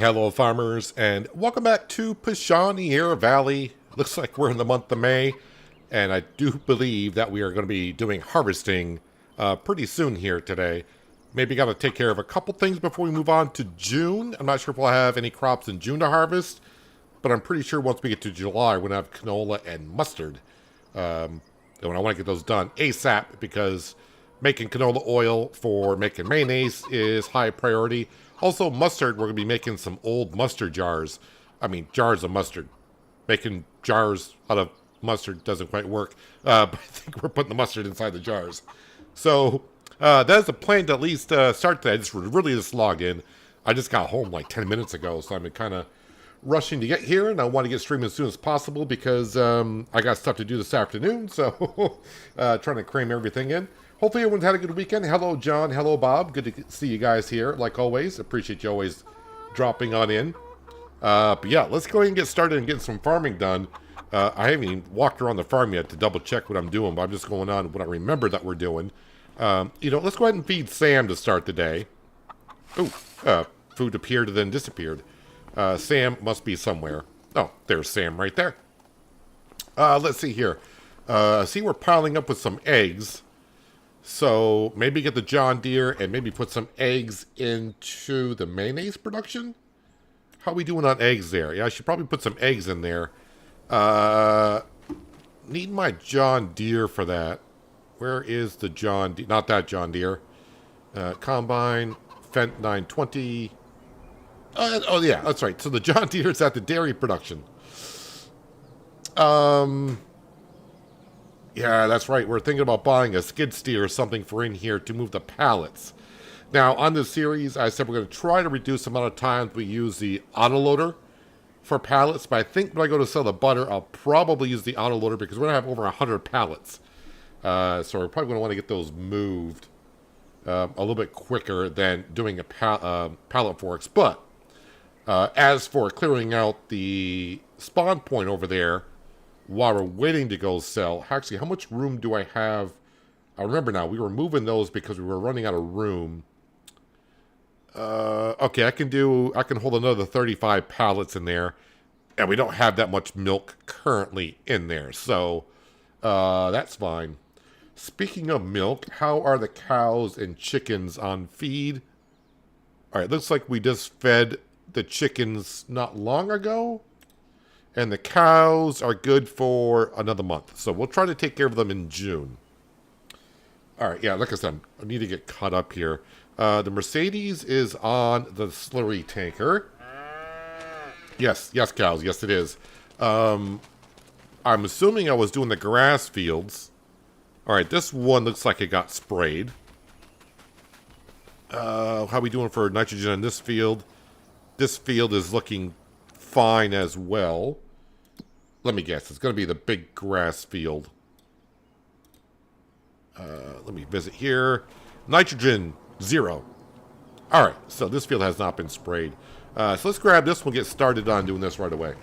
Hello farmers and welcome back to Pichonniere Valley. Looks like we're in the month of May and I do believe that we are going to be doing harvesting pretty soon here today. Maybe got to take care of a couple things before we move on to June. I'm not sure if we'll have any crops in June to harvest, but I'm pretty sure once we get to July we're going to have canola and mustard. And I want to get those done ASAP because making canola oil for making mayonnaise is high priority. Also, mustard, we're going to be making some old mustard jars. I mean, jars of mustard. Making jars out of mustard doesn't quite work. But I think we're putting the mustard inside the jars. So, that is the plan to at least start today. I just really just log in. I just got home like 10 minutes ago, so I'm kind of rushing to get here. And I want to get streaming as soon as possible because I got stuff to do this afternoon. So, trying to cram everything in. Hopefully everyone's had a good weekend. Hello, John. Hello, Bob. Good to see you guys here, like always. Appreciate you always dropping on in. But yeah, let's go ahead and get started and get some farming done. I haven't even walked around the farm yet to double check what I'm doing, but I'm just going on what I remember that we're doing. Let's go ahead and feed Sam to start the day. Oh, food appeared and then disappeared. Sam must be somewhere. Oh, there's Sam right there. Let's see here. See, we're piling up with some eggs. So maybe get the John Deere and maybe put some eggs into the mayonnaise production. How are we doing on eggs there? Yeah, I should probably put some eggs in there. Need my John Deere for that. Where is the John Deere? Not that John Deere. Combine, Fent 920. Oh yeah, that's right. So the John Deere is at the dairy production. Yeah, that's right. We're thinking about buying a skid steer or something for in here to move the pallets. Now, on this series, I said we're going to try to reduce the amount of times we use the autoloader for pallets. But I think when I go to sell the butter, I'll probably use the autoloader because we're going to have over 100 pallets. So we're probably going to want to get those moved a little bit quicker than doing a pallet forks. But as for clearing out the spawn point over there, while we're waiting to go sell, actually, how much room do I have? I remember now, we were moving those because we were running out of room. Okay, I can hold another 35 pallets in there, and we don't have that much milk currently in there, so that's fine. Speaking of milk, how are the cows and chickens on feed? All right, looks like we just fed the chickens not long ago. And the cows are good for another month. So we'll try to take care of them in June. All right, yeah, like I said, I need to get caught up here. The Mercedes is on the slurry tanker. Yes, cows. Yes, it is. I'm assuming I was doing the grass fields. All right, this one looks like it got sprayed. How are we doing for nitrogen in this field? This field is looking fine as well. Let me guess, it's going to be the big grass field. Let me visit here. Nitrogen, 0. Alright, so this field has not been sprayed. So let's grab this one, get started on doing this right away.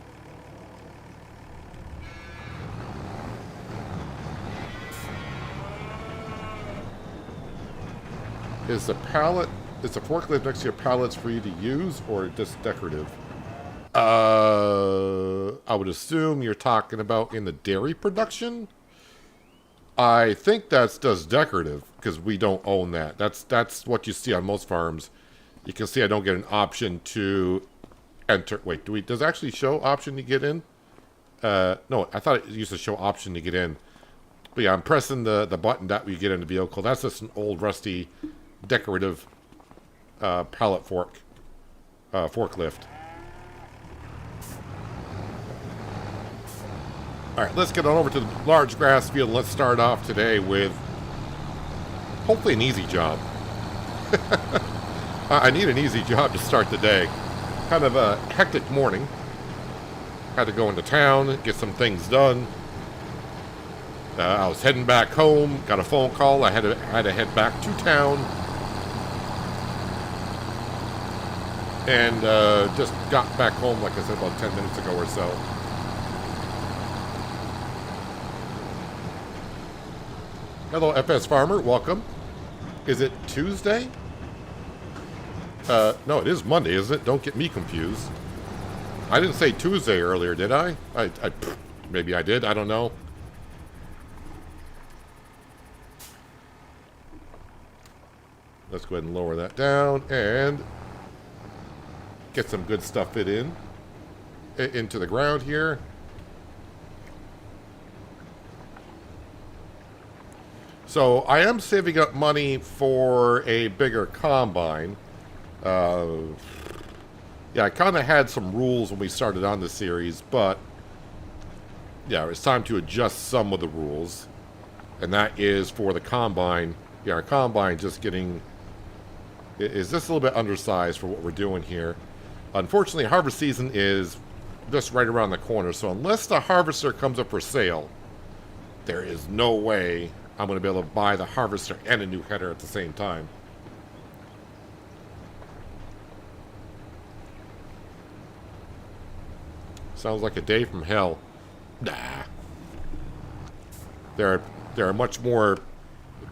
Is the forklift next to your pallets for you to use or just decorative? I would assume you're talking about in the dairy production. I think that's just decorative because we don't own that. That's what you see on most farms. You can see I don't get an option to enter. Wait, does it actually show option to get in? No, I thought it used to show option to get in. But yeah, I'm pressing the button that we get in the vehicle. That's just an old rusty decorative pallet forklift. All right, let's get on over to the large grass field and let's start off today with hopefully an easy job. I need an easy job to start the day. Kind of a hectic morning. Had to go into town, get some things done. I was heading back home, got a phone call. I had to head back to town. And just got back home, like I said, about 10 minutes ago or so. Hello, FS Farmer. Welcome. Is it Tuesday? No, it is Monday, isn't it? Don't get me confused. I didn't say Tuesday earlier, did I? Maybe I did. I don't know. Let's go ahead and lower that down and get some good stuff into the ground here. So I am saving up money for a bigger combine. Yeah, I kind of had some rules when we started on the series, but yeah, it's time to adjust some of the rules. And that is for the combine. Yeah, our combine just is just a little bit undersized for what we're doing here. Unfortunately, harvest season is just right around the corner, so unless the harvester comes up for sale, there is no way I'm going to be able to buy the harvester and a new header at the same time. Sounds like a day from hell. Nah. There are much more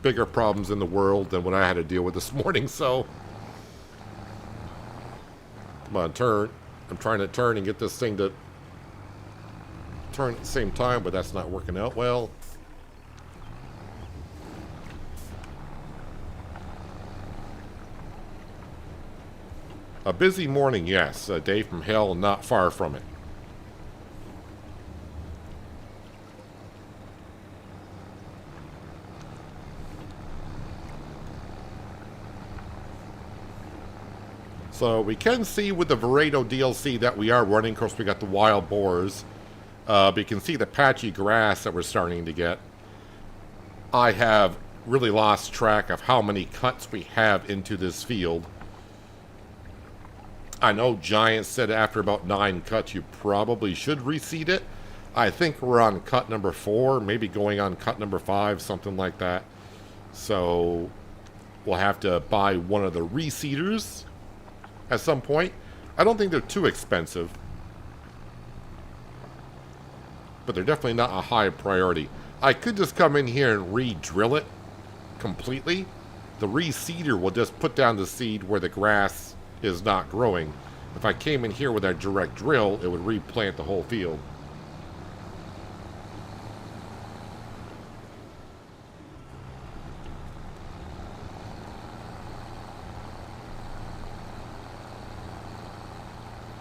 bigger problems in the world than what I had to deal with this morning, so... Come on, turn. I'm trying to turn and get this thing to turn at the same time, but that's not working out well. A busy morning, yes. A day from hell, not far from it. So we can see with the Veredo DLC that we are running. Of course, we got the wild boars. But you can see the patchy grass that we're starting to get. I have really lost track of how many cuts we have into this field. I know Giant said after about 9 cuts you probably should reseed it. I think we're on cut number 4, maybe going on cut number 5, something like that. So we'll have to buy one of the reseeders at some point. I don't think they're too expensive, but they're definitely not a high priority. I could just come in here and re-drill it completely. The reseeder will just put down the seed where the grass is not growing. If I came in here with a direct drill, it would replant the whole field.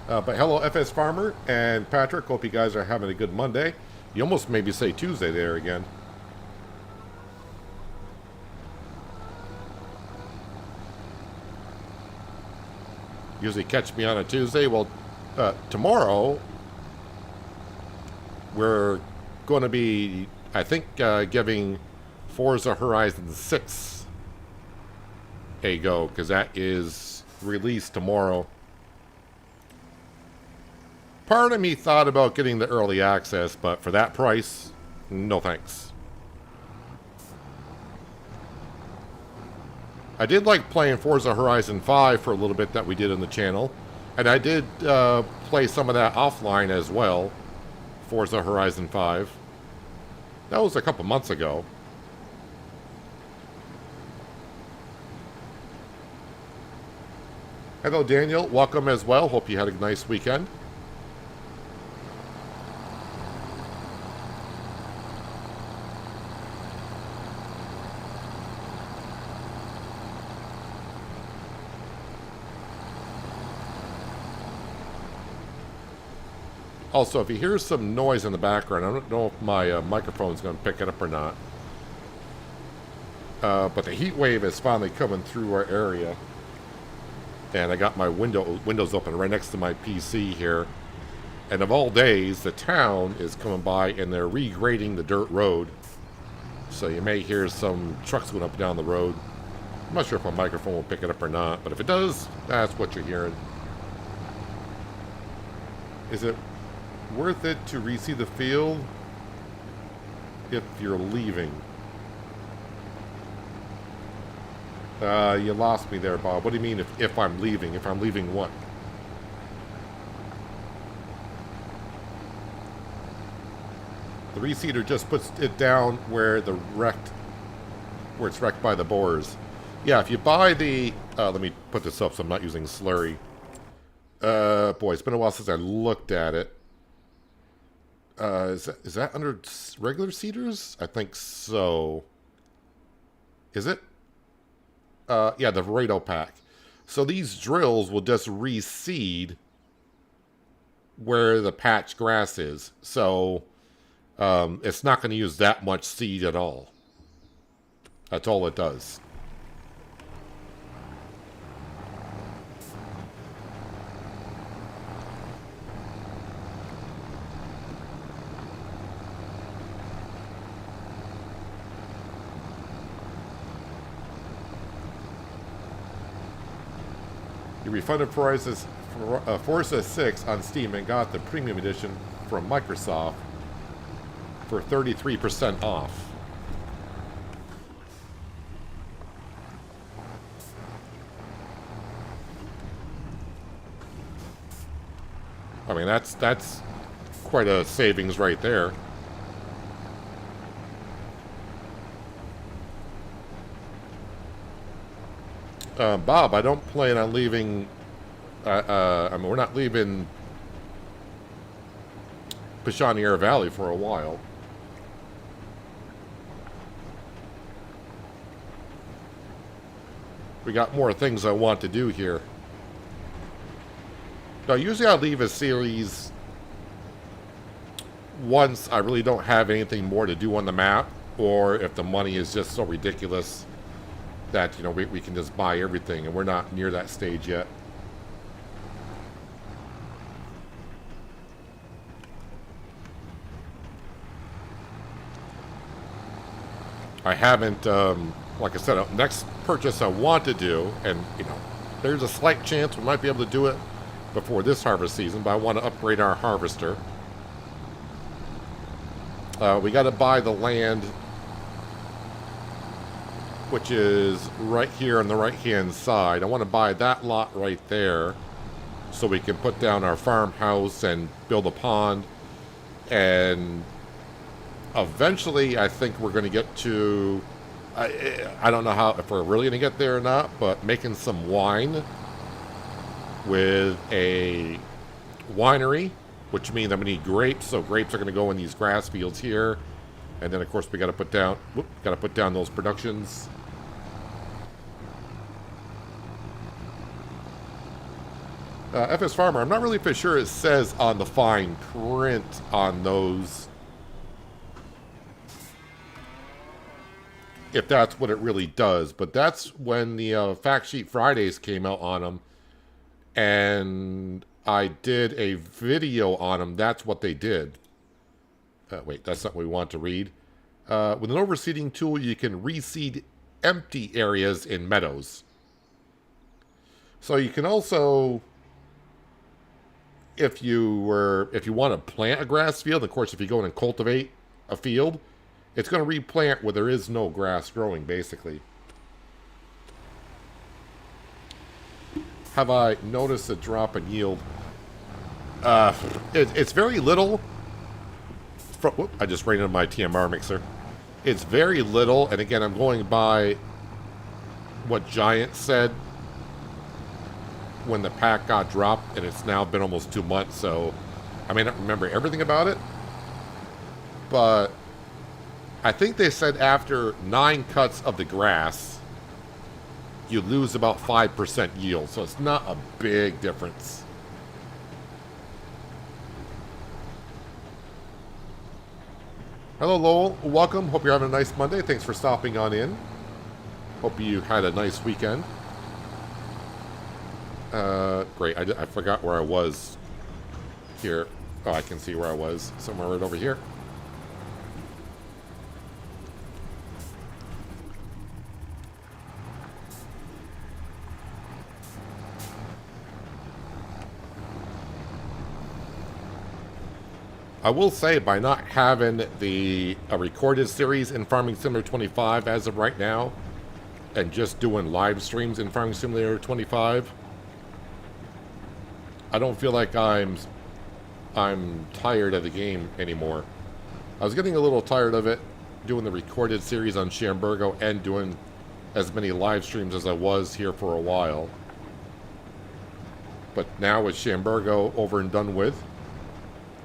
But hello, FS Farmer and Patrick. Hope you guys are having a good Monday. You almost made me say Tuesday there again. Usually catch me on a Tuesday. Well, tomorrow we're going to be, I think, giving Forza Horizon 6 a go, because that is released tomorrow. Part of me thought about getting the early access, but for that price, no thanks. I did like playing Forza Horizon 5 for a little bit that we did on the channel. And I did play some of that offline as well. Forza Horizon 5. That was a couple months ago. Hello, Daniel. Welcome as well. Hope you had a nice weekend. Also, if you hear some noise in the background, I don't know if my microphone's going to pick it up or not. But the heat wave is finally coming through our area. And I got my windows open right next to my PC here. And of all days, the town is coming by and they're regrading the dirt road. So you may hear some trucks going up and down the road. I'm not sure if my microphone will pick it up or not, but if it does, that's what you're hearing. Is it worth it to reseed the field if you're leaving? You lost me there, Bob. What do you mean if I'm leaving? If I'm leaving what? The reseeder just puts it down where it's wrecked by the borers. Yeah, if you buy the... let me put this up so I'm not using slurry. Boy, it's been a while since I looked at it. Is that under regular seeders? I think so. Is it? Yeah, the Varado pack. So these drills will just reseed where the patch grass is. So it's not going to use that much seed at all. That's all it does. You refunded Forza 6 on Steam and got the premium edition from Microsoft for 33% off. I mean, that's quite a savings right there. Bob, I don't plan on leaving. I mean, we're not leaving Pichonniere Valley for a while. We got more things I want to do here. Now, usually I leave a series once I really don't have anything more to do on the map, or if the money is just so ridiculous that, you know, we can just buy everything, and we're not near that stage yet. I haven't, like I said, next purchase I want to do, and, you know, there's a slight chance we might be able to do it before this harvest season, but I want to upgrade our harvester. We got to buy the land, which is right here on the right-hand side. I want to buy that lot right there so we can put down our farmhouse and build a pond. And eventually, I think we're going to get to... I don't know how if we're really going to get there or not, but making some wine with a winery, which means I'm going to need grapes. So grapes are going to go in these grass fields here. And then, of course, we got to put down those productions. FS Farmer, I'm not really for sure it says on the fine print on those if that's what it really does, but that's when the Fact Sheet Fridays came out on them, and I did a video on them. That's what they did. Wait, that's not what we want to read. With an overseeding tool, you can reseed empty areas in meadows. So you can also, if you want to plant a grass field, of course, if you go in and cultivate a field, it's going to replant where there is no grass growing, basically. Have I noticed a drop in yield? It's very little. Whoop, I just ran into my TMR mixer. It's very little, and again, I'm going by what Giant said when the pack got dropped, and it's now been almost 2 months, so I may not remember everything about it, but I think they said after 9 cuts of the grass, you lose about 5% yield, so it's not a big difference. Hello, Lowell. Welcome. Hope you're having a nice Monday. Thanks for stopping on in. Hope you had a nice weekend. Great. I forgot where I was here. Oh, I can see where I was. Somewhere right over here. I will say, by not having a recorded series in Farming Simulator 25 as of right now, and just doing live streams in Farming Simulator 25, I don't feel like I'm tired of the game anymore. I was getting a little tired of it, doing the recorded series on Shamburgo and doing as many live streams as I was here for a while. But now with Shamburgo over and done with,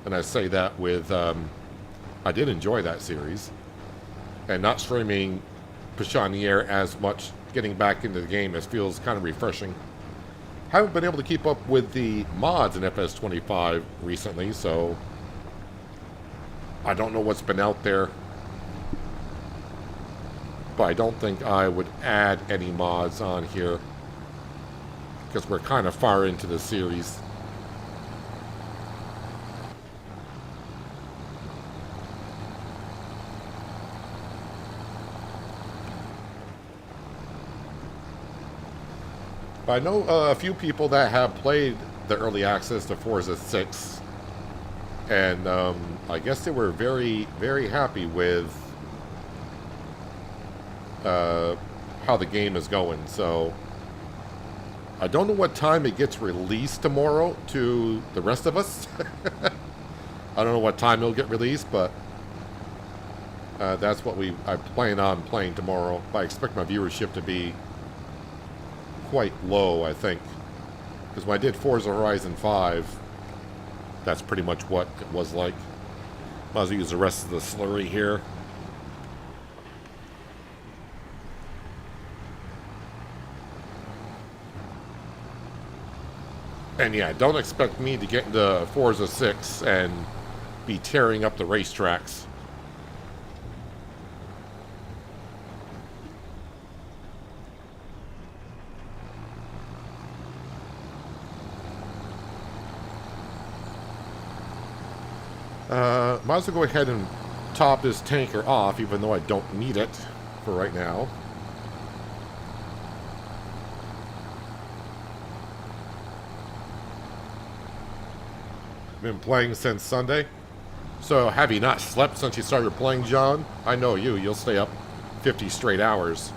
and I say that with, I did enjoy that series, and not streaming Pichonniere as much, getting back into the game, it feels kind of refreshing. Haven't been able to keep up with the mods in FS25 recently, so I don't know what's been out there. But I don't think I would add any mods on here, because we're kind of far into the series. But I know a few people that have played the early access to Forza 6, and I guess they were very, very happy with how the game is going. So I don't know what time it gets released tomorrow to the rest of us. I don't know what time it'll get released, but that's what I plan on playing tomorrow. I expect my viewership to be quite low, I think, because when I did Forza Horizon 5, that's pretty much what it was like. Might as well use the rest of the slurry here. And yeah, don't expect me to get into Forza 6 and be tearing up the racetracks. Might as well go ahead and top this tanker off, even though I don't need it for right now. Been playing since Sunday. So have you not slept since you started playing, John? I know you. You'll stay up 50 straight hours.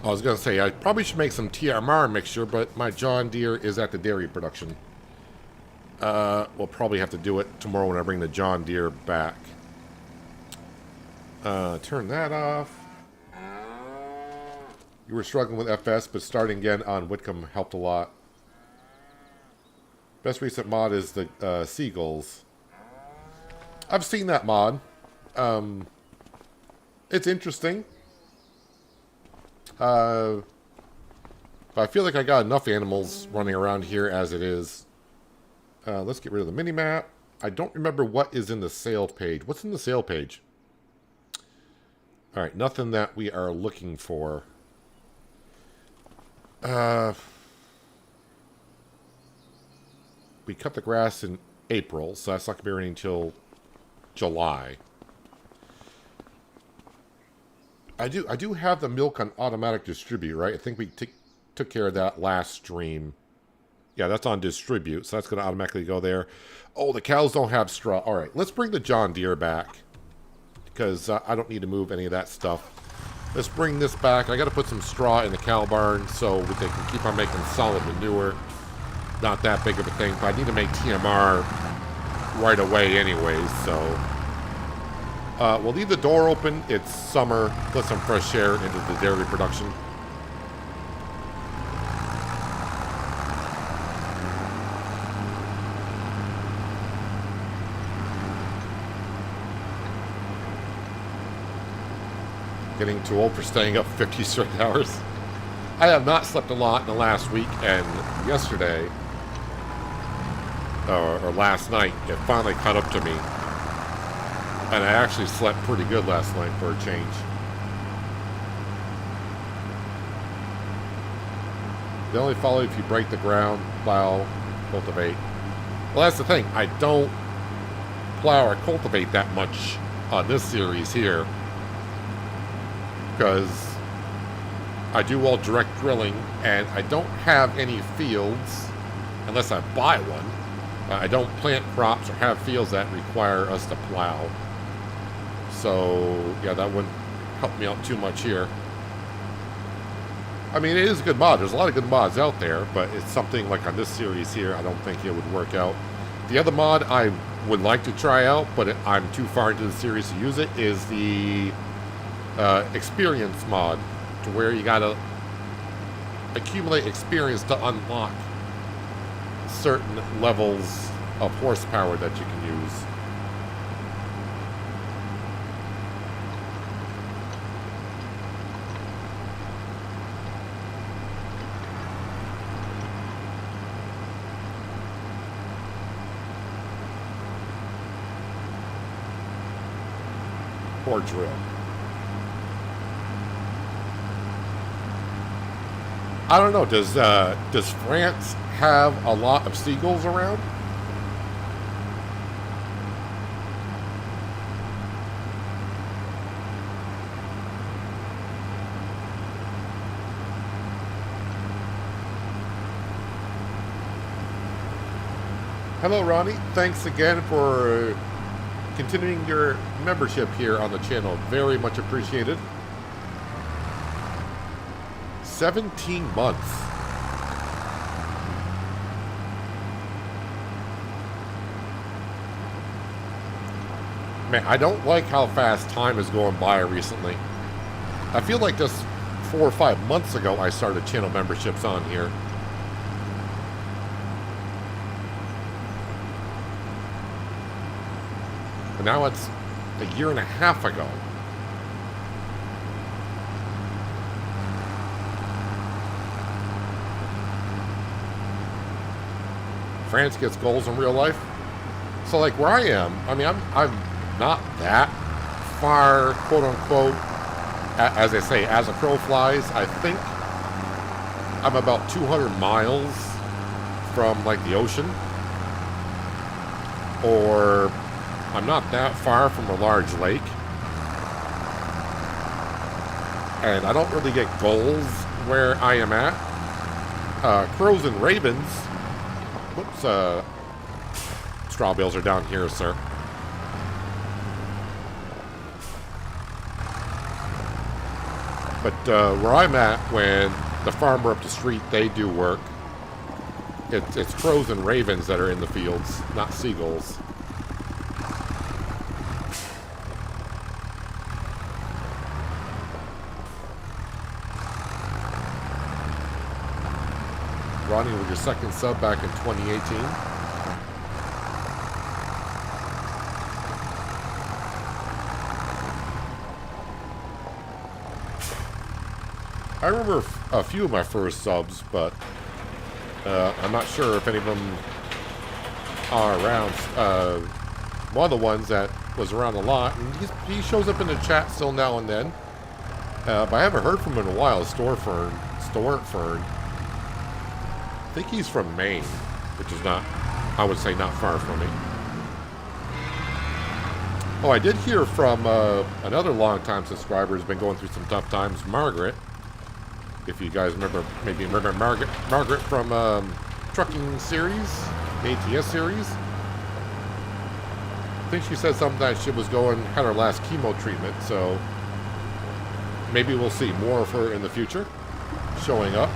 I was going to say, I probably should make some TMR mixture, but my John Deere is at the dairy production. We'll probably have to do it tomorrow when I bring the John Deere back. Turn that off. You were struggling with FS, but starting again on Whitcomb helped a lot. Best recent mod is the Seagulls. I've seen that mod. It's interesting. But I feel like I got enough animals running around here as it is. Let's get rid of the mini-map. I don't remember what is in the sale page. What's in the sale page? Alright, nothing that we are looking for. We cut the grass in April, so that's not going to be ready until July. I do have the milk on automatic distribute, right? I think we took care of that last stream. Yeah, that's on distribute, so that's going to automatically go there. Oh, the cows don't have straw. All right, let's bring the John Deere back, because I don't need to move any of that stuff. Let's bring this back. I got to put some straw in the cow barn so they can keep on making solid manure. Not that big of a thing, but I need to make TMR right away anyways, so... we'll leave the door open. It's summer. Let some fresh air into the dairy production. Getting too old for staying up 50 straight hours. I have not slept a lot in the last week, and yesterday, or last night, it finally caught up to me. And I actually slept pretty good last night for a change. They only follow if you break the ground, plow, cultivate. Well, that's the thing. I don't plow or cultivate that much on this series here, because I do all direct drilling, and I don't have any fields unless I buy one. I don't plant crops or have fields that require us to plow. So, yeah, that wouldn't help me out too much here. I mean, it is a good mod. There's a lot of good mods out there, but it's something like on this series here, I don't think it would work out. The other mod I would like to try out, but I'm too far into the series to use it, is the experience mod, to where you gotta accumulate experience to unlock certain levels of horsepower that you can use. Or drill. I don't know. Does France have a lot of seagulls around? Hello, Ronnie. Thanks again for continuing your membership here on the channel. Very much appreciated. 17 months. Man, I don't like how fast time is going by recently. I feel like just 4 or 5 months ago I started channel memberships on here. But now it's a year and a half ago. France gets goals in real life. So like where I am, I mean, I'm not that far, quote unquote, as they say, as a crow flies. I think I'm about 200 miles from like the ocean, or I'm not that far from a large lake. And I don't really get goals where I am at. Crows and ravens. Whoops, straw bales are down here, sir. But where I'm at, when the farmer up the street, they do work, it's crows and ravens that are in the fields, not seagulls. Ronnie with your second sub back in 2018. I remember a few of my first subs, but I'm not sure if any of them are around. One of the ones that was around a lot, and he shows up in the chat still now and then. But I haven't heard from him in a while. Storefern. I think he's from Maine, which is not, I would say, not far from me. Oh, I did hear from another longtime subscriber who's been going through some tough times, Margaret. If you guys remember, maybe remember Margaret from Trucking Series, the ATS series. I think she said something that she was had her last chemo treatment, so maybe we'll see more of her in the future showing up.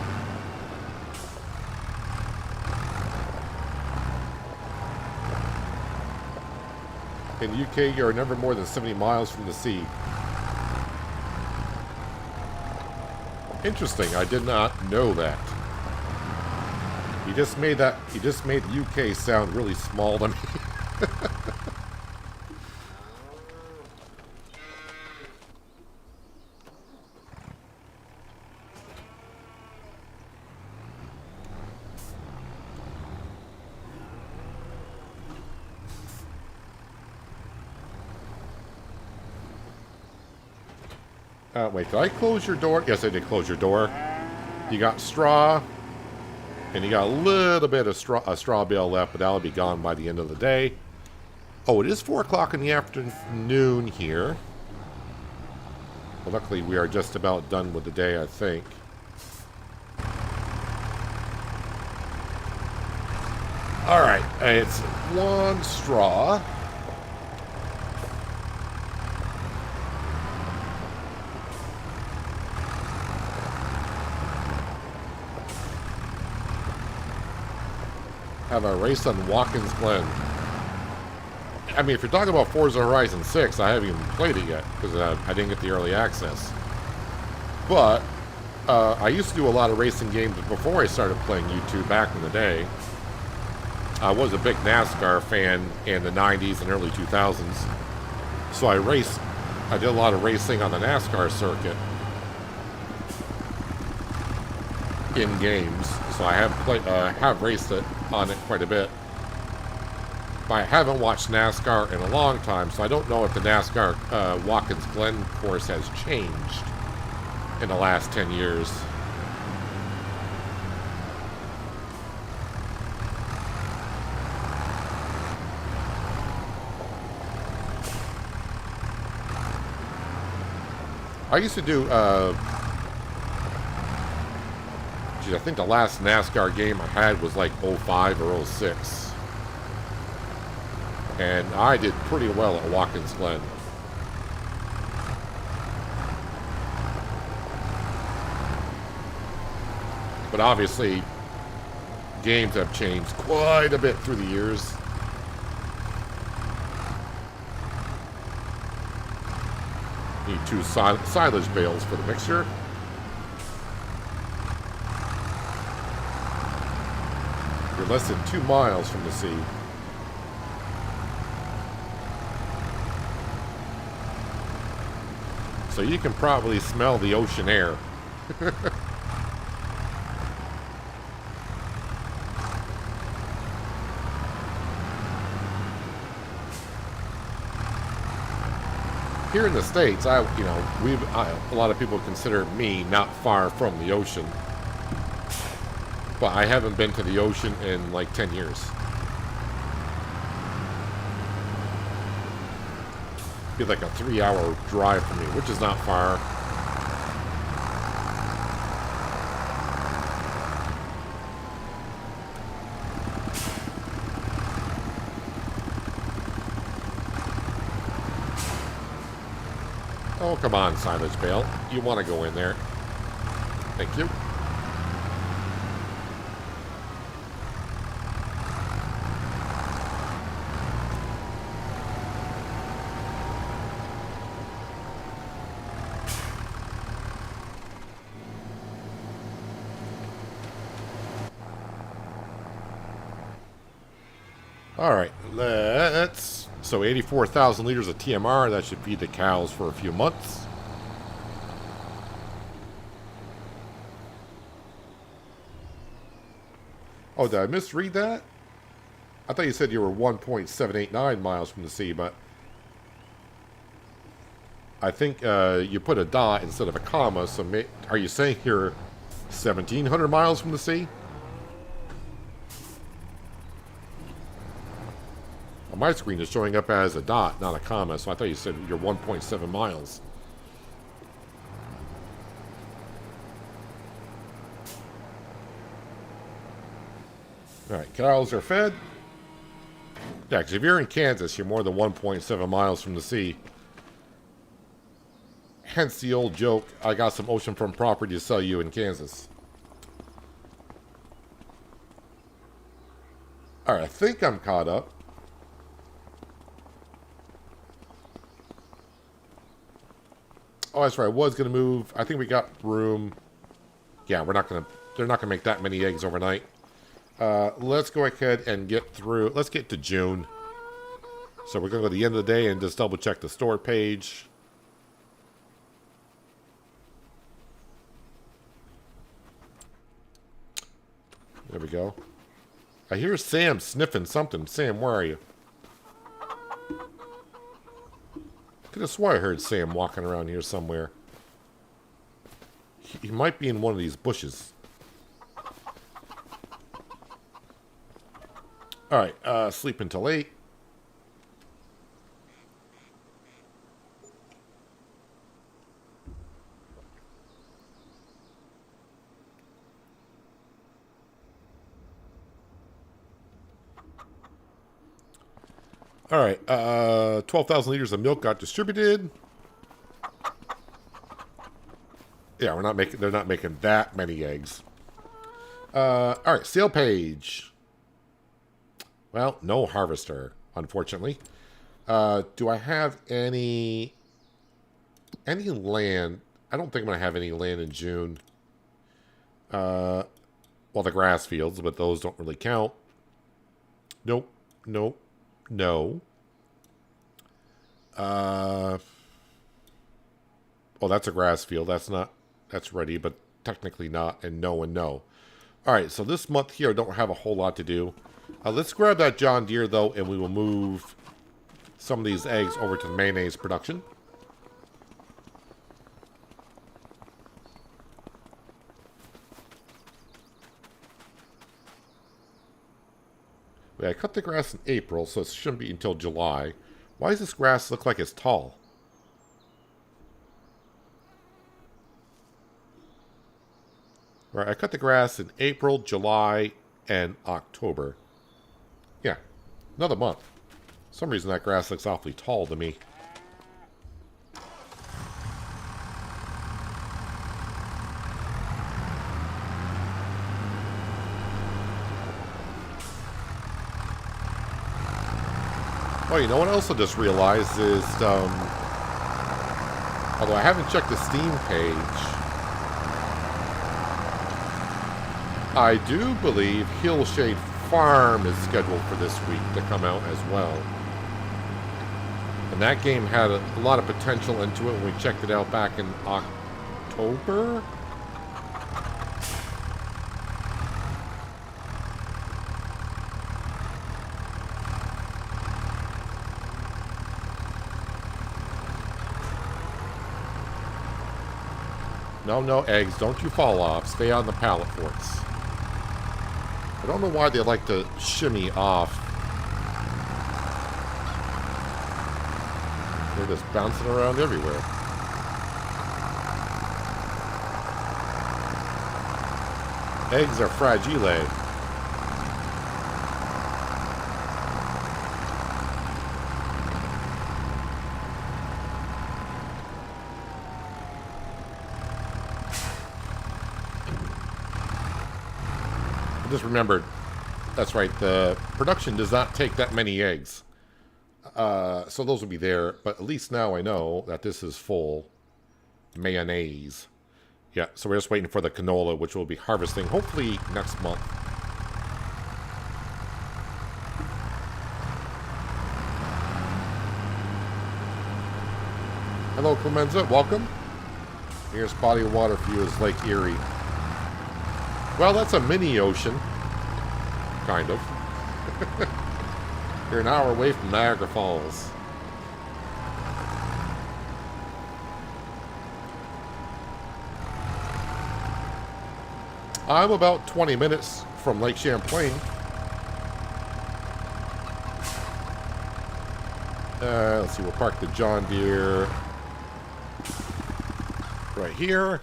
In the UK, you're never more than 70 miles from the sea. Interesting. I did not know that. You just made the UK sound really small to me. Wait, did I close your door? Yes, I did close your door. You got straw, and you got a little bit of straw bale left, but that'll be gone by the end of the day. Oh, it is 4 o'clock in the afternoon here. Well, luckily we are just about done with the day, I think. Alright, it's 1 straw. have a race on Watkins Glen. I mean, if you're talking about Forza Horizon 6, I haven't even played it yet because I didn't get the early access. But I used to do a lot of racing games before I started playing YouTube back in the day. I was a big NASCAR fan in the 90s and early 2000s. So I did a lot of racing on the NASCAR circuit in games. So I have raced it on it quite a bit. But I haven't watched NASCAR in a long time, so I don't know if the NASCAR Watkins Glen course has changed in the last 10 years. I used to do, I think the last NASCAR game I had was like 05 or 06. And I did pretty well at Watkins Glen. But obviously, games have changed quite a bit through the years. Need 2 silage bales for the mixture. You're less than 2 miles from the sea. So you can probably smell the ocean air. Here in the States, a lot of people consider me not far from the ocean. But I haven't been to the ocean in like 10 years. Be like a 3-hour drive for me, which is not far. Oh, come on, silage bale. You want to go in there. Thank you. All right, so 84,000 liters of TMR. That should feed the cows for a few months. Oh, did I misread that? I thought you said you were 1.789 miles from the sea, but I think you put a dot instead of a comma, so are you saying you're 1,700 miles from the sea? On my screen is showing up as a dot, not a comma, so I thought you said you're 1.7 miles. Alright, cows are fed. Yeah, because if you're in Kansas, you're more than 1.7 miles from the sea. Hence the old joke, I got some oceanfront property to sell you in Kansas. Alright, I think I'm caught up. Oh, that's right, I was going to move. I think we got room. Yeah, they're not going to make that many eggs overnight. Let's go ahead and get through. Let's get to June. So we're going to go to the end of the day and just double check the store page. There we go. I hear Sam sniffing something. Sam, where are you? Could have swore I heard Sam walking around here somewhere. He might be in one of these bushes. Alright, sleep until 8. Alright, 12,000 liters of milk got distributed. Yeah, they're not making that many eggs. Alright, sale page. Well, no harvester, unfortunately. Do I have any land? I don't think I'm gonna have any land in June. Uh, well, the grass fields, but those don't really count. Nope, nope, no. Uh, oh, that's a grass field. That's not. That's ready, but technically not. And no and no. All right, so this month here, I don't have a whole lot to do. Let's grab that John Deere, though, and we will move some of these eggs over to the mayonnaise production. Wait, I cut the grass in April, so it shouldn't be until July. Why does this grass look like it's tall? All right, I cut the grass in April, July, and October. Yeah, another month. For some reason that grass looks awfully tall to me. Oh, you know what I also just realized is, although I haven't checked the Steam page, I do believe Hillshade Farm is scheduled for this week to come out as well. And that game had a lot of potential into it when we checked it out back in October? No, no, eggs. Don't you fall off. Stay on the pallet forks. I don't know why they like to shimmy off. They're just bouncing around everywhere. Eggs are fragile. I just remembered, that's right, the production does not take that many eggs. So those will be there, but at least now I know that this is full mayonnaise. Yeah, so we're just waiting for the canola, which we'll be harvesting hopefully next month. Hello, Clemenza. Welcome. Nearest body of water for you is Lake Erie. Well, that's a mini ocean. Kind of. You're an hour away from Niagara Falls. I'm about 20 minutes from Lake Champlain. Let's see, we'll park the John Deere right here.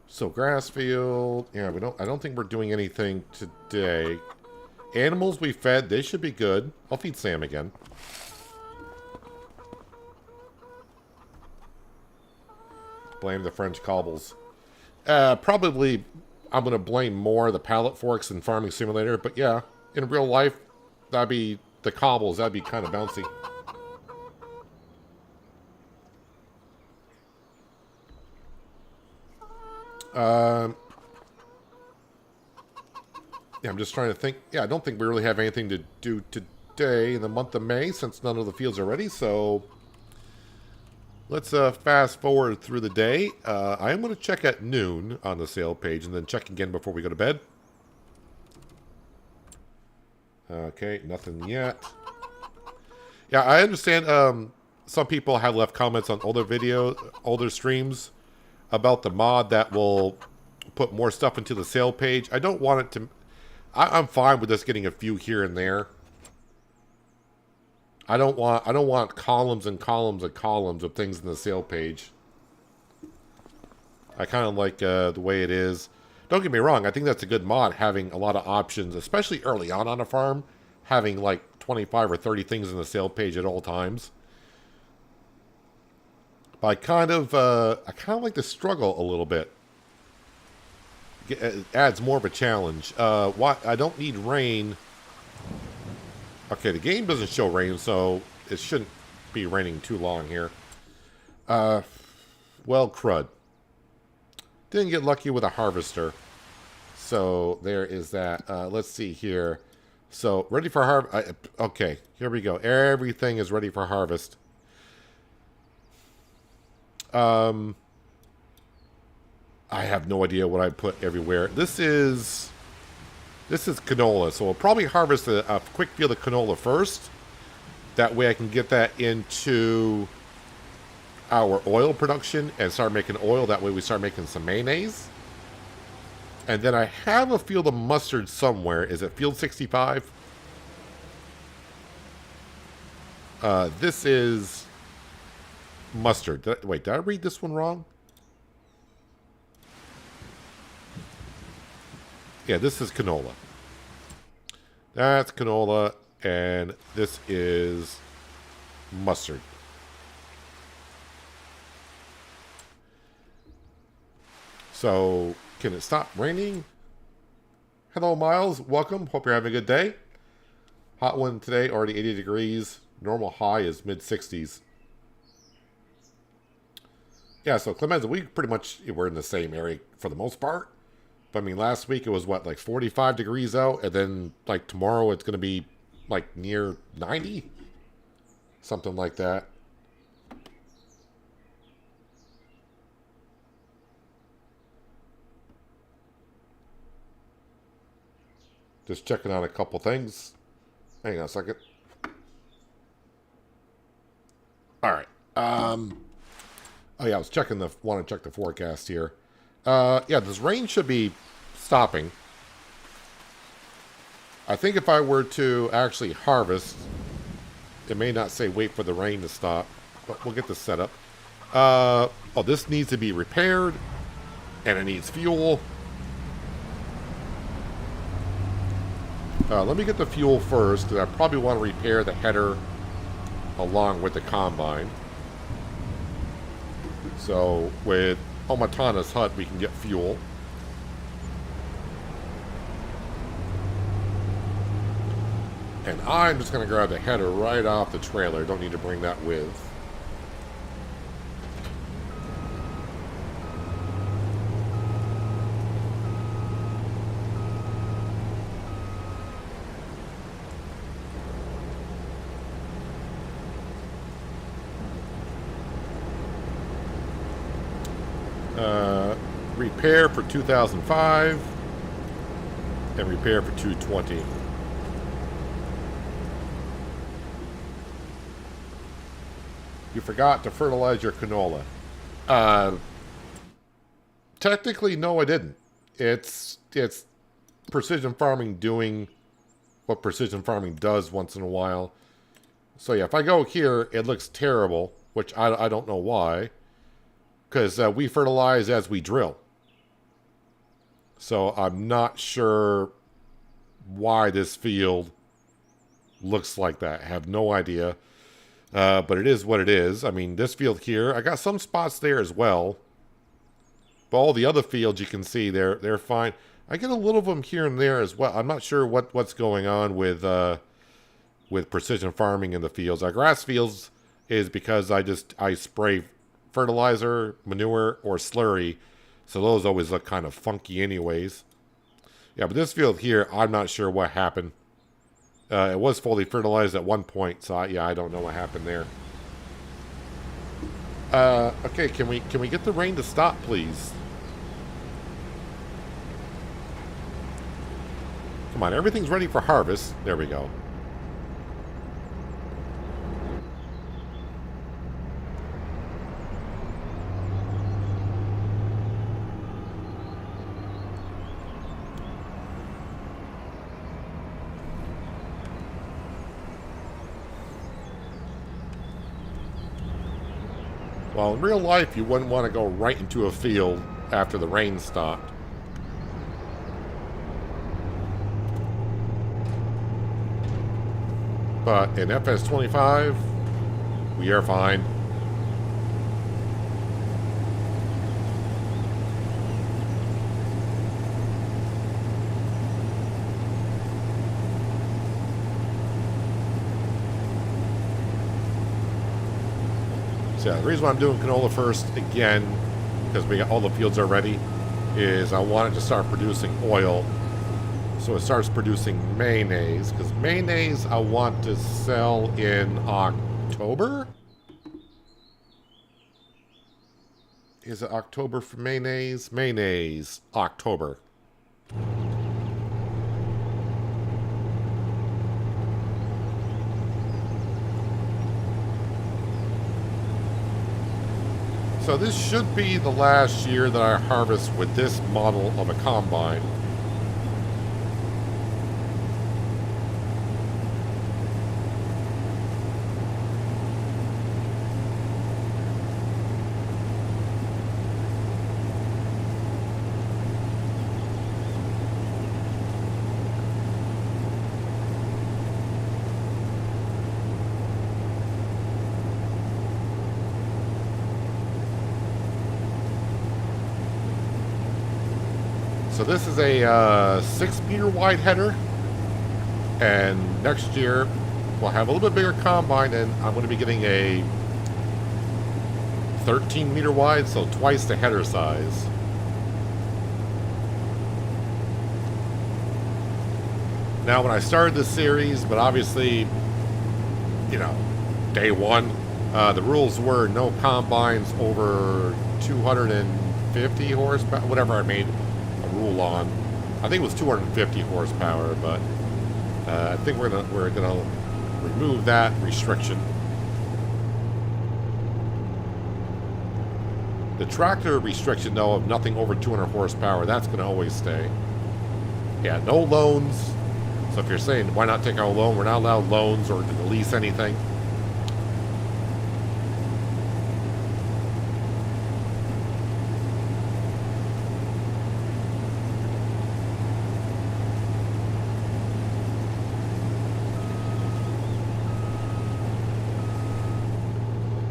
So grass field, yeah, I don't think we're doing anything today. Animals we fed, they should be good. I'll feed Sam again. Blame the French cobbles. Probably I'm going to blame more the pallet forks in Farming Simulator, but yeah, in real life, that'd be the cobbles, that'd be kind of bouncy. Yeah, I'm just trying to think. Yeah, I don't think we really have anything to do today in the month of May since none of the fields are ready. So let's fast forward through the day. I am going to check at noon on the sale page and then check again before we go to bed. Okay, nothing yet. Yeah, I understand some people have left comments on older streams about the mod that will put more stuff into the sale page. I don't want it to... I'm fine with us getting a few here and there. I don't want columns and columns and columns of things in the sale page. I kind of like the way it is. Don't get me wrong, I think that's a good mod, having a lot of options, especially early on a farm, having like 25 or 30 things in the sale page at all times. But I kind of like to struggle a little bit. It adds more of a challenge. What? I don't need rain. Okay, the game doesn't show rain, so it shouldn't be raining too long here. Well, crud. Didn't get lucky with a harvester. So there is that. Let's see here. So ready for harvest. Okay, here we go. Everything is ready for harvest. I have no idea what I put everywhere. This is canola, so we'll probably harvest a quick field of canola first. That way I can get that into our oil production and start making oil. That way we start making some mayonnaise. And then I have a field of mustard somewhere. Is it field 65? This is mustard. Wait, did I read this one wrong? Yeah, this is canola. That's canola, and this is mustard. So, can it stop raining? Hello, Miles. Welcome. Hope you're having a good day. Hot one today, already 80 degrees. Normal high is mid-60s. Yeah, so Clemenza, we pretty much, we're in the same area for the most part. But I mean, last week it was what, like 45 degrees out, and then like tomorrow it's going to be like near 90? Something like that. Just checking out a couple things. Hang on a second. All right. Oh yeah, I was checking want to check the forecast here. Yeah, this rain should be stopping. I think if I were to actually harvest, it may not say wait for the rain to stop, but we'll get this set up. Oh, this needs to be repaired, and it needs fuel. Let me get the fuel first, because I probably want to repair the header along with the combine. So with Omatana's hut, we can get fuel. And I'm just going to grab the header right off the trailer. Don't need to bring that with. Repair for 2005 and repair for 220. You forgot to fertilize your canola. Technically, no, I didn't. It's precision farming doing what precision farming does once in a while. So yeah, if I go here, it looks terrible, which I don't know why. Because we fertilize as we drill. So I'm not sure why this field looks like that. I have no idea. But it is what it is. I mean, this field here, I got some spots there as well. But all the other fields you can see, they're fine. I get a little of them here and there as well. I'm not sure what's going on with precision farming in the fields. Our grass fields is because I spray fertilizer, manure, or slurry. So those always look kind of funky anyways. Yeah, but this field here, I'm not sure what happened. It was fully fertilized at one point, so I don't know what happened there. Okay, can we get the rain to stop, please? Come on, everything's ready for harvest. There we go. Well, in real life, you wouldn't want to go right into a field after the rain stopped. But in FS25, we are fine. So yeah, the reason why I'm doing canola first, again, because we got all the fields are ready, is I want it to start producing oil. So it starts producing mayonnaise, because mayonnaise I want to sell in October? Is it October for mayonnaise? Mayonnaise, October. So this should be the last year that I harvest with this model of a combine. So this is a 6-meter wide header, and next year we'll have a little bit bigger combine, and I'm going to be getting a 13-meter wide, so twice the header size. Now, when I started this series, but obviously, you know, day one, the rules were no combines over 250 horsepower, whatever I made rule on. I think it was 250 horsepower, but I think we're gonna remove that restriction. The tractor restriction, though, of nothing over 200 horsepower, that's gonna always stay. Yeah, no loans. So if you're saying why not take out a loan, we're not allowed loans or to lease anything.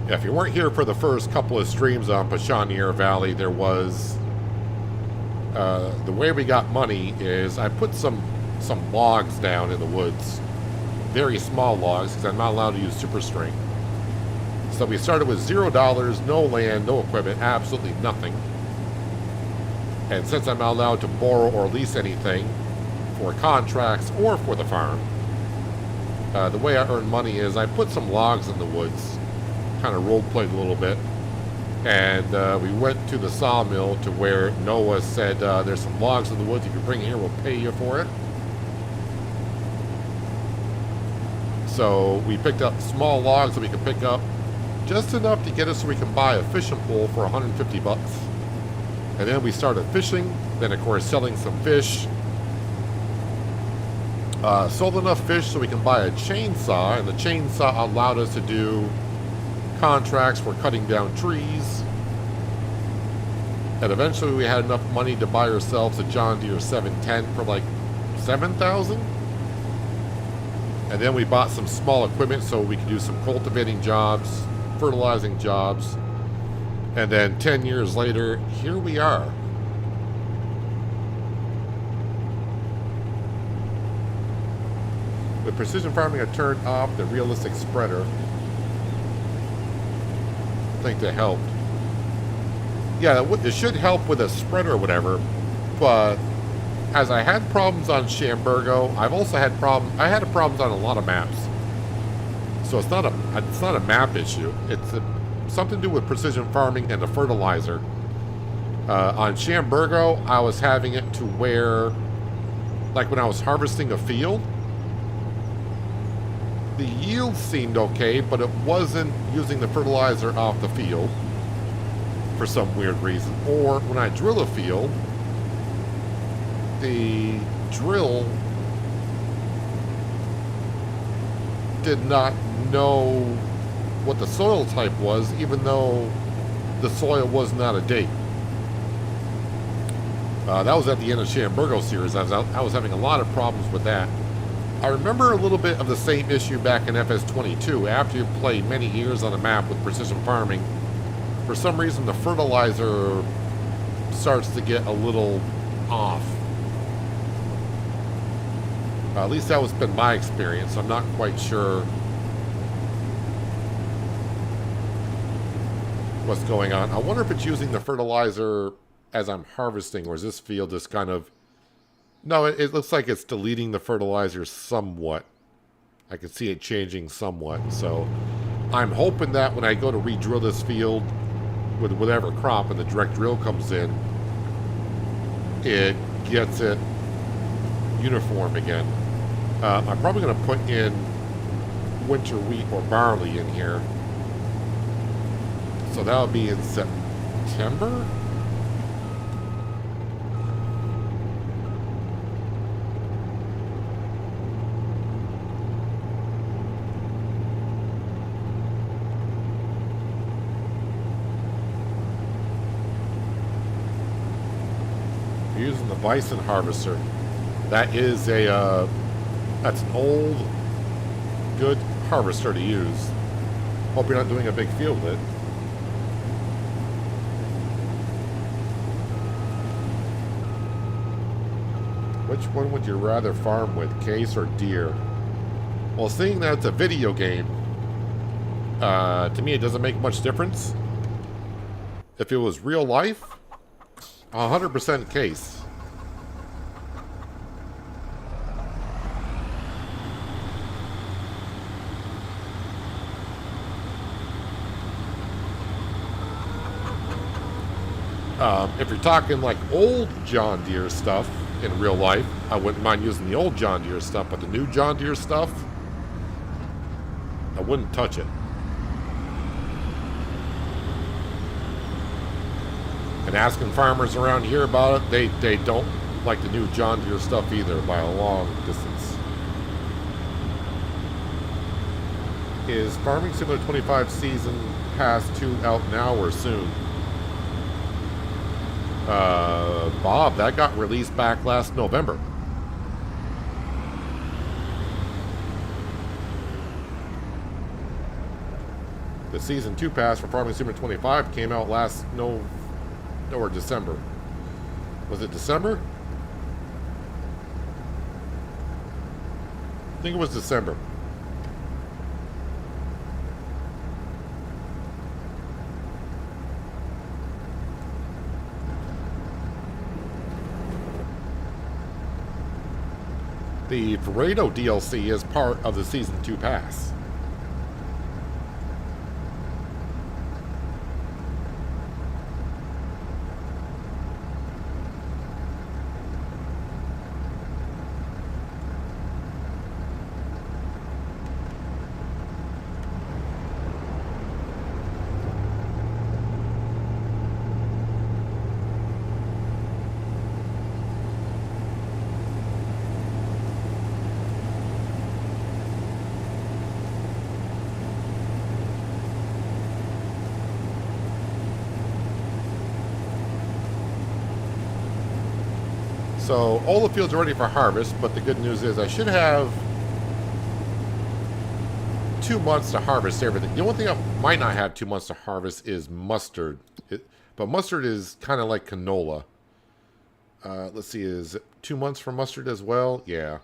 Yeah, if you weren't here for the first couple of streams on Pichonniere Valley, there was... the way we got money is I put some logs down in the woods. Very small logs, because I'm not allowed to use super strength. So we started with $0, no land, no equipment, absolutely nothing. And since I'm not allowed to borrow or lease anything for contracts or for the farm, the way I earn money is I put some logs in the woods. Kind of role-played a little bit, and we went to the sawmill to where Noah said there's some logs in the woods, if you bring it here we'll pay you for it. So we picked up small logs that we could pick up just enough to get us so we can buy a fishing pole for 150 bucks. And then we started fishing, then of course selling some fish. Sold enough fish so we can buy a chainsaw, and the chainsaw allowed us to do contracts for cutting down trees, and eventually we had enough money to buy ourselves a John Deere 710 for like $7,000, and then we bought some small equipment so we could do some cultivating jobs, fertilizing jobs, and then 10 years later, here we are. With precision farming, I turned off the realistic spreader. I think that helped. Yeah, it should help with a spreader or whatever, but as I had problems on Shamburgo, I've also had problems on a lot of maps. So it's not a map issue. It's something to do with precision farming and the fertilizer. On Shamburgo, I was having it to where, like when I was harvesting a field, the yield seemed okay, but it wasn't using the fertilizer off the field for some weird reason. Or when I drill a field, the drill did not know what the soil type was, even though the soil was not a date. That was at the end of Shamburgo series. I was having a lot of problems with that. I remember a little bit of the same issue back in FS22. After you play many years on a map with precision farming, for some reason the fertilizer starts to get a little off. At least that was been my experience. I'm not quite sure what's going on. I wonder if it's using the fertilizer as I'm harvesting, or is this field just kind of... No, it looks like it's deleting the fertilizer somewhat. I can see it changing somewhat. So I'm hoping that when I go to re-drill this field with whatever crop and the direct drill comes in, it gets it uniform again. I'm probably going to put in winter wheat or barley in here. So that'll be in September. Using the bison harvester. That is a that's an old good harvester to use. Hope you're not doing a big field with it. Which one would you rather farm with, case or deer? Well, seeing that it's a video game, to me it doesn't make much difference. If it was real life, 100% case. If you're talking like old John Deere stuff in real life, I wouldn't mind using the old John Deere stuff, but the new John Deere stuff, I wouldn't touch it. And asking farmers around here about it, they don't like the new John Deere stuff either by a long distance. Is Farming Simulator 25 Season Pass 2 out now or soon? Bob, that got released back last November. The Season 2 Pass for Farming Simulator 25 came out last or December. Was it December? I think it was December. The Verado DLC is part of the Season 2 Pass. So all the fields are ready for harvest, but the good news is I should have 2 months to harvest everything. The only thing I might not have 2 months to harvest is mustard. But mustard is kind of like canola. Let's see, is it 2 months for mustard as well? Yeah.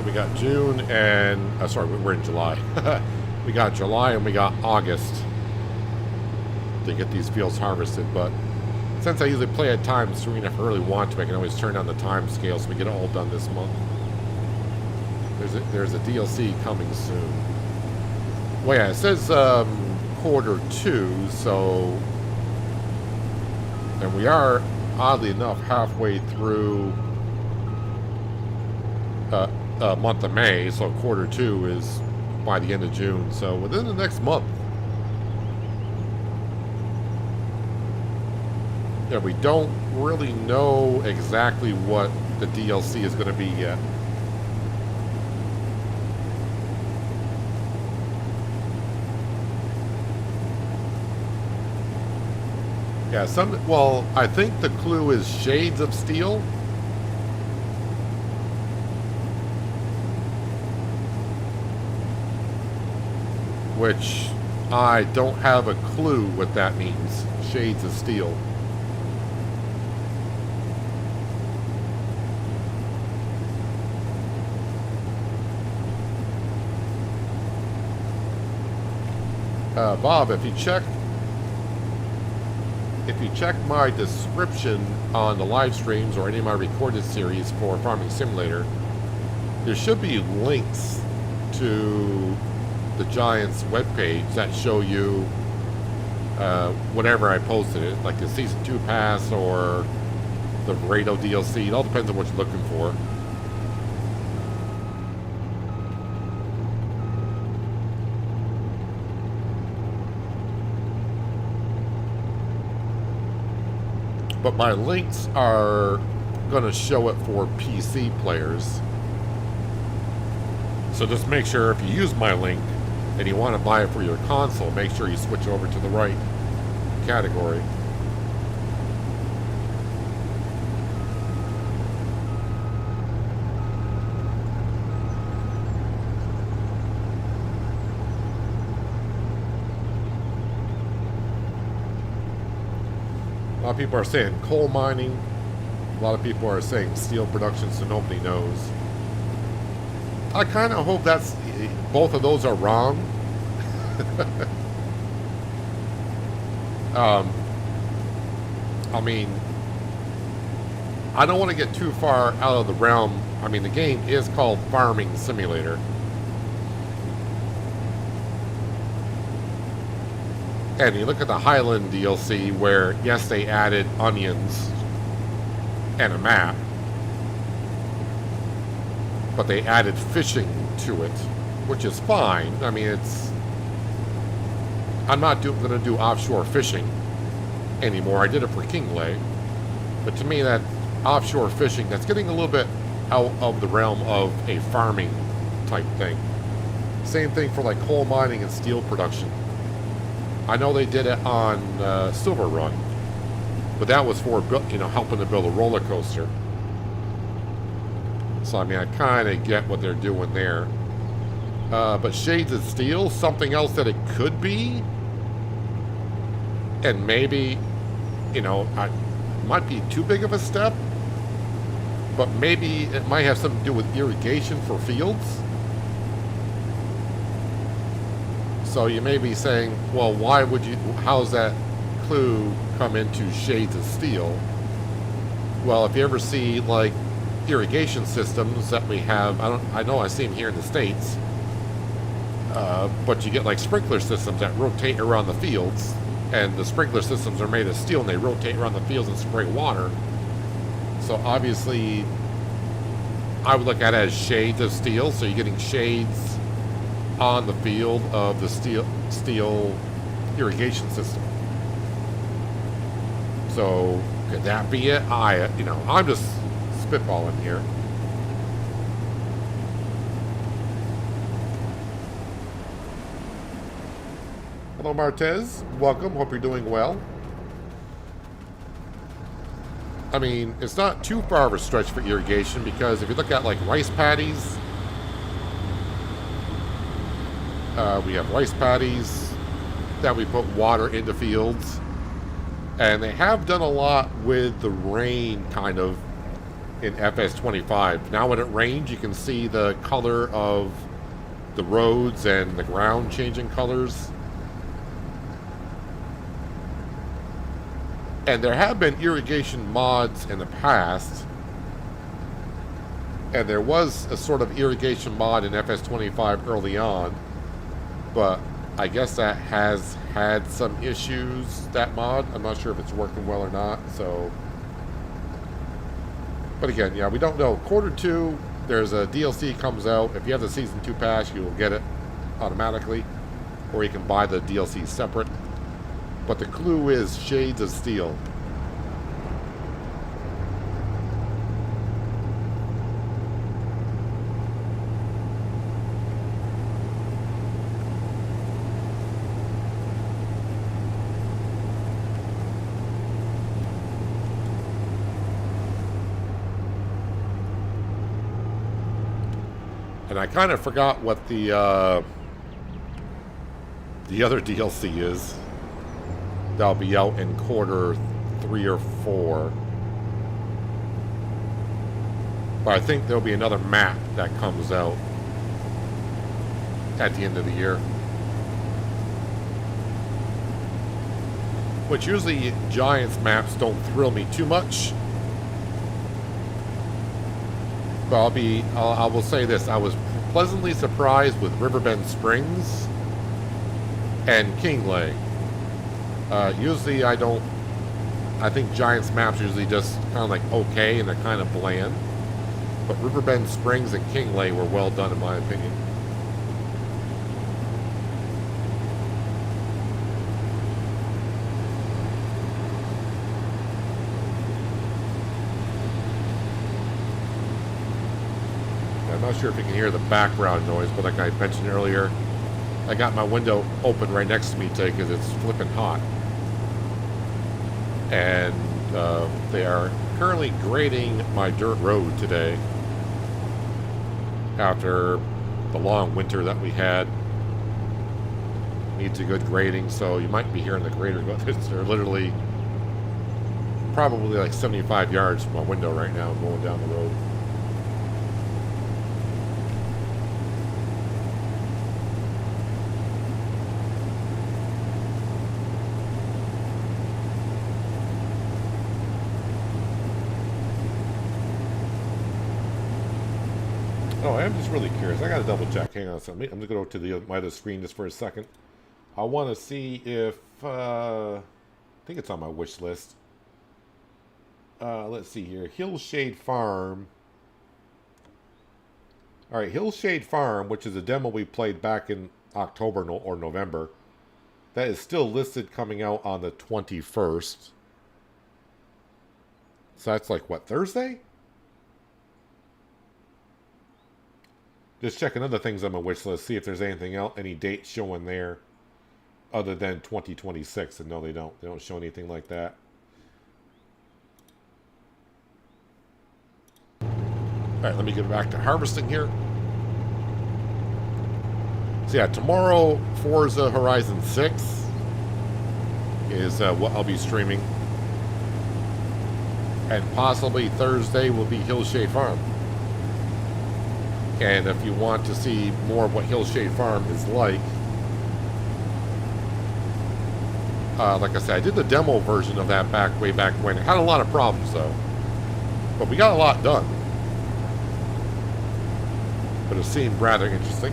We got June and, sorry, we're in July. We got July and we got August to get these fields harvested. But since I usually play at times 3, and if I really want to, I can always turn down the time scale so we get it all done this month. There's a DLC coming soon. Well, yeah, it says Q2, so... And we are, oddly enough, halfway through... month of May, so Q2 is by the end of June, so within the next month. And we don't really know exactly what the DLC is going to be yet. Yeah, well, I think the clue is Shades of Steel. Which I don't have a clue what that means. Shades of Steel. Bob, if you check my description on the live streams or any of my recorded series for Farming Simulator, there should be links to the Giants webpage that show you whenever I posted it, like the Season 2 Pass or the Rado DLC. It all depends on what you're looking for. But my links are going to show it for PC players. So just make sure if you use my link and you want to buy it for your console, make sure you switch over to the right category. A lot of people are saying coal mining. A lot of people are saying steel production, so nobody knows. I kind of hope that's both of those are wrong. I mean, I don't want to get too far out of the realm. I mean, the game is called Farming Simulator. And you look at the Highland DLC where, yes, they added onions and a map, but they added fishing to it, which is fine. I mean, I'm not going to do offshore fishing anymore. I did it for Kingley, but to me, that offshore fishing, that's getting a little bit out of the realm of a farming type thing. Same thing for like coal mining and steel production. I know they did it on Silver Run, but that was for helping to build a roller coaster. So I mean, I kind of get what they're doing there. But Shades of Steel, something else that it could be, and maybe, it might be too big of a step, but maybe it might have something to do with irrigation for fields. So you may be saying, well, how's that clue come into Shades of Steel? Well, if you ever see, like, irrigation systems that we have, I know I see them here in the States, but you get, like, sprinkler systems that rotate around the fields, and the sprinkler systems are made of steel, and they rotate around the fields and spray water. So obviously, I would look at it as Shades of Steel, so you're getting shades on the field of the steel irrigation system. So could that be it? I'm just spitballing here. Hello, Martez. Welcome. Hope you're doing well. I mean, it's not too far of a stretch for irrigation, because if you look at like rice paddies, we have rice paddies that we put water into fields, and they have done a lot with the rain kind of in FS25. Now when it rains, you can see the color of the roads and the ground changing colors. And there have been irrigation mods in the past, and there was a sort of irrigation mod in FS25 early on, but I guess that has had some issues, that mod. I'm not sure if it's working well or not, so. But again, yeah, we don't know. Q2, there's a DLC comes out. If you have the Season 2 Pass, you will get it automatically, or you can buy the DLC separate. But the clue is Shades of Steel. And I kind of forgot what the other DLC is. That'll be out in quarter 3 or 4. But I think there'll be another map that comes out at the end of the year. Which usually Giants maps don't thrill me too much. But I will say this, I was pleasantly surprised with Riverbend Springs and Kingley. Usually I think Giants maps usually just kind of like okay and they're kind of bland. But Riverbend Springs and Kingley were well done in my opinion. I'm not sure if you can hear the background noise, but like I mentioned earlier, I got my window open right next to me today because it's flipping hot. And they are currently grading my dirt road today after the long winter that we had. Needs a good grading, so you might be hearing the grader go. They're literally probably like 75 yards from my window right now going down the road. Oh, I'm just really curious. I gotta double check. Hang on a second. I'm just gonna go to my other screen just for a second. I want to see if I think it's on my wish list. Let's see here. Hillshade Farm. All right, Hillshade Farm, which is a demo we played back in October or November, that is still listed coming out on the 21st. So that's like what, Thursday? Just checking other things on my wish list, see if there's anything else, any dates showing there other than 2026. And no, they don't. They don't show anything like that. All right, let me get back to harvesting here. So yeah, tomorrow Forza Horizon 6 is what I'll be streaming. And possibly Thursday will be Hillshade Farm. And if you want to see more of what Hillshade Farm is like I said, I did the demo version of that way back when. It had a lot of problems, though. But we got a lot done. But it seemed rather interesting.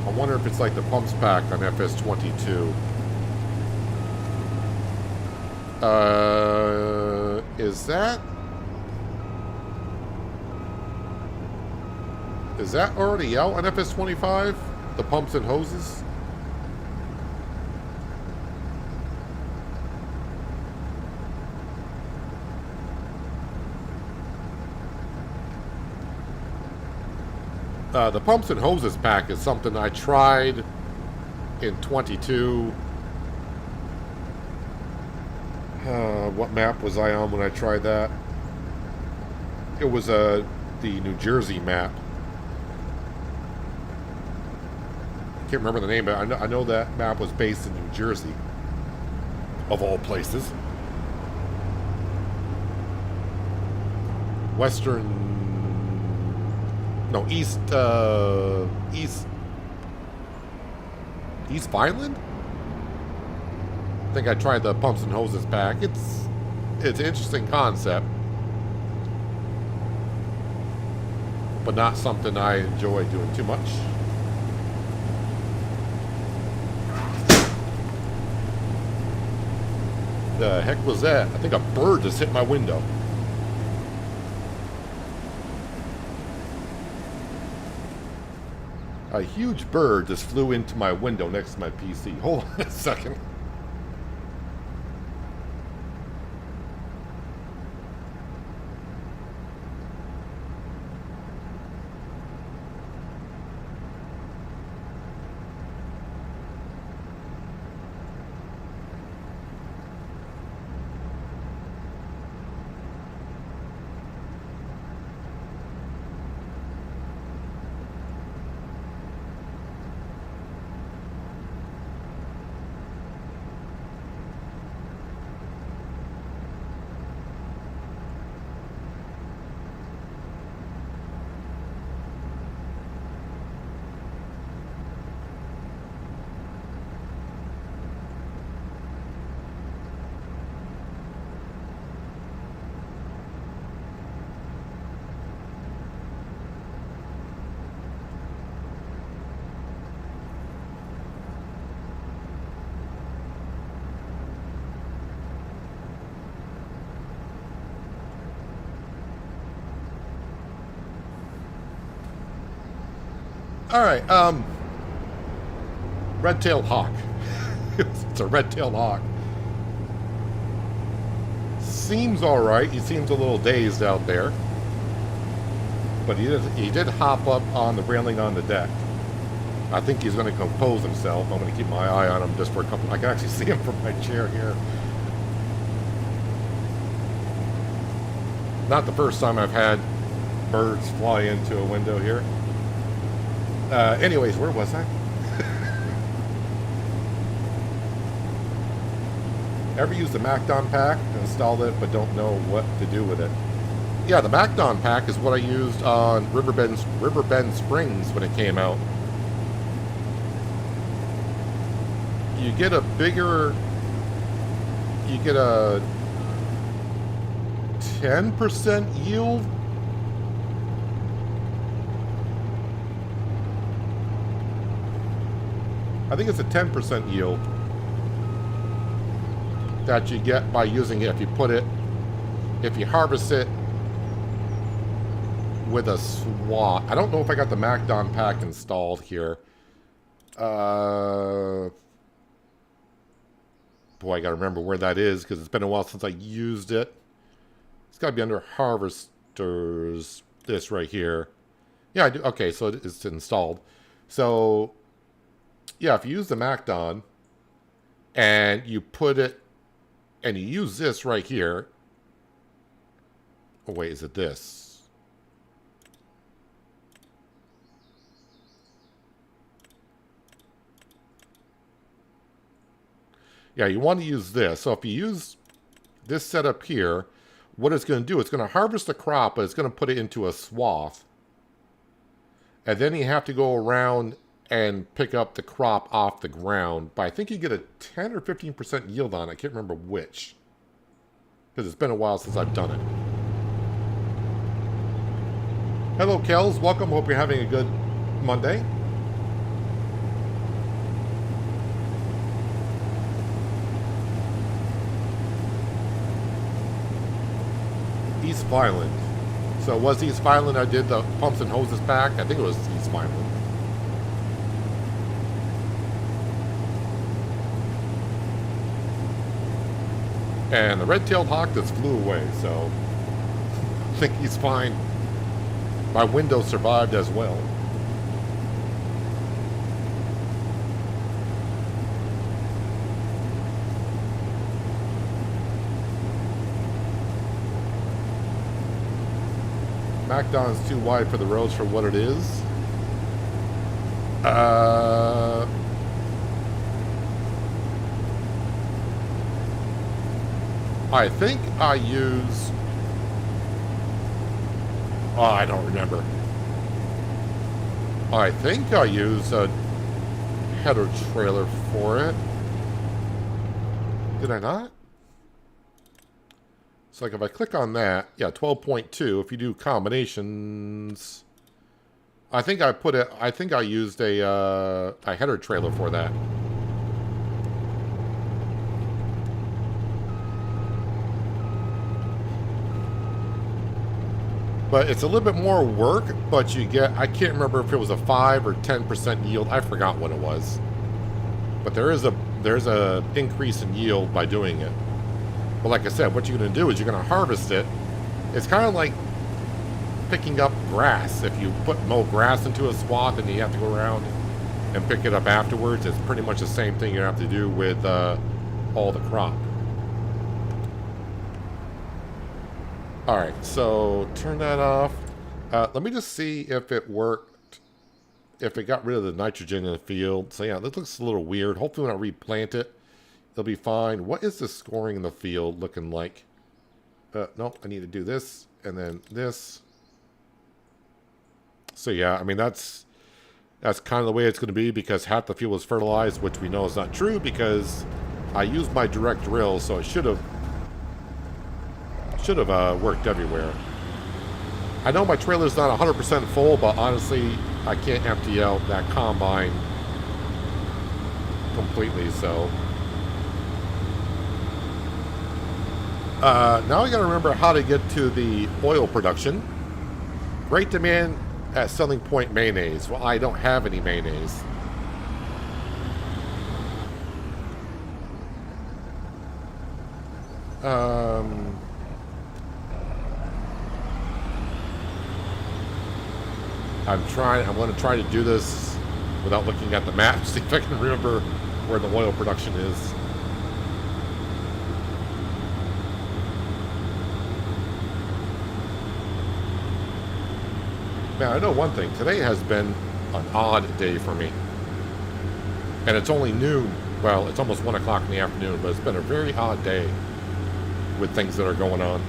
I wonder if it's like the pumps pack on FS22. Is that already out on FS25? The pumps and hoses? The pumps and hoses pack is something I tried in 22. What map was I on when I tried that? It was the New Jersey map. I can't remember the name, but I know that map was based in New Jersey, of all places. East Vineland? I think I tried the pumps and hoses pack. It's an interesting concept, but not something I enjoy doing too much. The heck was that? I think a bird just hit my window. A huge bird just flew into my window next to my PC. Hold on a second. All right. Red-tailed hawk. It's a red-tailed hawk. Seems all right. He seems a little dazed out there, but he did hop up on the railing on the deck. I think he's going to compose himself. I'm going to keep my eye on him just for a couple. I can actually see him from my chair here. Not the first time I've had birds fly into a window here. Anyways, where was I? Ever used the MacDon pack? Installed it, but don't know what to do with it. Yeah, the MacDon pack is what I used on Riverbend Springs when it came out. You get a 10% yield. I think it's a 10% yield that you get by using it if you harvest it with a swat. I don't know if I got the MacDon pack installed here. Boy, I gotta remember where that is because it's been a while since I used it. It's gotta be under harvesters, this right here. Yeah, I do. Okay, so it's installed. So yeah, if you use the MacDon and you put it and you use this right here. Oh, wait, is it this? Yeah, you want to use this. So if you use this setup here, what it's going to do, it's going to harvest the crop, but it's going to put it into a swath. And then you have to go around and pick up the crop off the ground. But I think you get a 10 or 15% yield on it. I can't remember which. Because it's been a while since I've done it. Hello, Kels. Welcome. Hope you're having a good Monday. East Violent. So was East Violent I did the pumps and hoses pack? I think it was East Violent. And the red-tailed hawk just flew away, so I think he's fine. My window survived as well. MacDon's too wide for the roads for what it is. I think I use... Oh, I don't remember. I think I use a header trailer for it. Did I not? So like if I click on that, yeah, 12.2, if you do combinations, I think I used a header trailer for that. But it's a little bit more work, but you get, I can't remember if it was a 5 or 10% yield. I forgot what it was. But there's a increase in yield by doing it. But like I said, what you're going to do is you're going to harvest it. It's kind of like picking up grass. If you mow grass into a swath and you have to go around and pick it up afterwards, it's pretty much the same thing you have to do with all the crop. Alright, so turn that off. Let me just see if it worked. If it got rid of the nitrogen in the field. So yeah, this looks a little weird. Hopefully when I replant it, it'll be fine. What is the scoring in the field looking like? Nope, I need to do this and then this. So yeah, I mean that's kind of the way it's going to be because half the field was fertilized, which we know is not true because I used my direct drill, so it should have worked everywhere. I know my trailer's not 100% full, but honestly, I can't empty out that combine completely, so. Now I gotta remember how to get to the oil production. Great demand at Selling Point mayonnaise. Well, I don't have any mayonnaise. I'm going to try to do this without looking at the map, see if I can remember where the oil production is. Now, I know one thing. Today has been an odd day for me. And it's only noon. Well, it's almost 1 o'clock in the afternoon, but it's been a very odd day with things that are going on.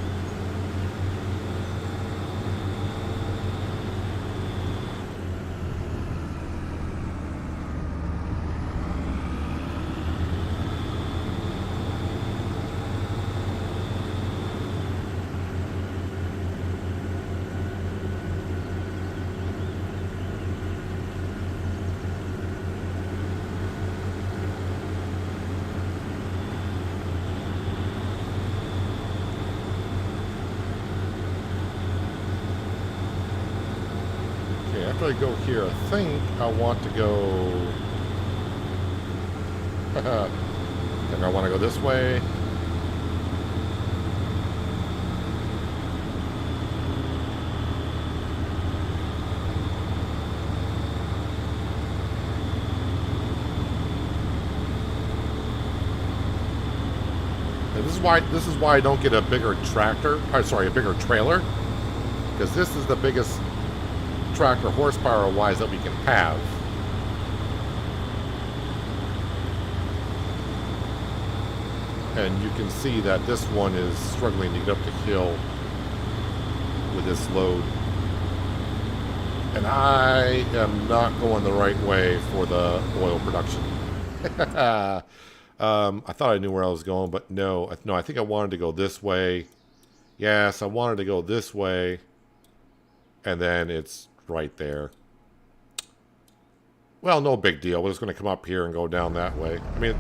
After I go here, I think I want to go... I think I want to go this way. And this is why I don't get a bigger tractor, sorry, a bigger trailer, because this is the biggest tractor horsepower wise that we can have. And you can see that this one is struggling to get up the hill with this load. And I am not going the right way for the oil production. I thought I knew where I was going, but no, I think I wanted to go this way. Yes, I wanted to go this way. And then it's right there. Well, no big deal. We're just going to come up here and go down that way. I mean,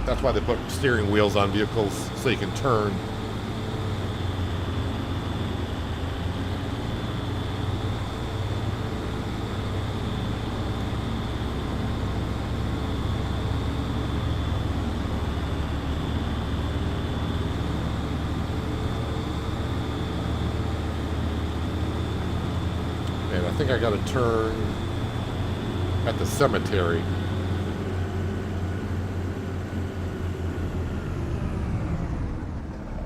that's why they put steering wheels on vehicles, so you can turn. I think I got to turn at the cemetery.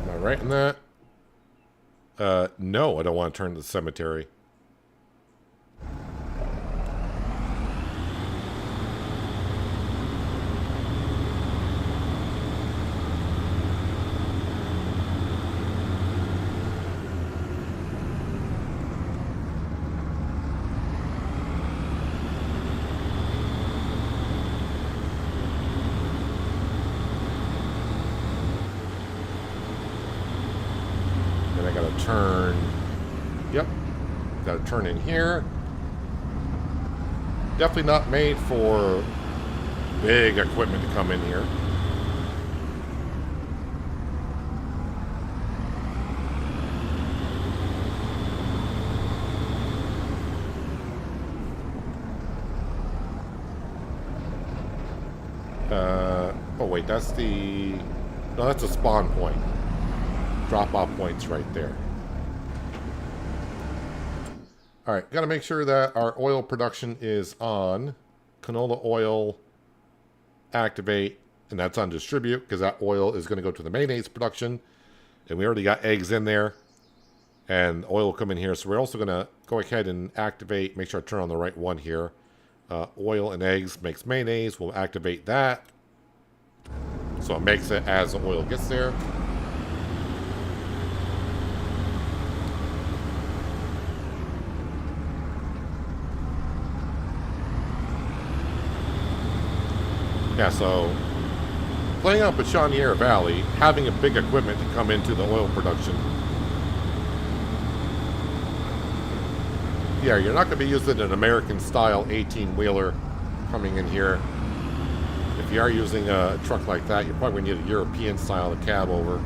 Am I right in that? No, I don't want to turn to the cemetery. Turn. Yep. Got to turn in here. Definitely not made for big equipment to come in here. Oh wait, that's the... No, that's a spawn point. Drop-off points right there. Alright, got to make sure that our oil production is on. Canola oil, activate, and that's on distribute, because that oil is going to go to the mayonnaise production. And we already got eggs in there. And oil will come in here. So we're also going to go ahead and activate, make sure I turn on the right one here. Oil and eggs makes mayonnaise. We'll activate that. So it makes it as the oil gets there. Yeah, so playing on Pichonniere Valley, having a big equipment to come into the oil production. Yeah, you're not going to be using an American-style 18-wheeler coming in here. If you are using a truck like that, you're probably going to need a European-style cab over.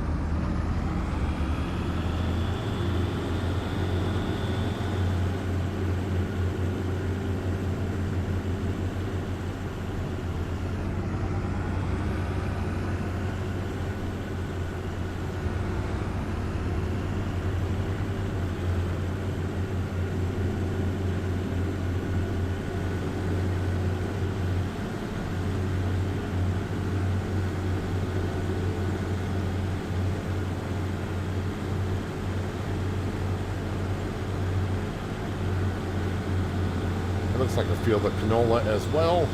looks like a field of canola as well.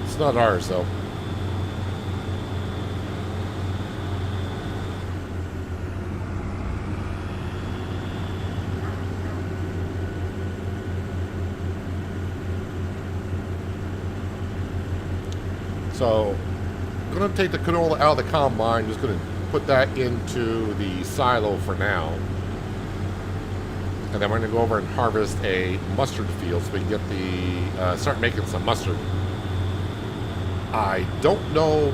It's not ours, though. So, I'm going to take the canola out of the combine. Just going to put that into the silo for now. And then we're going to go over and harvest a mustard field so we can get the start making some mustard. I don't know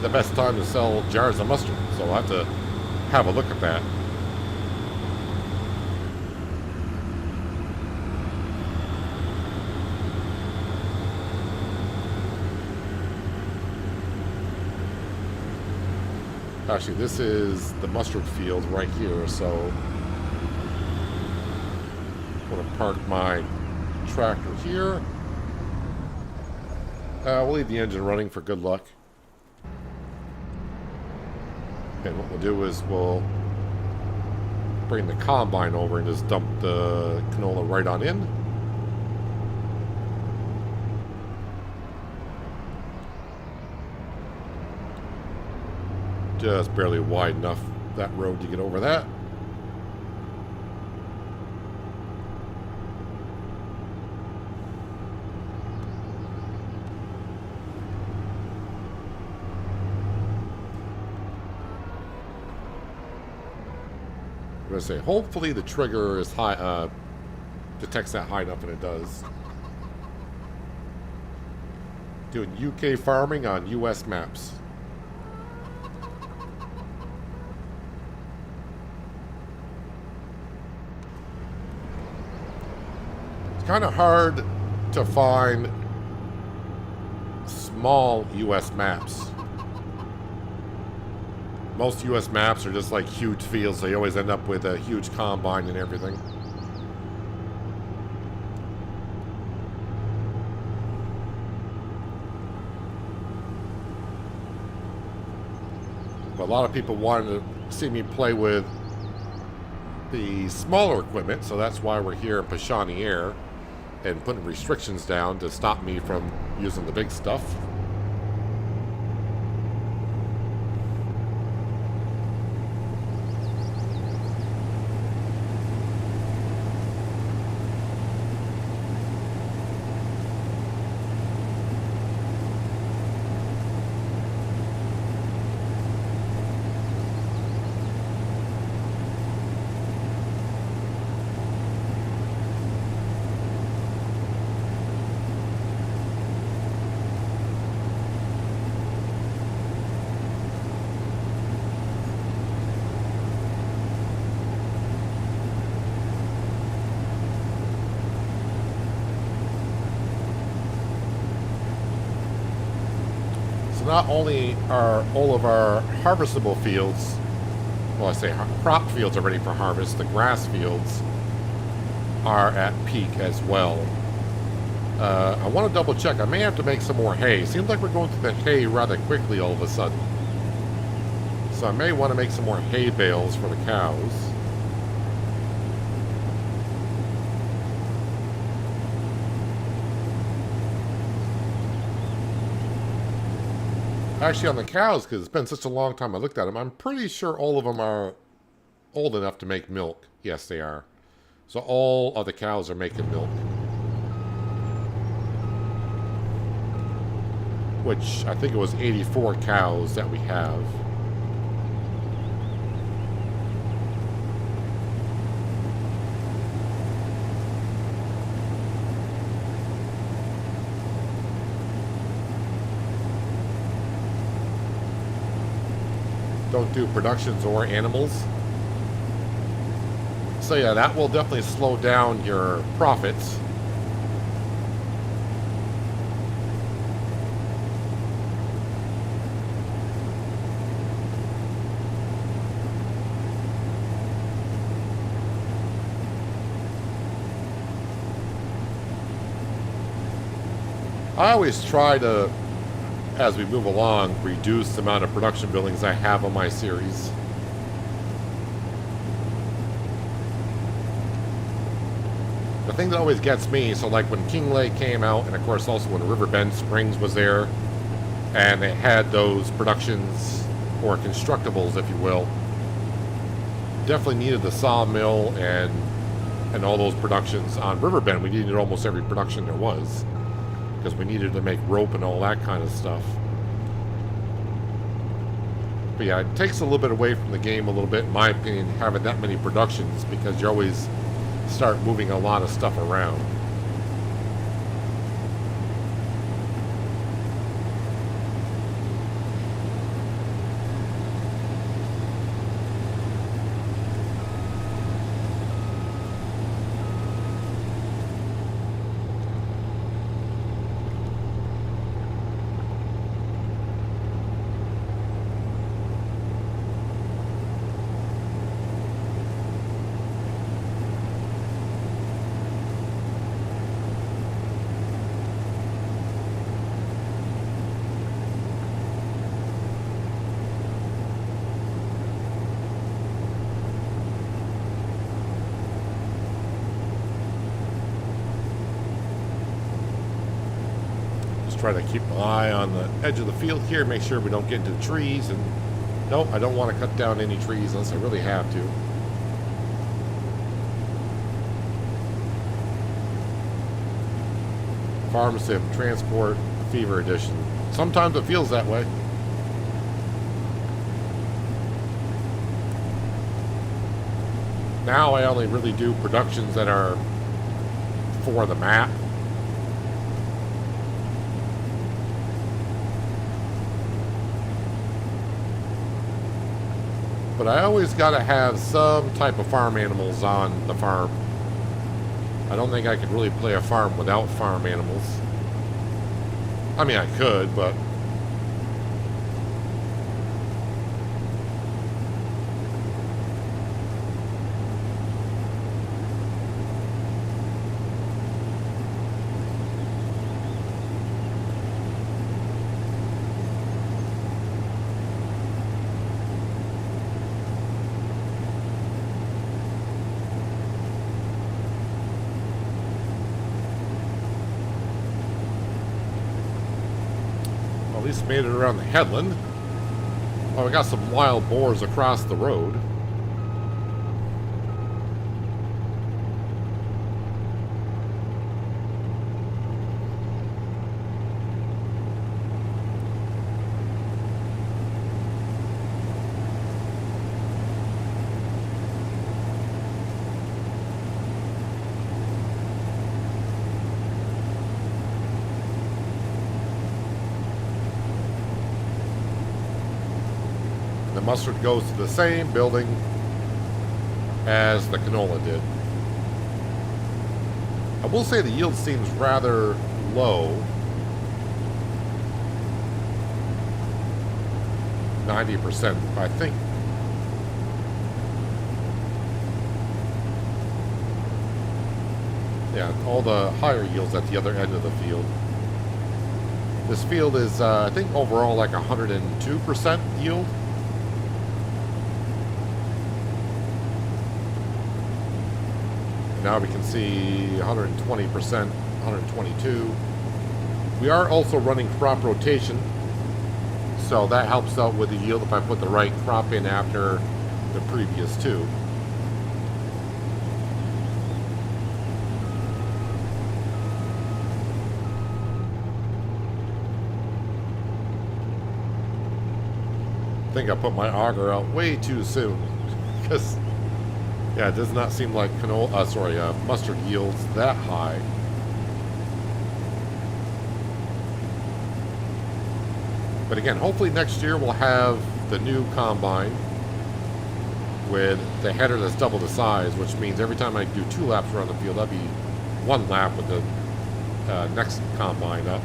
the best time to sell jars of mustard, so I'll have to have a look at that. Actually, this is the mustard field right here, so I'm going to park my tractor here. We'll leave the engine running for good luck. And what we'll do is we'll bring the combine over and just dump the canola right on in. Just barely wide enough that road to get over that. I'm going to say, hopefully the trigger is high, detects that high enough, and it does. Doing UK farming on US maps. It's kind of hard to find small US maps. Most US maps are just like huge fields, so you always end up with a huge combine and everything. But a lot of people wanted to see me play with the smaller equipment, so that's why we're here in Pichonniere and putting restrictions down to stop me from using the big stuff. Not only are all of our harvestable fields, well, I say crop fields are ready for harvest, the grass fields are at peak as well. I want to double check. I may have to make some more hay. Seems like we're going through the hay rather quickly all of a sudden. So I may want to make some more hay bales for the cows. Actually, on the cows, because it's been such a long time I looked at them, I'm pretty sure all of them are old enough to make milk. Yes, they are. So all of the cows are making milk. Which, I think it was 84 cows that we have. Don't do productions or animals. So yeah, that will definitely slow down your profits. I always try to, as we move along, reduce the amount of production buildings I have on my series. the thing that always gets me, so like when King Lake came out, and of course also when Riverbend Springs was there, and they had those productions, or constructibles, if you will, definitely needed the sawmill and all those productions. On Riverbend, we needed almost every production there was, because we needed to make rope and all that kind of stuff. But yeah, it takes a little bit away from the game a little bit, in my opinion, having that many productions, because you always start moving a lot of stuff around. Try to keep my eye on the edge of the field here, make sure we don't get into the trees. And no, I don't want to cut down any trees unless I really have to. Farm Sim Transport Fever Edition. Sometimes it feels that way. Now I only really do productions that are for the map. But I always got to have some type of farm animals on the farm. I don't think I could really play a farm without farm animals. I mean, I could, but... at least made it around the headland. Oh, we got some wild boars across the road. The mustard goes to the same building as the canola did. I will say the yield seems rather low. 90%, I think. Yeah, all the higher yields at the other end of the field. This field is, I think, overall like 102% yield. Now we can see 120%, 122. We are also running crop rotation, so that helps out with the yield if I put the right crop in after the previous two. I think I put my auger out way too soon, because yeah, it does not seem like mustard yields that high. But again, hopefully next year we'll have the new combine with the header that's double the size, which means every time I do 2 laps around the field, that'd be 1 lap with the next combine up.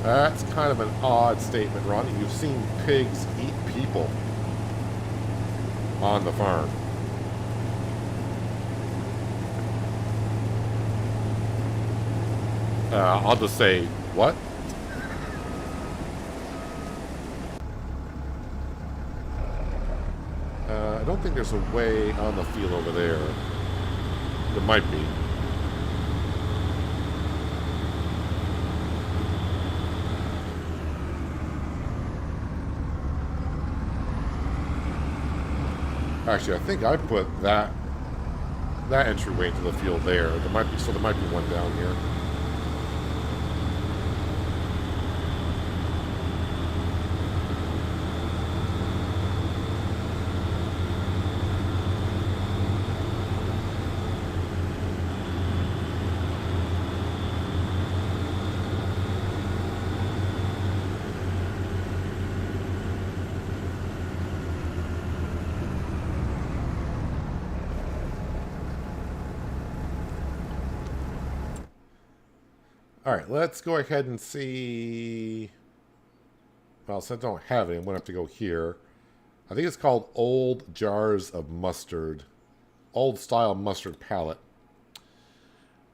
That's kind of an odd statement, Ronnie. You've seen pigs eat people on the farm. I'll just say, what? I don't think there's a way on the field over there. There might be. Actually, I think I put that entryway into the field there. There might be one down here. All right, let's go ahead and see. Well, since I don't have it, I'm going to have to go here. I think it's called Old Jars of Mustard. Old style mustard palette.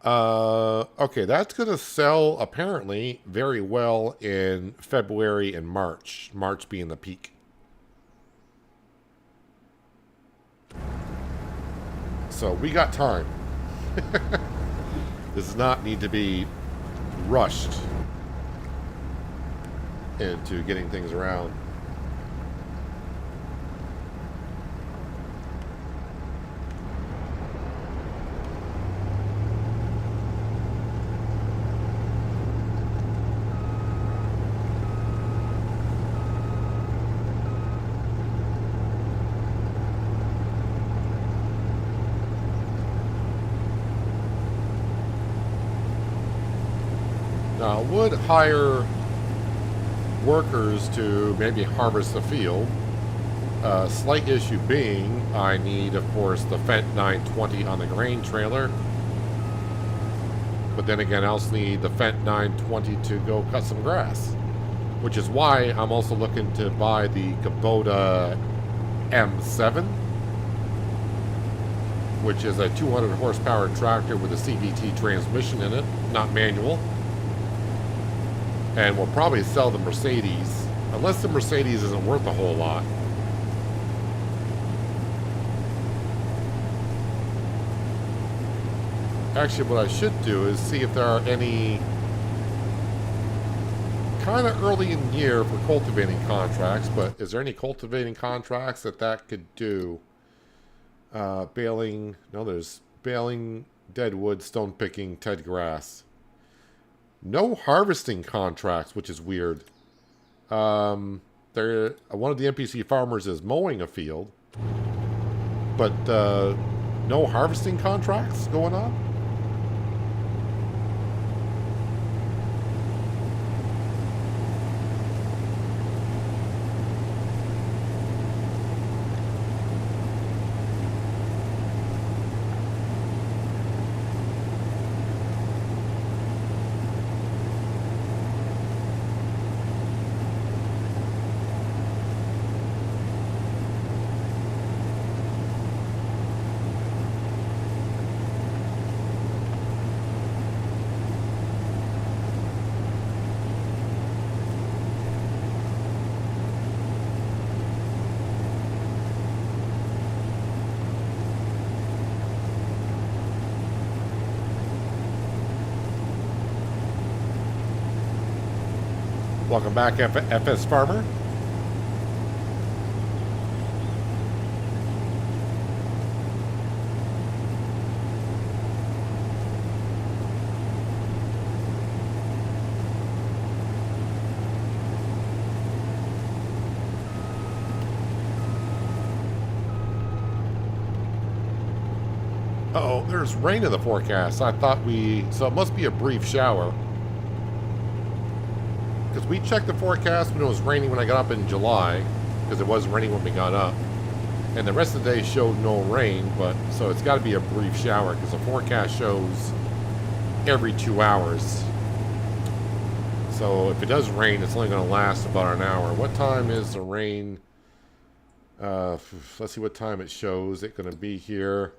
Okay, that's going to sell, apparently, very well in February and March. March being the peak. So, we got time. This does not need to be rushed into getting things around. Now, I would hire workers to maybe harvest the field. Slight issue being, I need, of course, the Fendt 920 on the grain trailer. But then again, I also need the Fendt 920 to go cut some grass. Which is why I'm also looking to buy the Kubota M7. Which is a 200 horsepower tractor with a CVT transmission in it, not manual. And we'll probably sell the Mercedes, unless the Mercedes isn't worth a whole lot. Actually, what I should do is see if there are any kind of early in the year for cultivating contracts, but is there any cultivating contracts that could do? Baling, no, there's baling, deadwood, stone picking, ted grass. No harvesting contracts, which is weird. One of the NPC farmers is mowing a field, but no harvesting contracts going on? Welcome back, FS Farmer. Uh-oh, there's rain in the forecast. So it must be a brief shower. Because we checked the forecast when it was raining when I got up in July, because it was raining when we got up. And the rest of the day showed no rain, but so it's got to be a brief shower, because the forecast shows every 2 hours. So if it does rain, it's only going to last about an hour. What time is the rain? Let's see what time it shows. It's going to be here.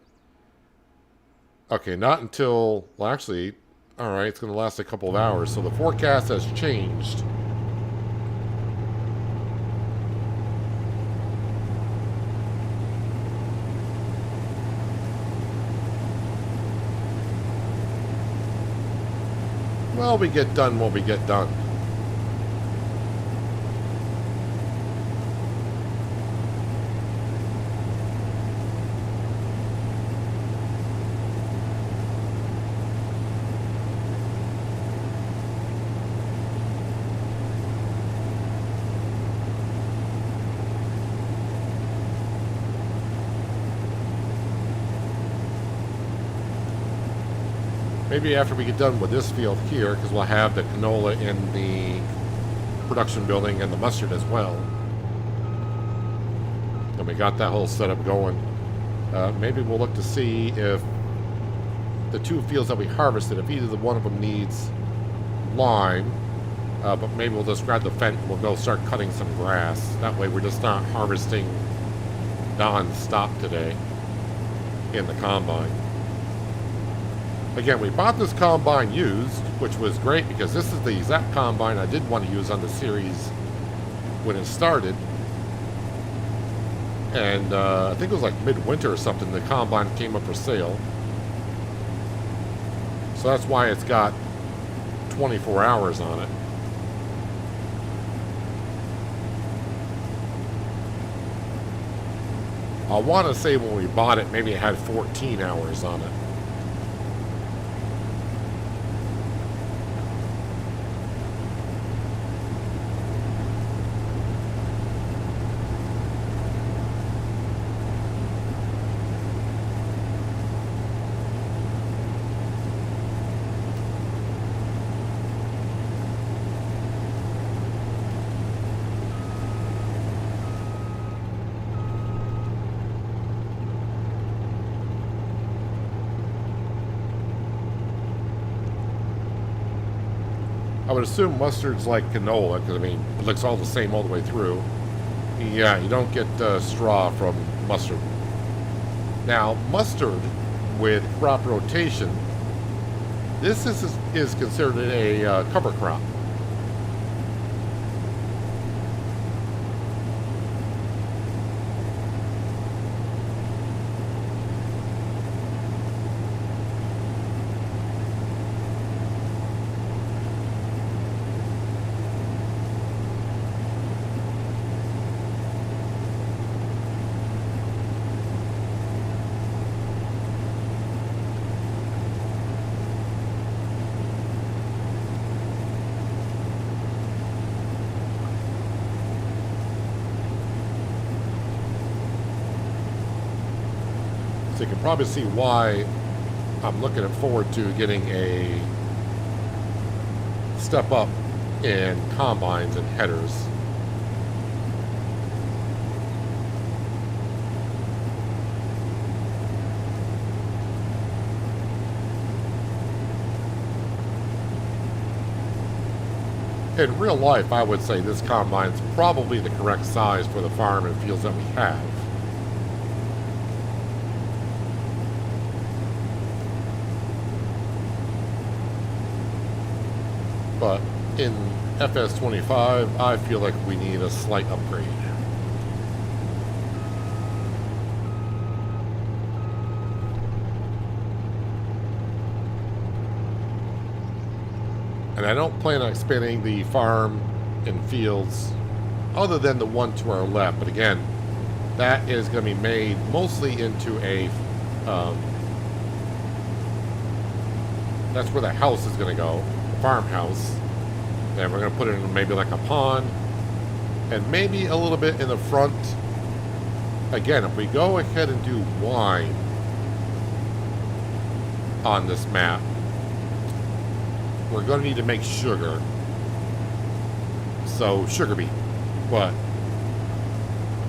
Okay, not until, well, actually, Alright, it's going to last a couple of hours, so the forecast has changed. Well, we get done what we get done. Maybe after we get done with this field here, because we'll have the canola in the production building and the mustard as well. And we got that whole setup going. Maybe we'll look to see if the two fields that we harvested, if either one of them needs lime, but maybe we'll just grab the fence and we'll go start cutting some grass. That way we're just not harvesting non-stop today in the combine. Again, we bought this combine used, which was great because this is the exact combine I did want to use on the series when it started. And I think it was like midwinter or something, the combine came up for sale. So that's why it's got 24 hours on it. I want to say when we bought it, maybe it had 14 hours on it. I would assume mustard's like canola, because, I mean, it looks all the same all the way through. Yeah, you don't get straw from mustard. Now, mustard with crop rotation, this is considered a cover crop. So you can probably see why I'm looking forward to getting a step up in combines and headers. In real life, I would say this combine's probably the correct size for the farm and fields that we have. But in FS25, I feel like we need a slight upgrade. And I don't plan on expanding the farm and fields other than the one to our left. But again, that is going to be made mostly into a... that's where the house is going to go. Farmhouse, and we're going to put it in maybe like a pond and maybe a little bit in the front. Again, if we go ahead and do wine on this map, we're going to need to make sugar, so sugar beet, but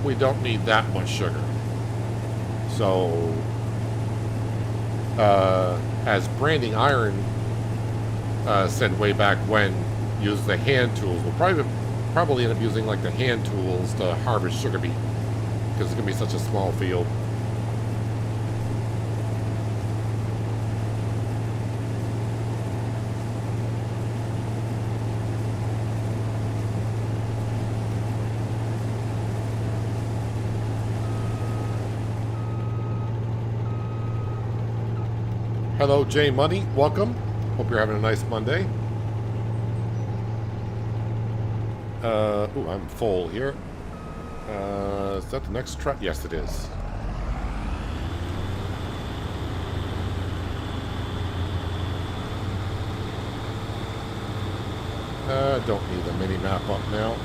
we don't need that much sugar. So as Branding Iron said way back when, use the hand tools. We'll probably end up using like the hand tools to harvest sugar beet because it's going to be such a small field. Hello, Jay Money. Welcome. Hope you're having a nice Monday. Ooh, I'm full here. Is that the next truck? Yes, it is. Don't need the mini map up now.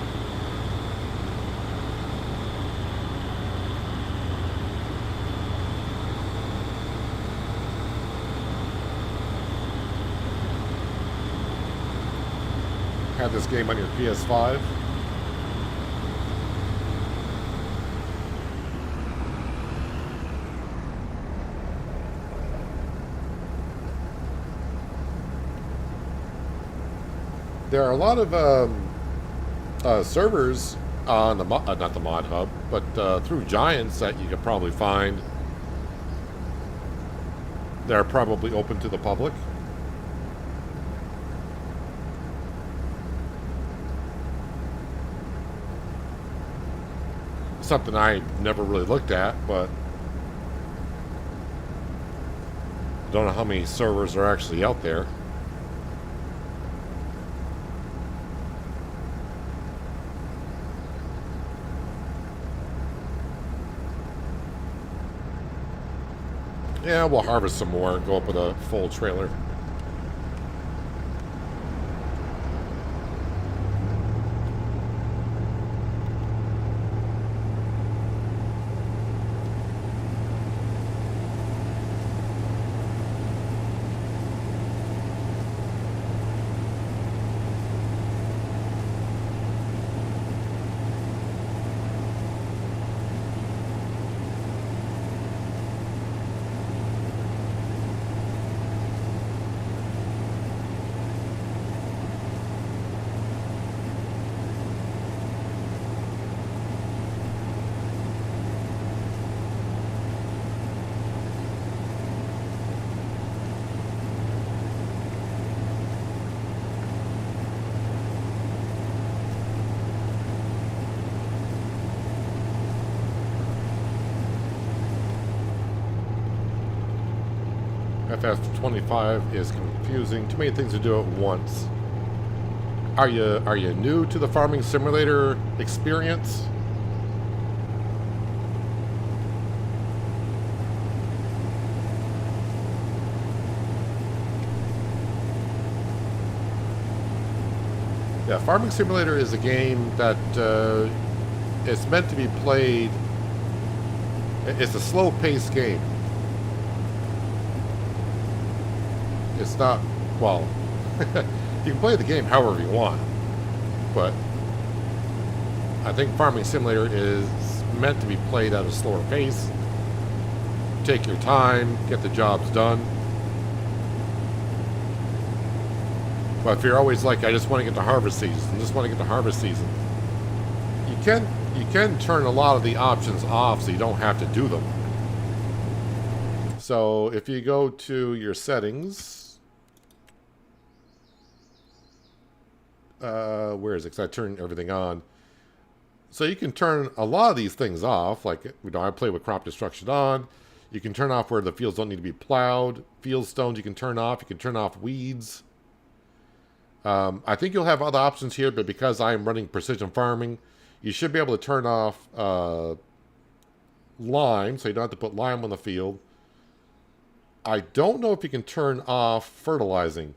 Have this game on your PS5. There are a lot of servers on the not the mod hub, but through Giants that you could probably find. They're probably open to the public. Something I never really looked at, but I don't know how many servers are actually out there. Yeah, we'll harvest some more and go up with a full trailer. FS25 is confusing. Too many things to do at once. Are you new to the farming simulator experience? Yeah, Farming Simulator is a game that it's meant to be played. It's a slow-paced game. It's not, well, you can play the game however you want, but I think Farming Simulator is meant to be played at a slower pace. Take your time, get the jobs done. But if you're always like, I just want to get to harvest season, you can turn a lot of the options off so you don't have to do them. So if you go to your settings, where is it? Because I turned everything on. So you can turn a lot of these things off. Like, I play with crop destruction on. You can turn off where the fields don't need to be plowed. Field stones you can turn off. You can turn off weeds. I think you'll have other options here, but because I am running precision farming, you should be able to turn off lime, so you don't have to put lime on the field. I don't know if you can turn off fertilizing.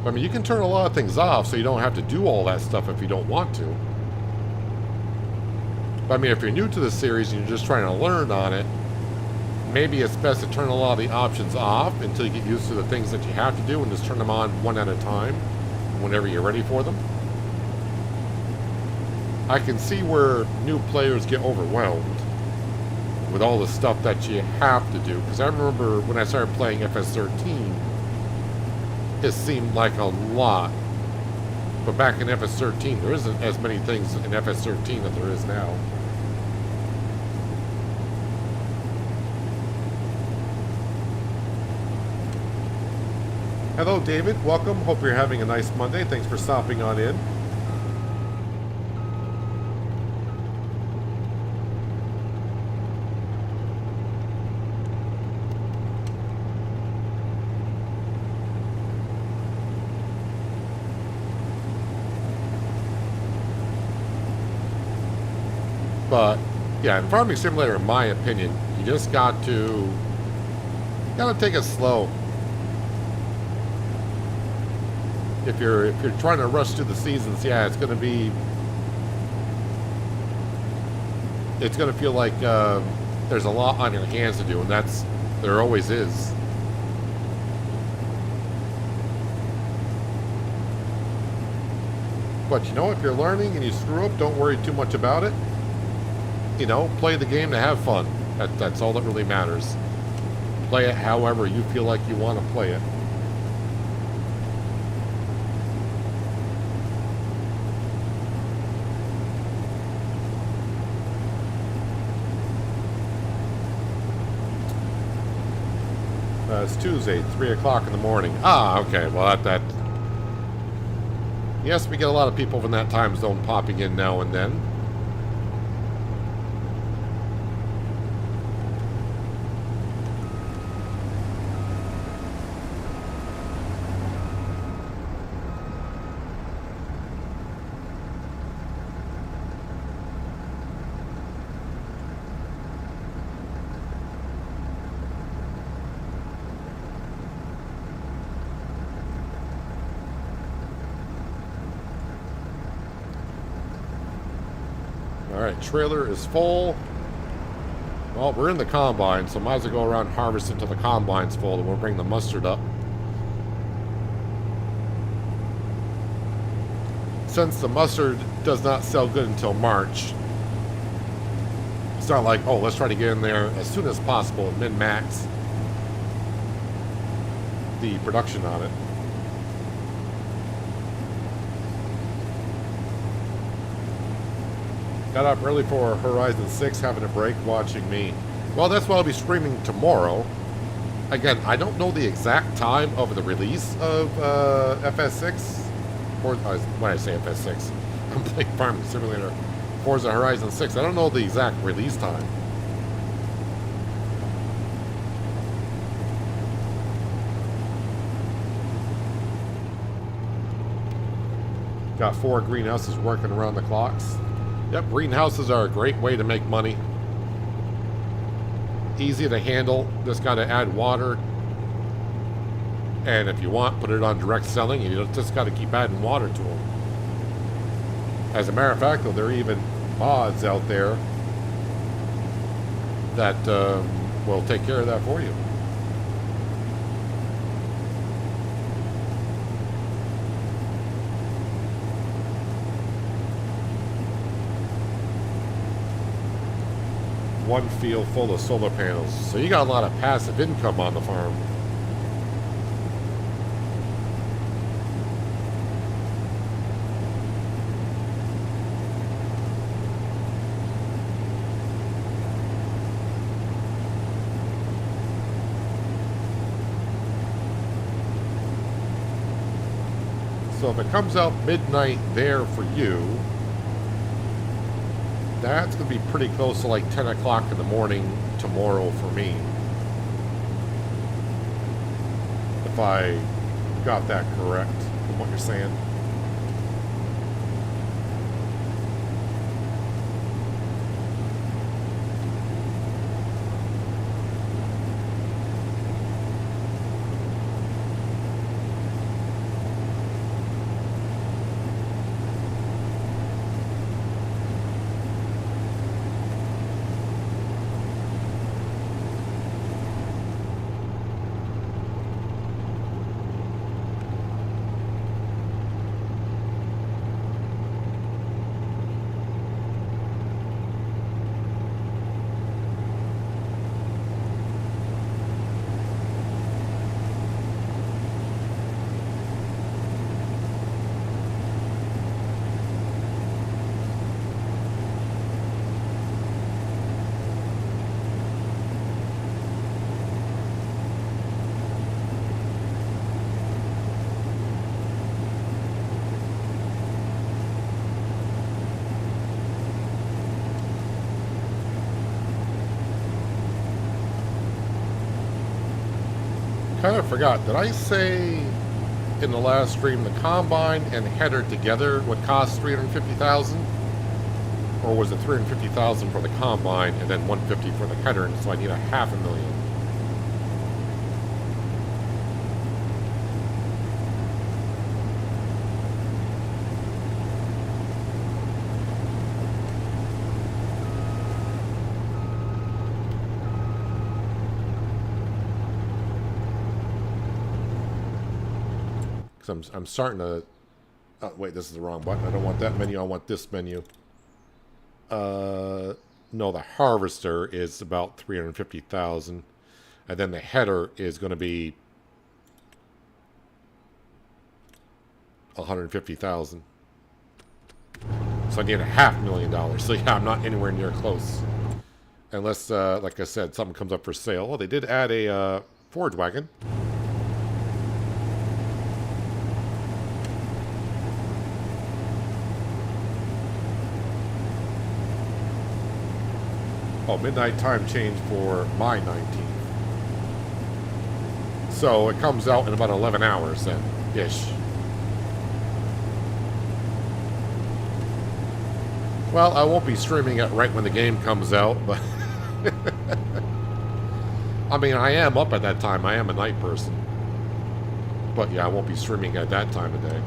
I mean, you can turn a lot of things off so you don't have to do all that stuff if you don't want to. But I mean, if you're new to the series and you're just trying to learn on it, maybe it's best to turn a lot of the options off until you get used to the things that you have to do and just turn them on one at a time whenever you're ready for them. I can see where new players get overwhelmed with all the stuff that you have to do. Because I remember when I started playing FS13, it seemed like a lot. But back in FS13, there isn't as many things in FS13 that there is now. Hello, David. Welcome. Hope you're having a nice Monday. Thanks for stopping on in. But yeah, in Farming Simulator, in my opinion, you just gotta take it slow. If you're trying to rush through the seasons, yeah, it's gonna feel like there's a lot on your hands to do, and there always is. But you know, if you're learning and you screw up, don't worry too much about it. You know, play the game to have fun. That's all that really matters. Play it however you feel like you want to play it. It's Tuesday, 3 o'clock in the morning. Ah, okay. Well, that. Yes, we get a lot of people from that time zone popping in now and then. Alright, trailer is full. Well, we're in the combine, so might as well go around harvest until the combine's full, and we'll bring the mustard up. Since the mustard does not sell good until March, it's not like, oh, let's try to get in there as soon as possible and min-max the production on it. Got up early for Horizon 6, having a break, watching me. Well, that's what I'll be streaming tomorrow. Again, I don't know the exact time of the release of FS6. Or, when I say FS6, I'm playing Farming Simulator. Forza Horizon 6. I don't know the exact release time. Got 4 greenhouses working around the clocks. Yep, greenhouses are a great way to make money. Easy to handle. Just got to add water. And if you want, put it on direct selling. You just got to keep adding water to them. As a matter of fact, though, there are even mods out there that will take care of that for you. One field full of solar panels. So you got a lot of passive income on the farm. So if it comes out midnight there for you, that's going to be pretty close to like 10 o'clock in the morning tomorrow for me. If I got that correct from what you're saying. Kind of forgot. Did I say in the last stream the combine and header together would cost $350,000? Or was it 350,000 for the combine and then 150 for the header? And so I need a $500,000. Because I'm starting to... Oh, wait, this is the wrong button. I don't want that menu. I want this menu. No, the harvester is about 350,000. And then the header is going to be 150,000. So I need a $500,000. So yeah, I'm not anywhere near close. Unless, like I said, something comes up for sale. Well, they did add a forage wagon. Oh, midnight time change for my 19th. So it comes out in about 11 hours then, ish. Well, I won't be streaming it right when the game comes out, but... I mean, I am up at that time. I am a night person. But yeah, I won't be streaming at that time of day.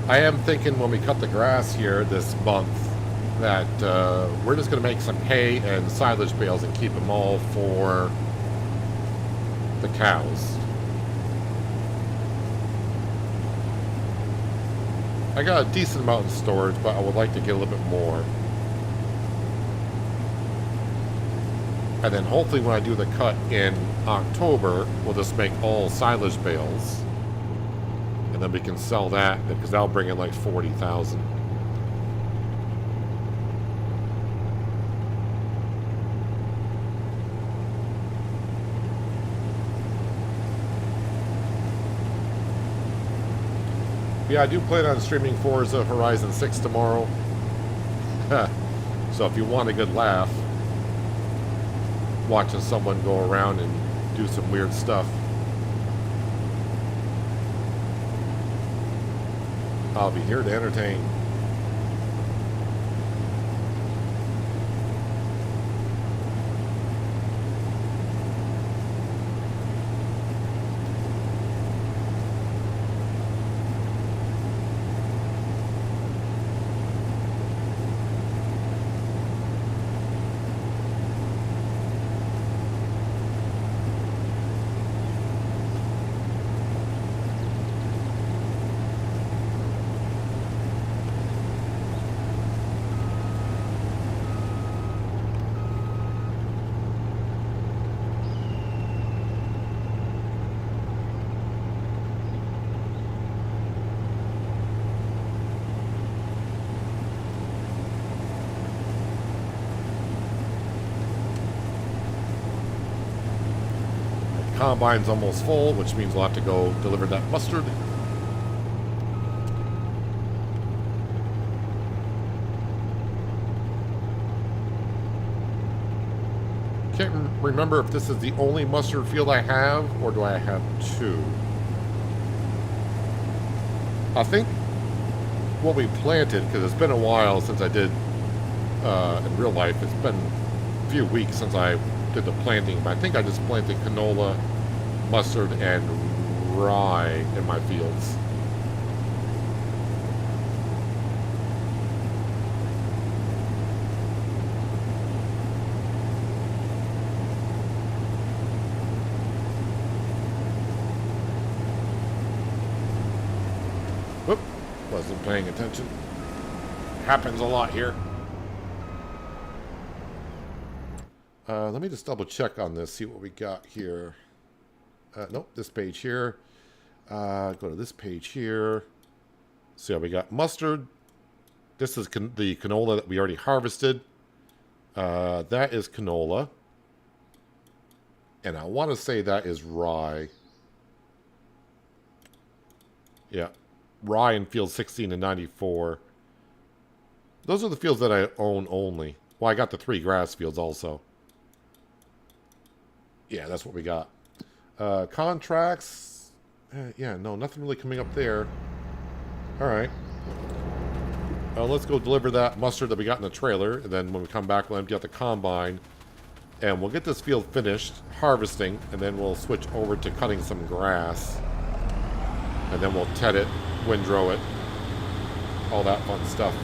I am thinking when we cut the grass here this month that we're just going to make some hay and silage bales and keep them all for the cows. I got a decent amount in storage, but I would like to get a little bit more. And then hopefully when I do the cut in October, we'll just make all silage bales. And then we can sell that, because that'll bring in like 40,000. Yeah, I do plan on streaming Forza Horizon 6 tomorrow. So if you want a good laugh, watching someone go around and do some weird stuff, I'll be here to entertain. Combine's almost full, which means we'll have to go deliver that mustard. Can't remember if this is the only mustard field I have, or do I have two? I think what we planted, because it's been a while since I did in real life, it's been a few weeks since I did the planting, but I think I just planted canola, mustard, and rye in my fields. Whoop, wasn't paying attention. Happens a lot here. Let me just double check on this, see what we got here. Nope, this page here. Go to this page here. So yeah, we got mustard. This is the canola that we already harvested. That is canola. And I want to say that is rye. Yeah. Rye in field 16 and 94. Those are the fields that I own only. Well, I got the 3 grass fields also. Yeah, that's what we got. Contracts. Yeah, no, nothing really coming up there. Alright. Let's go deliver that mustard that we got in the trailer. And then when we come back, we'll empty out the combine. And we'll get this field finished, harvesting. And then we'll switch over to cutting some grass. And then we'll ted it, windrow it. All that fun stuff.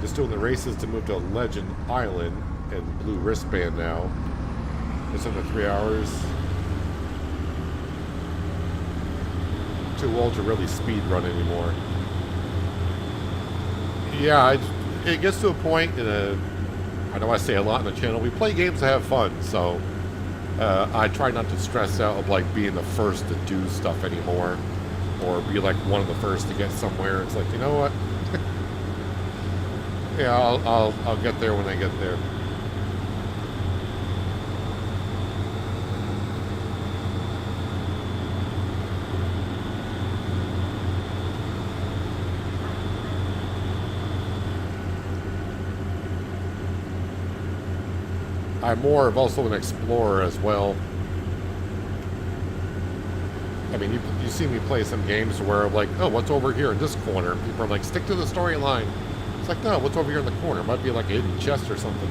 Just doing the races to move to Legend Island and blue wristband now. It's under 3 hours. Too old to really speed run anymore. Yeah, it gets to a point I know I say a lot on the channel, we play games to have fun, so I try not to stress out of like being the first to do stuff anymore, or be like one of the first to get somewhere. It's like, you know what? Yeah, I'll get there when I get there. I'm more of also an explorer as well. I mean, you see me play some games where I'm like, oh, what's over here in this corner? People are like, stick to the storyline. It's like, no, what's over here in the corner? It might be like a hidden chest or something.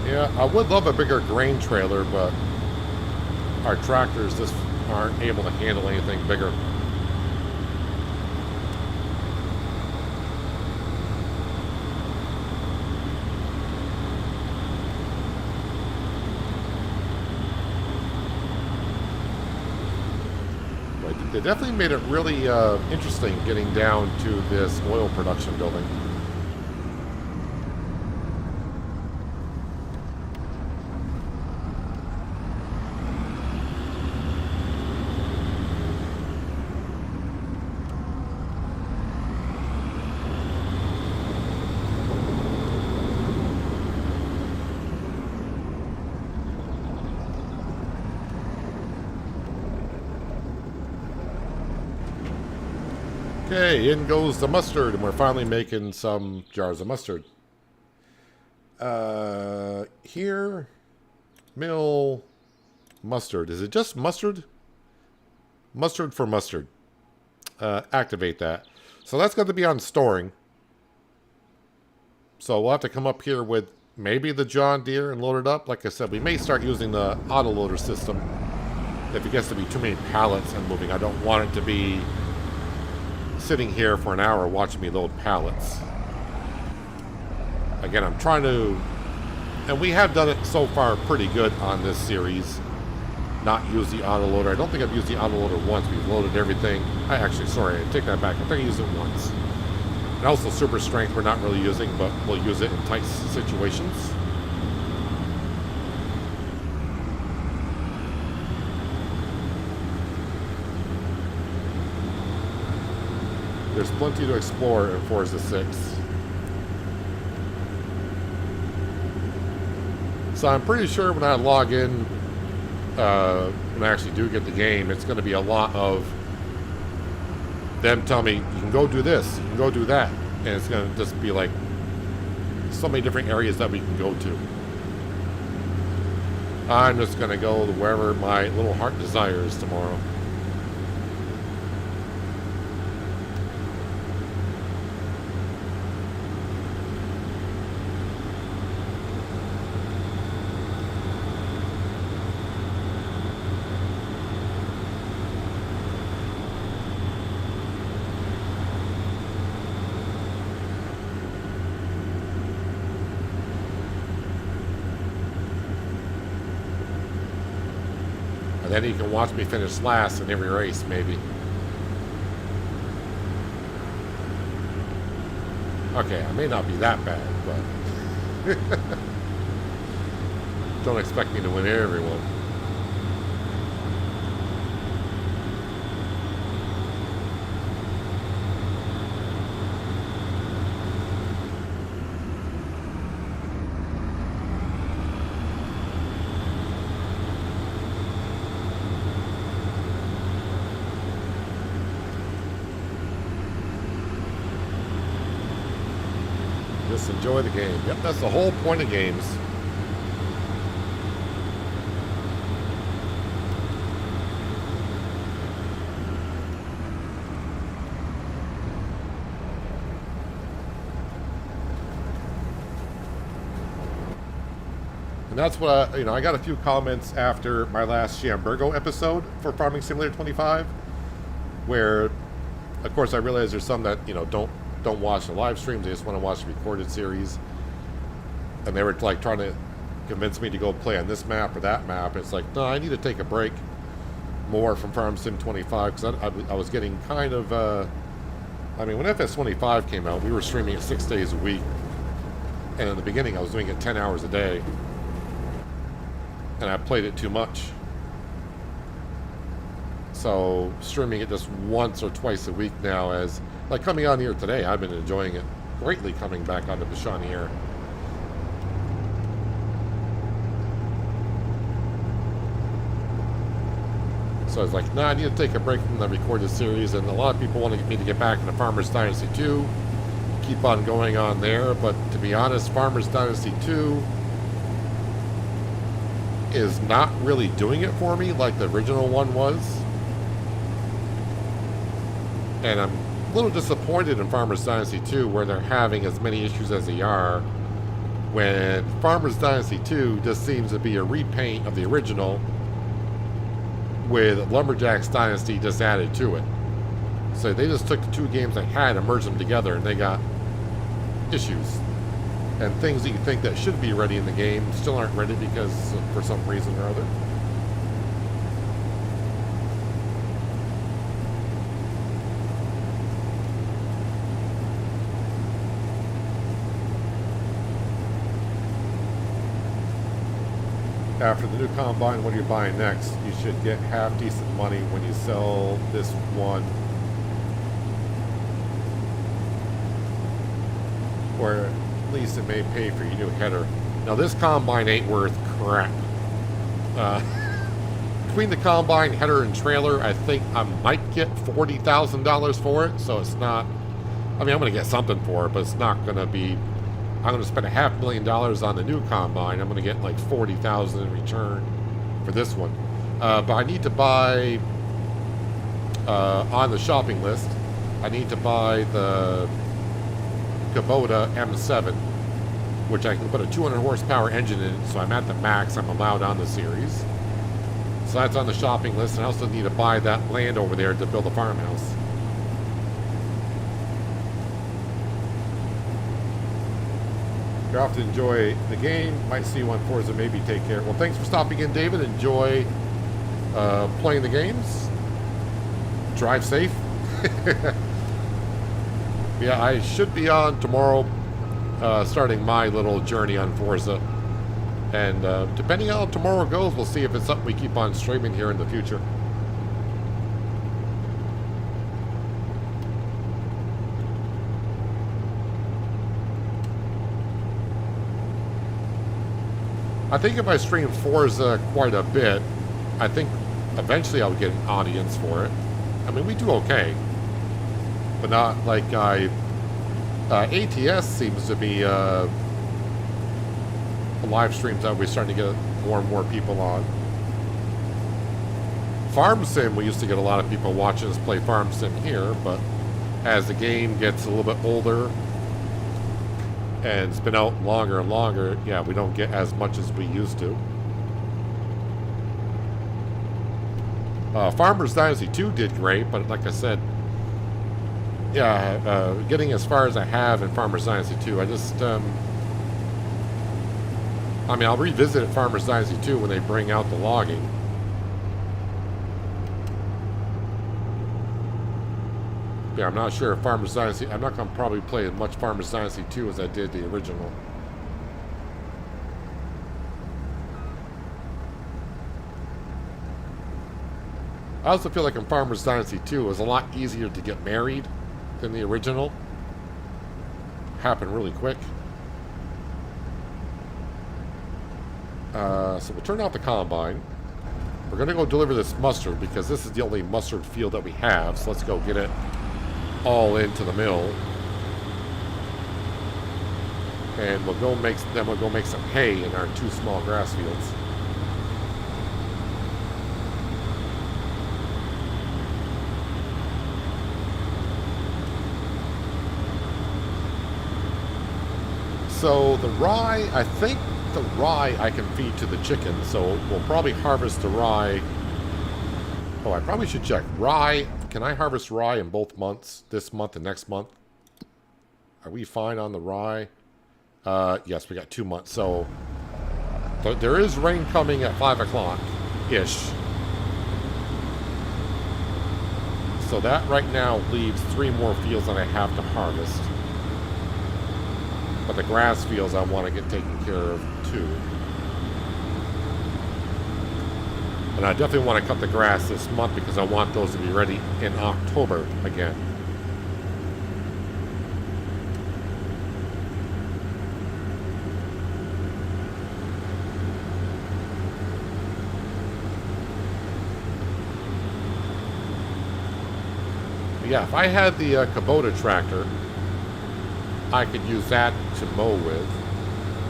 Yeah, I would love a bigger grain trailer, but our tractors just aren't able to handle anything bigger. But they definitely made it really interesting getting down to this oil production building. Okay, in goes the mustard, and we're finally making some jars of mustard. Here, mill mustard. Is it just mustard? Mustard for mustard. Activate that. So that's going to be on storing. So we'll have to come up here with maybe the John Deere and load it up. Like I said, we may start using the autoloader system. If it gets to be too many pallets and moving, I don't want it to be sitting here for an hour watching me load pallets. Again, I'm trying to, and we have done it so far pretty good on this series, not use the autoloader. I don't think I've used the autoloader once. We've loaded everything. Sorry, I take that back. I think I used it once. And also super strength we're not really using, but we'll use it in tight situations. There's plenty to explore in Forza 6. So I'm pretty sure when I log in, when I actually do get the game, it's going to be a lot of them telling me, you can go do this, you can go do that. And it's going to just be like so many different areas that we can go to. I'm just going to go wherever my little heart desires tomorrow. And then you can watch me finish last in every race, maybe. Okay, I may not be that bad, but don't expect me to win everyone. Just enjoy the game. Yep, that's the whole point of games. And that's what I got a few comments after my last Shamburgo episode for Farming Simulator 25, where, of course, I realize there's some that don't watch the live streams. They just want to watch the recorded series, and they were like trying to convince me to go play on this map or that map. It's like, no, I need to take a break more from Farm Sim 25 because I was getting kind of. When FS 25 came out, we were streaming it 6 days a week, and in the beginning, I was doing it 10 hours a day, and I played it too much. So streaming it just once or twice a week now, as like coming on here today, I've been enjoying it greatly coming back onto Pichonniere. So I was like, I need to take a break from the recorded series, and a lot of people want me to get back into Farmers Dynasty 2, keep on going on there, but to be honest, Farmers Dynasty 2 is not really doing it for me like the original one was. And I'm a little disappointed in Farmers Dynasty 2 where they're having as many issues as they are, when Farmers Dynasty 2 just seems to be a repaint of the original with Lumberjacks Dynasty just added to it. So they just took the two games they had and merged them together, and they got issues. And things that you think that should be ready in the game still aren't ready because for some reason or other. After the new combine, what are you buying next? You should get half decent money when you sell this one. Or at least it may pay for your new header. Now this combine ain't worth crap. Between the combine, header, and trailer, I think I might get $40,000 for it. So it's not, I'm going to get something for it, but it's not going to be, I'm going to spend $500,000 on the new combine. I'm going to get like $40,000 in return for this one. But I need to buy, on the shopping list, I need to buy the Kubota M7, which I can put a 200 horsepower engine in, so I'm at the max I'm allowed on the series. So that's on the shopping list, and I also need to buy that land over there to build a farmhouse. If you're off to enjoy the game, might see you on Forza, maybe take care. Well, thanks for stopping in, David. Enjoy playing the games. Drive safe. Yeah, I should be on tomorrow, starting my little journey on Forza. And depending on how tomorrow goes, we'll see if it's something we keep on streaming here in the future. I think if I stream Forza quite a bit, I think eventually I'll get an audience for it. I mean, we do okay, but not like ATS seems to be live streams that we're starting to get more and more people on. Farm Sim, we used to get a lot of people watching us play Farm Sim here, but as the game gets a little bit older and it's been out longer and longer, yeah, we don't get as much as we used to. Farmers Dynasty 2 did great, but like I said, yeah, getting as far as I have in Farmers Dynasty 2, I just, I'll revisit Farmers Dynasty 2 when they bring out the logging. Yeah, I'm not sure if Farmer's Dynasty... I'm not going to probably play as much Farmer's Dynasty 2 as I did the original. I also feel like in Farmer's Dynasty 2 it was a lot easier to get married than the original. Happened really quick. So we'll turn off the combine. We're going to go deliver this mustard because this is the only mustard field that we have. So let's go get it all into the mill. And we'll go make some hay in our 2 small grass fields. So the rye, I think the rye I can feed to the chickens, so we'll probably harvest the rye. Oh, I probably should check. Rye, can I harvest rye in both months, this month and next month? Are we fine on the rye? Yes, we got 2 months, so there is rain coming at 5 o'clock-ish. So that right now leaves 3 more fields that I have to harvest. But the grass fields I want to get taken care of too. And I definitely want to cut the grass this month because I want those to be ready in October again. But yeah, if I had the Kubota tractor, I could use that to mow with.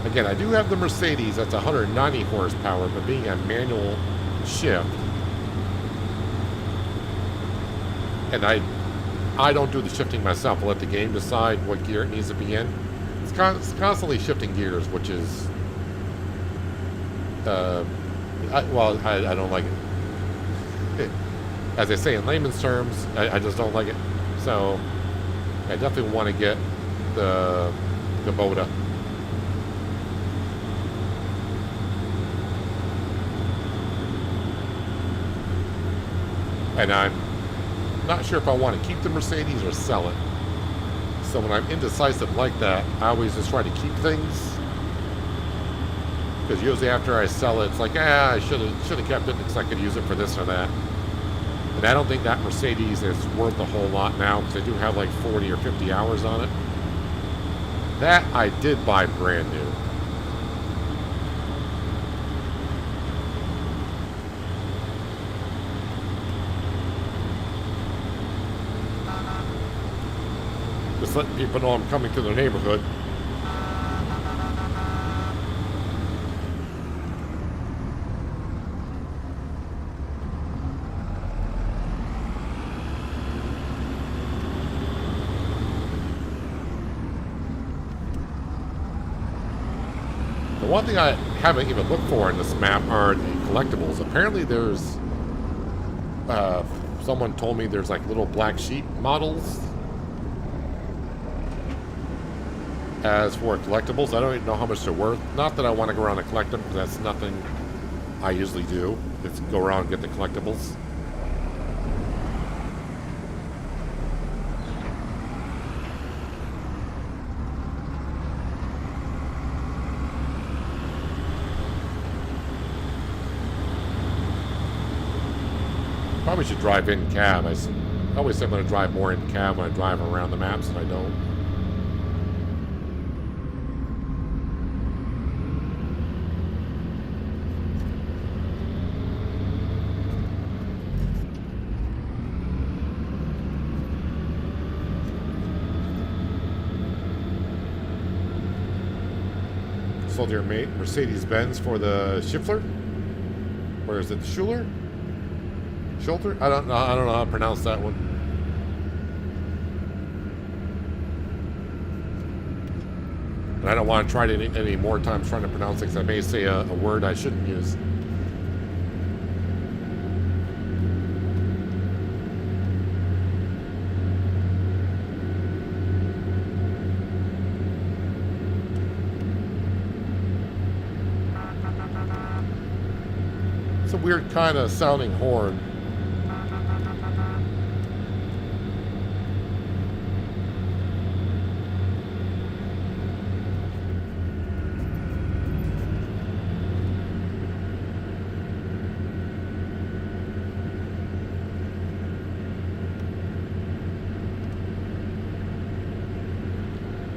Again, I do have the Mercedes that's 190 horsepower, but being a manual shift, and I don't do the shifting myself. I'll let the game decide what gear it needs to be in. It's constantly shifting gears, which is I don't like it. As they say in layman's terms, I just don't like it. So I definitely want to get the Kubota. And I'm not sure if I want to keep the Mercedes or sell it. So when I'm indecisive like that, I always just try to keep things. Because usually after I sell it, it's like, I should have kept it because I could use it for this or that. And I don't think that Mercedes is worth a whole lot now because I do have like 40 or 50 hours on it. That I did buy brand new. Just letting people know I'm coming to their neighborhood. The one thing I haven't even looked for in this map are the collectibles. Apparently there's... someone told me there's like little black sheep models as for collectibles. I don't even know how much they're worth. Not that I want to go around and collect them, because that's nothing I usually do. It's go around and get the collectibles. Probably should drive in cab. I always say I'm going to drive more in cab when I drive around the maps, and I don't. Sold your Mercedes-Benz for the Schiffler? Or is it the Schuler? Schulter? I don't know how to pronounce that one. And I don't want to try it any more times trying to pronounce it because I may say a word I shouldn't use. It's a weird kind of sounding horn.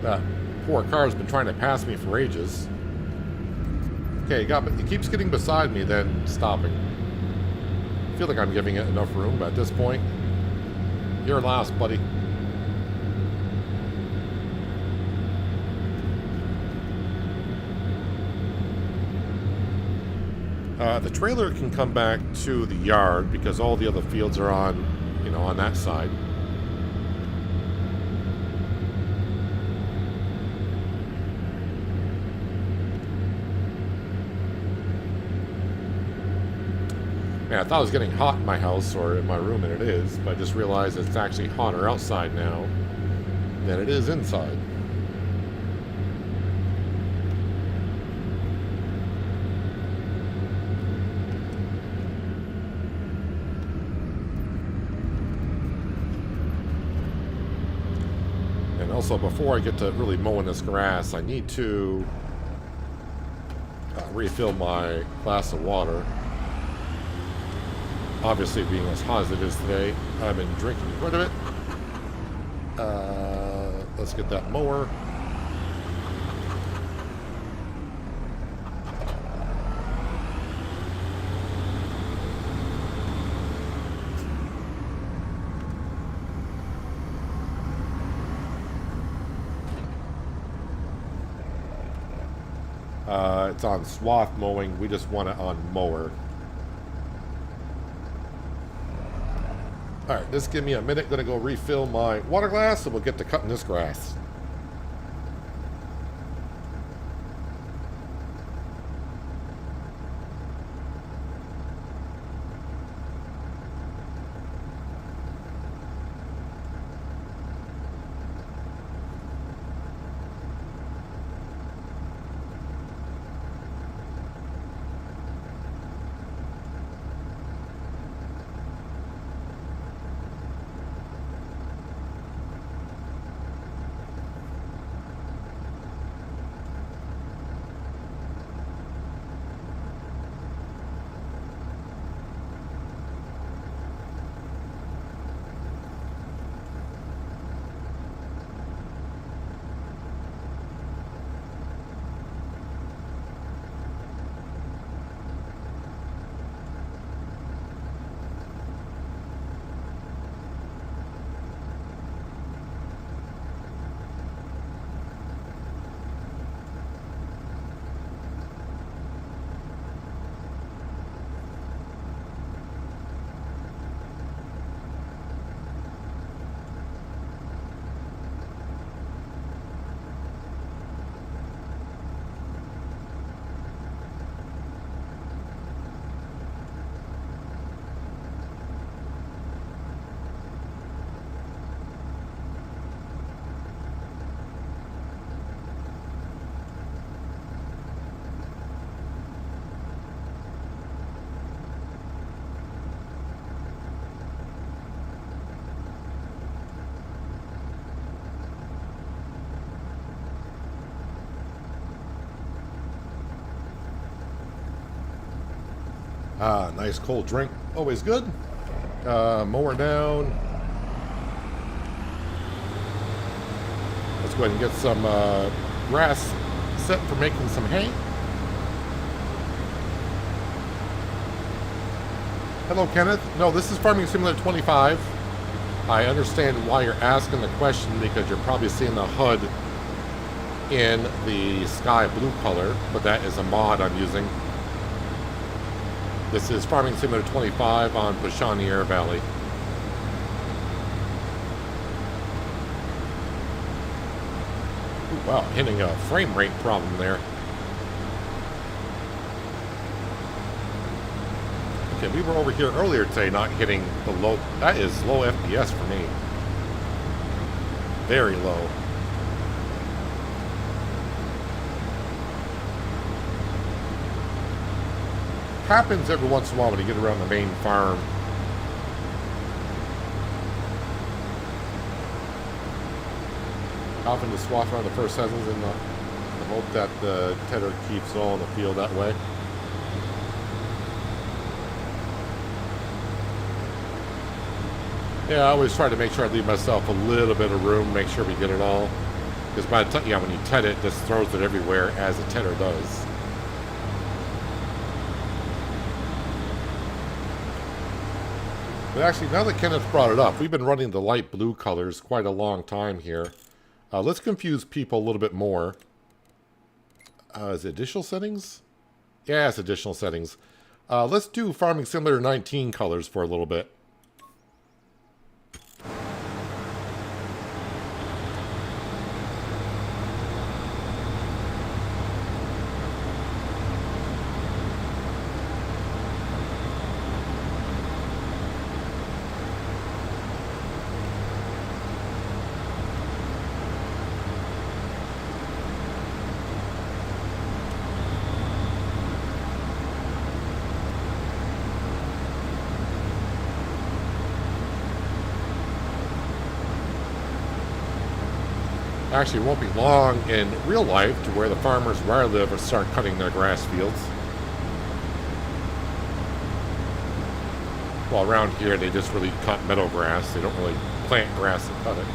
That poor car's been trying to pass me for ages. Okay, it keeps getting beside me, then stopping. I feel like I'm giving it enough room, but at this point, you're last, buddy. The trailer can come back to the yard because all the other fields are on, on that side. Yeah, I thought it was getting hot in my house or in my room, and it is, but I just realized it's actually hotter outside now than it is inside. And also, before I get to really mowing this grass, I need to refill my glass of water. Obviously, being as hot as it is today, I've been drinking quite a bit. Let's get that mower. It's on swath mowing. We just want it on mower. Alright, just give me a minute. Gonna go refill my water glass and we'll get to cutting this grass. Ah, nice cold drink. Always good. Mower down. Let's go ahead and get some grass set for making some hay. Hello, Kenneth. No, this is Farming Simulator 25. I understand why you're asking the question because you're probably seeing the HUD in the sky blue color, but that is a mod I'm using. This is Farming Simulator 25 on Pichonniere Valley. Ooh, wow, hitting a frame rate problem there. Okay, we were over here earlier today not hitting the low. That is low FPS for me. Very low. Happens every once in a while when you get around the main farm. Often just swap around the first seconds in the hope that the tether keeps all in the field that way. Yeah, I always try to make sure I leave myself a little bit of room, make sure we get it all. Because by the time, yeah, when you ted it, this throws it everywhere as a tedder does. But actually, now that Kenneth brought it up, we've been running the light blue colors quite a long time here. Let's confuse people a little bit more. Is it additional settings? Yeah, it's additional settings. Let's do Farming Simulator 19 colors for a little bit. Actually, it won't be long in real life to where the farmers where I live will start cutting their grass fields. Well, around here, they just really cut meadow grass. They don't really plant grass and cut it.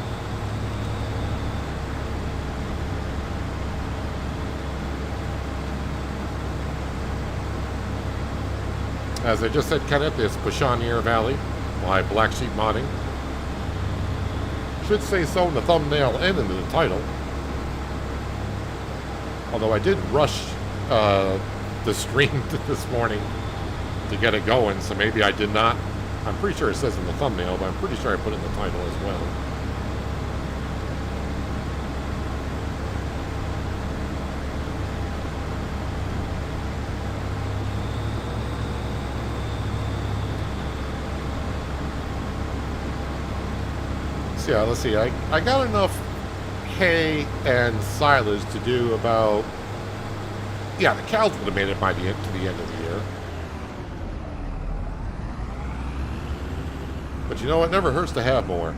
As I just said, Kenneth, it's Pichonniere Valley, my black sheep modding. Should say so in the thumbnail and in the title. Although I did rush the stream this morning to get it going, so maybe I did not. I'm pretty sure it says in the thumbnail, but I'm pretty sure I put it in the title as well. Yeah, let's see. I got enough hay and silage to do about... Yeah, the cows would have made it by to the end of the year. But you know, it never hurts to have more.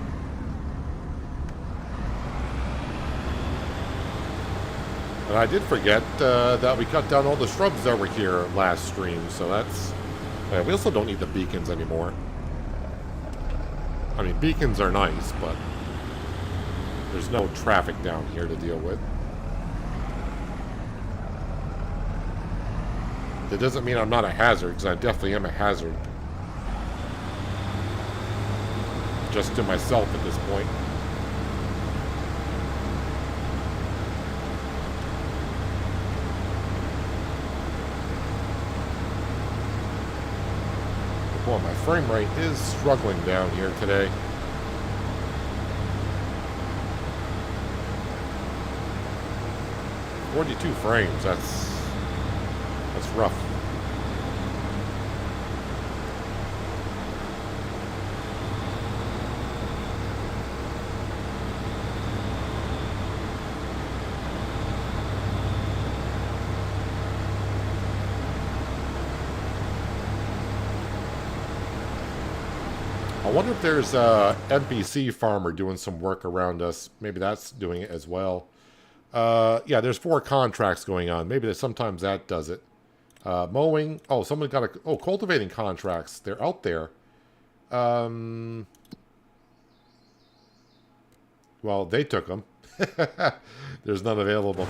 And I did forget that we cut down all the shrubs over here last stream, so that's... we also don't need the beacons anymore. I mean, beacons are nice, but there's no traffic down here to deal with. That doesn't mean I'm not a hazard, because I definitely am a hazard. Just to myself at this point. Boy, my frame rate is struggling down here today. "42 frames, that's rough. I wonder if there's a NPC farmer doing some work around us. Maybe that's doing it as well. Yeah, there's 4 contracts going on. Maybe sometimes that does it. Mowing. Oh, someone got a... Oh, cultivating contracts. They're out there. Well, they took them. There's none available.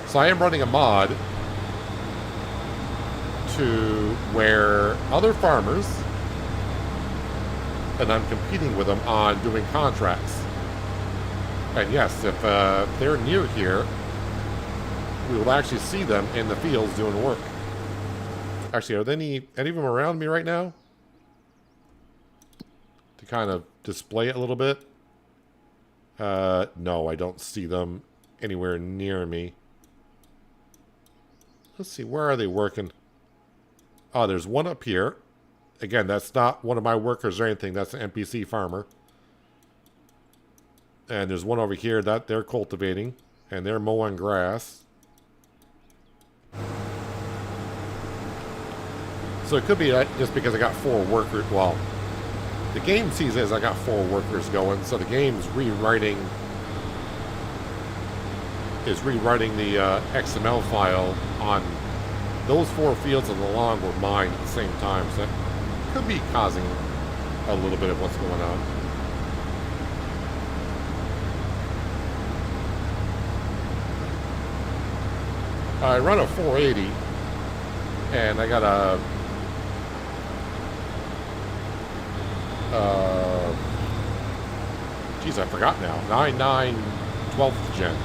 So I am running a mod to where other farmers... and I'm competing with them on doing contracts. And yes, if they're near here, we will actually see them in the fields doing work. Actually, are there any of them around me right now? To kind of display it a little bit? No, I don't see them anywhere near me. Let's see, where are they working? Oh, there's one up here. Again, that's not one of my workers or anything. That's an NPC farmer. And there's one over here that they're cultivating. And they're mowing grass. So it could be just because I got 4 workers. Well, the game sees it as I got 4 workers going. So the game's rewriting the XML file on those 4 fields and the lawn were mine at the same time. So could be causing a little bit of what's going on. I run a 480, and I got a geez, I forgot now. 9.9 12th gen.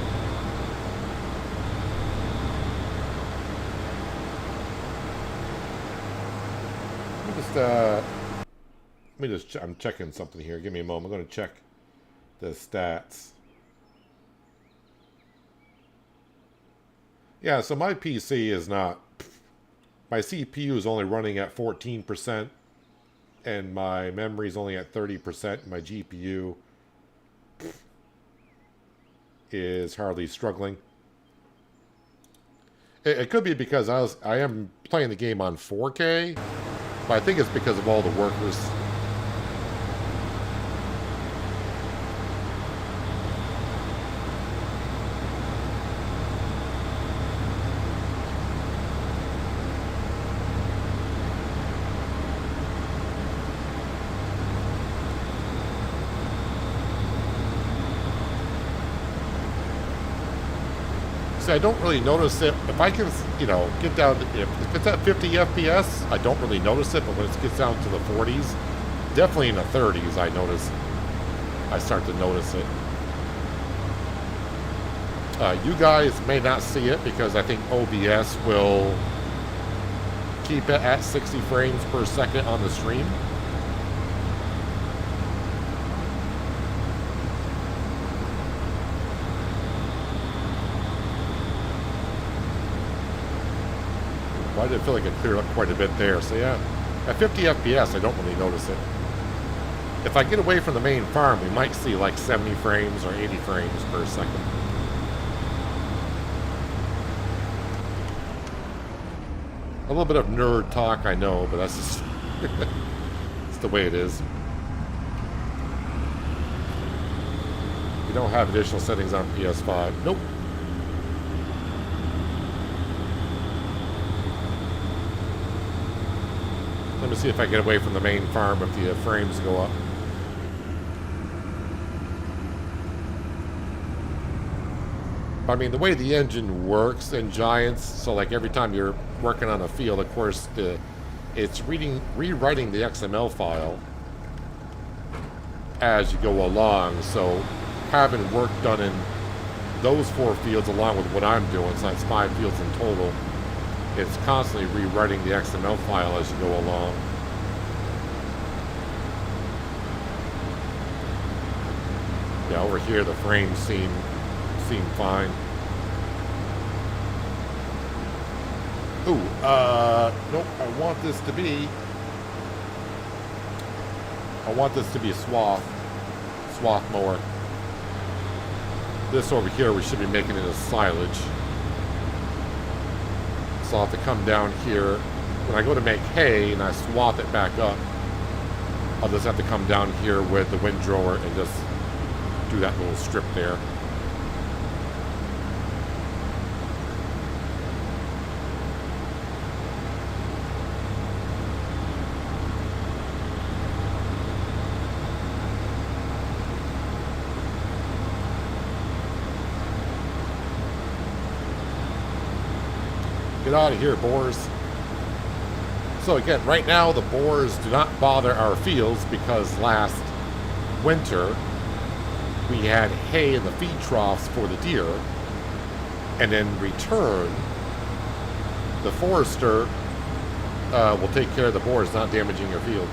I'm checking something here. Give me a moment. I'm going to check the stats. Yeah, so my PC is not... My CPU is only running at 14%, and my memory is only at 30%. My GPU is hardly struggling. It could be because I am playing the game on 4K, but I think it's because of all the workers. I don't really notice it. If I can, you know, get down to, if it's at 50 FPS, I don't really notice it, but when it gets down to the 40s, definitely in the 30s, I start to notice it. You guys may not see it because I think OBS will keep it at 60 frames per second on the stream. I did feel like it cleared up quite a bit there. So yeah, at 50 FPS, I don't really notice it. If I get away from the main farm, we might see like 70 frames or 80 frames per second. A little bit of nerd talk, I know, but that's just it's the way it is. We don't have additional settings on PS5. Nope. Let me see if I get away from the main farm if the frames go up. I mean, the way the engine works in Giants, so like every time you're working on a field, of course, it's rewriting the XML file as you go along. So having work done in those 4 fields along with what I'm doing, so that's 5 fields in total, it's constantly rewriting the XML file as you go along. Yeah, over here the frames seem fine. Ooh, nope, I want this to be a swath mower. This over here we should be making it as silage. So I'll have to come down here. When I go to make hay and I swath it back up, I'll just have to come down here with the windrower and just do that little strip there. Get out of here, boars. So again, right now the boars do not bother our fields because last winter we had hay in the feed troughs for the deer, and in return the forester will take care of the boars, not damaging your field.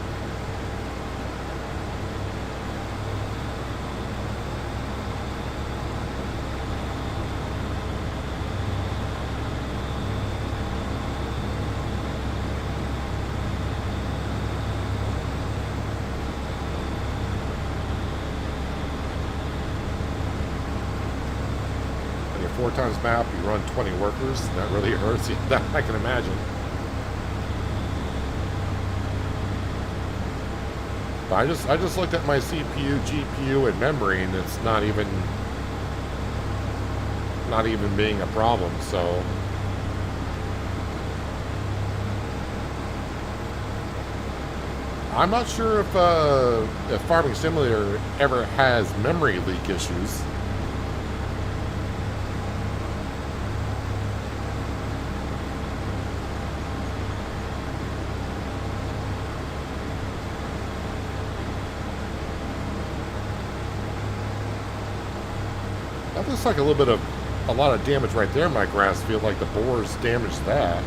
On your 4 times map, you run 20 workers. That really hurts you. That I can imagine. But I just looked at my CPU, GPU, and memory, and it's not even being a problem. So I'm not sure if Farming Simulator ever has memory leak issues. That looks like a lot of damage right there in my grass field, like the boars damaged that.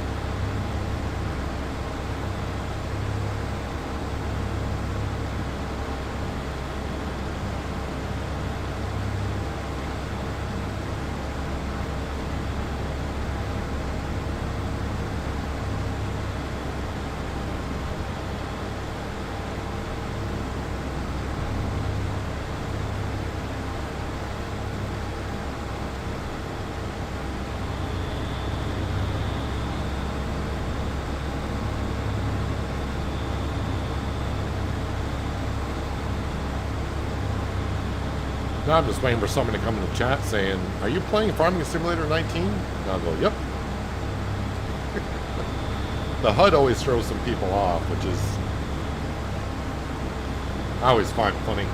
Now I'm just waiting for someone to come in the chat saying, "Are you playing Farming Simulator 19?" And I'll go, "Yep." The HUD always throws some people off, which is I always find funny.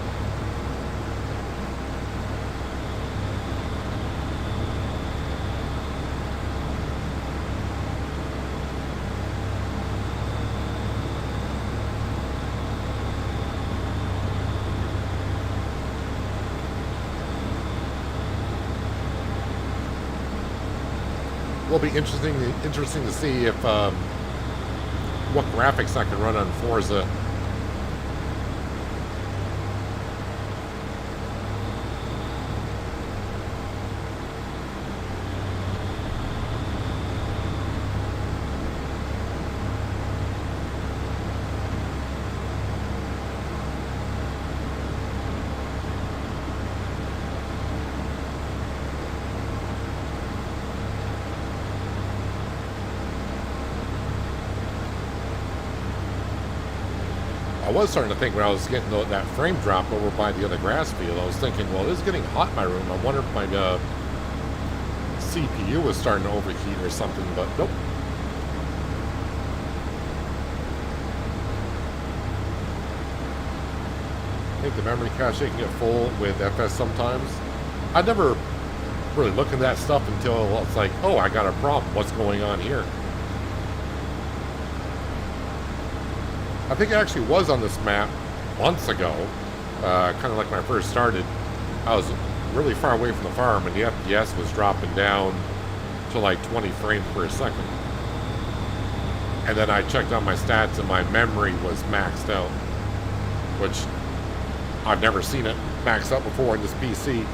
Will be interesting to see if what graphics I can run on Forza. I was starting to think when I was getting that frame drop over by the other grass field, I was thinking, well, it is getting hot in my room. I wonder if my CPU was starting to overheat or something, but nope. I think the memory cache can get full with FS sometimes. I never really look at that stuff until it's like, oh, I got a problem. What's going on here? I think it actually was on this map months ago, kind of like when I first started. I was really far away from the farm, and the FPS was dropping down to like 20 frames per second. And then I checked on my stats, and my memory was maxed out, which I've never seen it maxed out before in this PC.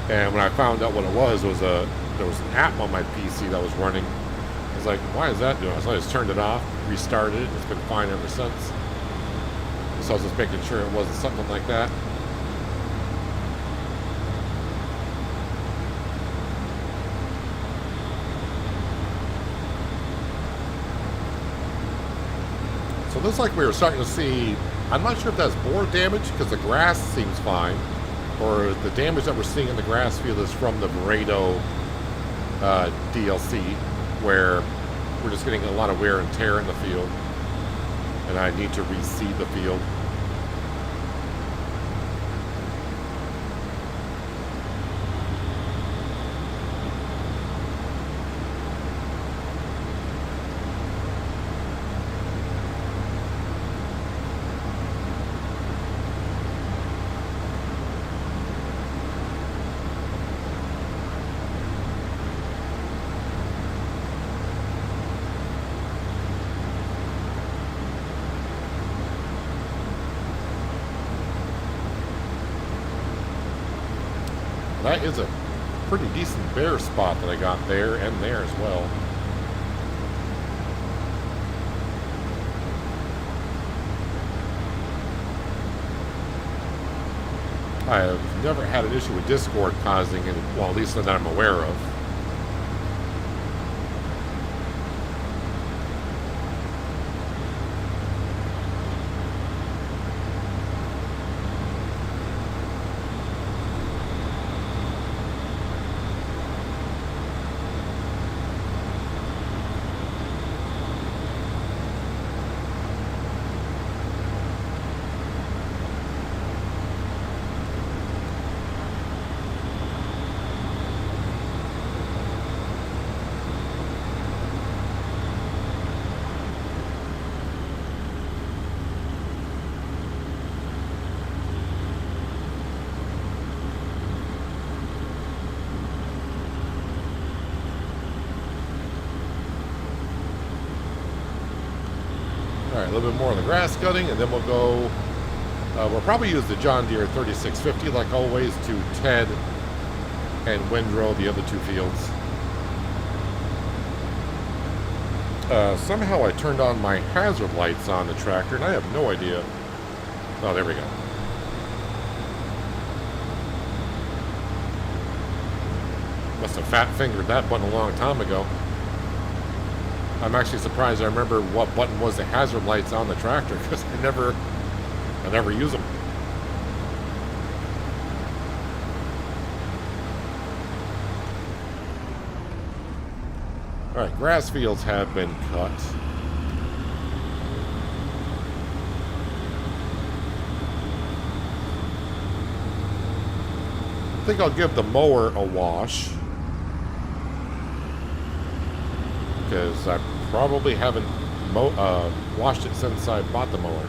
And when I found out what it was there was an app on my PC that was running. I was like, why is that doing? So I just turned it off, restarted it. It's been fine ever since. So I was just making sure it wasn't something like that. So it looks like we were starting to see, I'm not sure if that's boar damage because the grass seems fine, or the damage that we're seeing in the grass field is from the Laredo DLC, where we're just getting a lot of wear and tear in the field, and I need to reseed the field. That is a pretty decent bear spot that I got there and there as well. I have never had an issue with Discord causing it, well, at least that I'm aware of. Alright, a little bit more of the grass cutting, and then we'll go... we'll probably use the John Deere 3650, like always, to Ted and windrow the other two fields. Somehow I turned on my hazard lights on the tractor, and I have no idea. Oh, there we go. Must have fat-fingered that button a long time ago. I'm actually surprised I remember what button was the hazard lights on the tractor, because I never use them. Alright, grass fields have been cut. I think I'll give the mower a wash, because I probably haven't washed it since I bought the mower.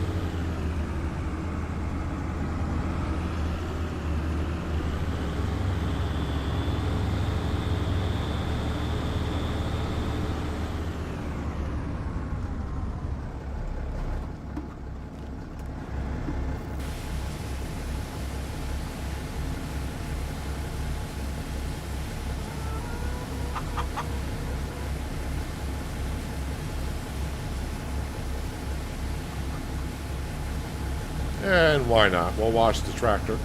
And why not? We'll wash the tractor.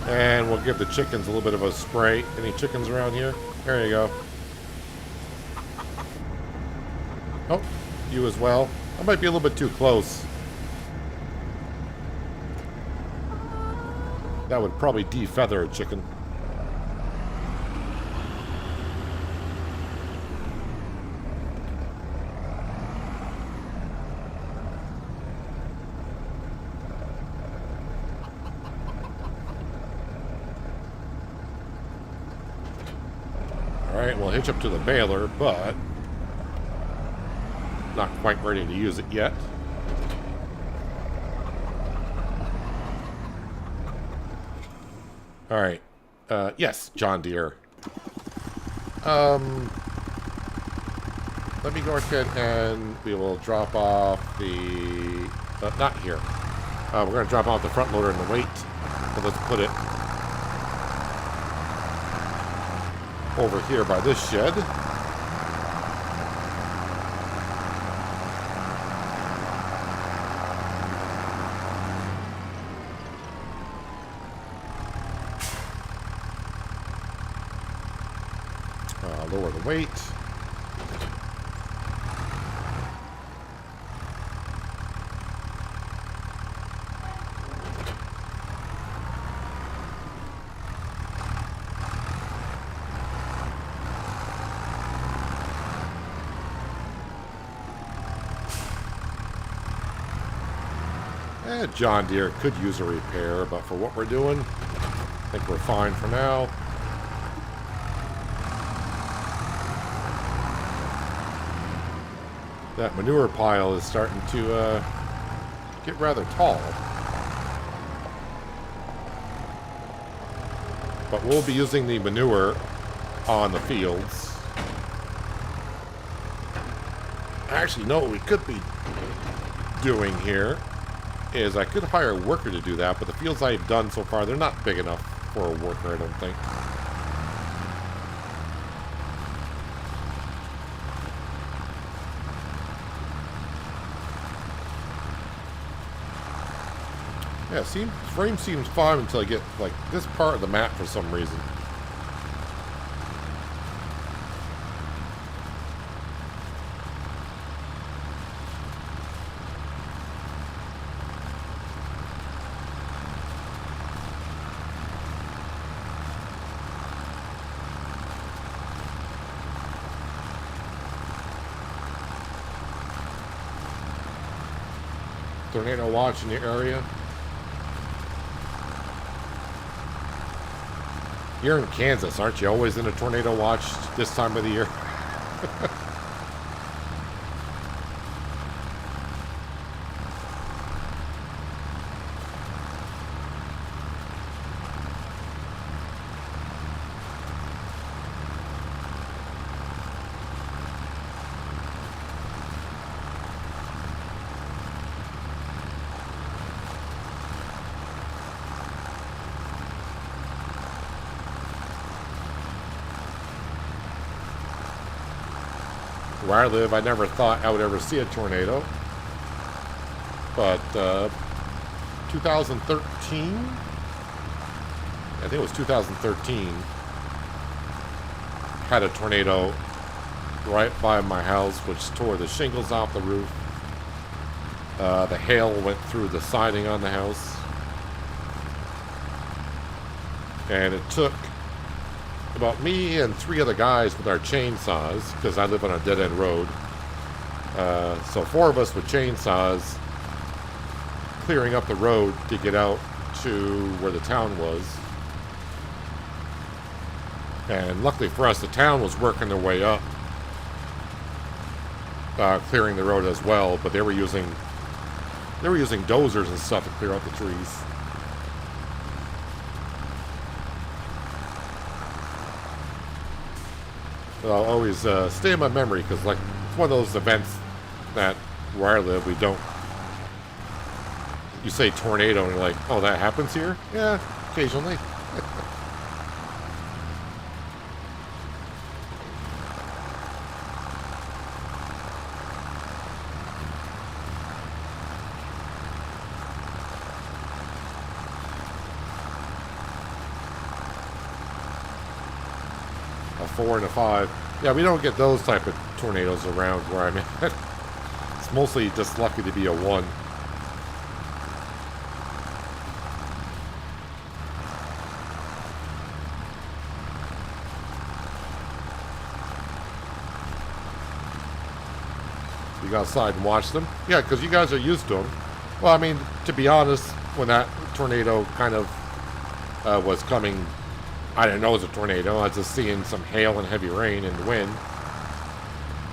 And we'll give the chickens a little bit of a spray. Any chickens around here? There you go. Oh, you as well. I might be a little bit too close. That would probably defeather a chicken. Alright, we'll hitch up to the baler, but not quite ready to use it yet. Alright. Yes, John Deere. Let me go ahead and we will drop off the... not here. We're going to drop off the front loader and the weight. So let's put it over here by this shed. Lower the weight. John Deere could use a repair, but for what we're doing, I think we're fine for now. That manure pile is starting to get rather tall. But we'll be using the manure on the fields. Actually, no, what we could be doing here is I could hire a worker to do that, but the fields I've done so far, they're not big enough for a worker, I don't think. Yeah, frame seems fine until I get, like, this part of the map for some reason. Tornado watch in the area. You're in Kansas, aren't you? Always in a tornado watch this time of the year. where I live, I never thought I would ever see a tornado. But 2013, I think it was 2013, had a tornado right by my house, which tore the shingles off the roof. The hail went through the siding on the house. And it took about me and 3 other guys with our chainsaws, because I live on a dead-end road. So 4 of us with chainsaws clearing up the road to get out to where the town was. And luckily for us, the town was working their way up, clearing the road as well, but they were using dozers and stuff to clear out the trees. But I'll always stay in my memory, because like it's one of those events that where I live, we don't. You say tornado and you're like, oh, that happens here? Yeah, occasionally. A 4 and a 5. Yeah, we don't get those type of tornadoes around where I'm at. It's mostly just lucky to be a 1. You go outside and watch them? Yeah, because you guys are used to them. Well, I mean, to be honest, when that tornado kind of was coming, I didn't know it was a tornado. I was just seeing some hail and heavy rain and wind.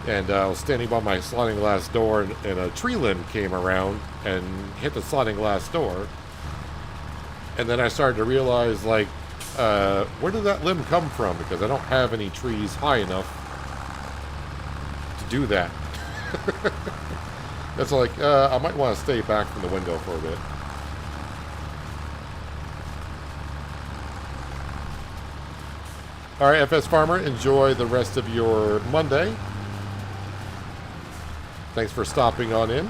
And I was standing by my sliding glass door, and a tree limb came around and hit the sliding glass door. And then I started to realize, like, where did that limb come from? Because I don't have any trees high enough to do that. It's like, I might want to stay back from the window for a bit. All right, FS Farmer, enjoy the rest of your Monday. Thanks for stopping on in.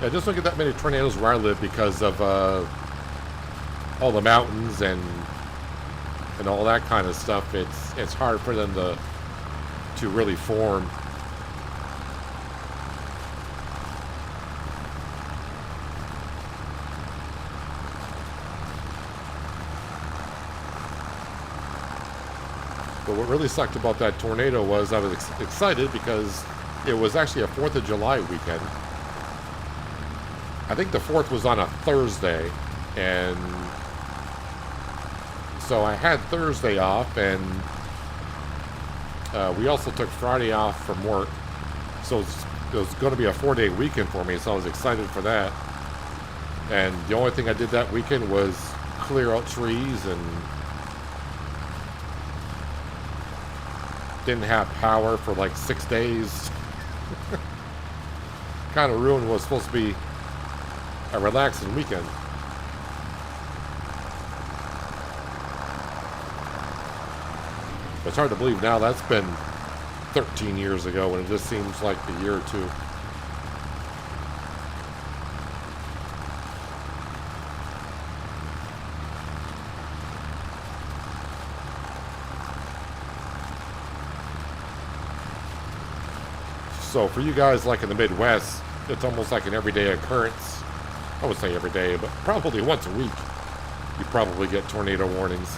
Yeah, just don't get that many tornadoes where I live because of all the mountains and all that kind of stuff. It's hard for them to really form. But what really sucked about that tornado was I was excited because it was actually a 4th of July weekend. I think the 4th was on a Thursday, and so I had Thursday off, and we also took Friday off from work. So it was going to be a 4-day weekend for me, so I was excited for that. And the only thing I did that weekend was clear out trees, and didn't have power for like 6 days. Kind of ruined what was supposed to be a relaxing weekend. It's hard to believe now that's been 13 years ago, and it just seems like a year or two. So for you guys like in the Midwest, it's almost like an everyday occurrence. I would say every day, but probably once a week, you probably get tornado warnings.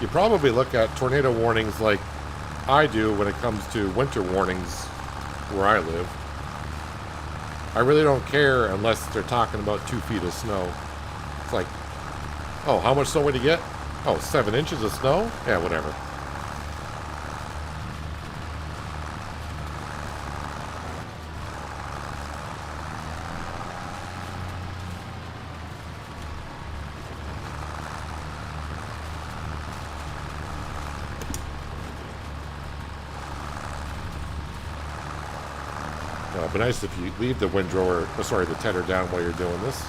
You probably look at tornado warnings like I do when it comes to winter warnings where I live. I really don't care unless they're talking about 2 feet of snow. It's like, oh, how much snow would you get? Oh, 7 inches of snow? Yeah, whatever. It'd be nice if you leave the windrower, sorry, the tedder down while you're doing this.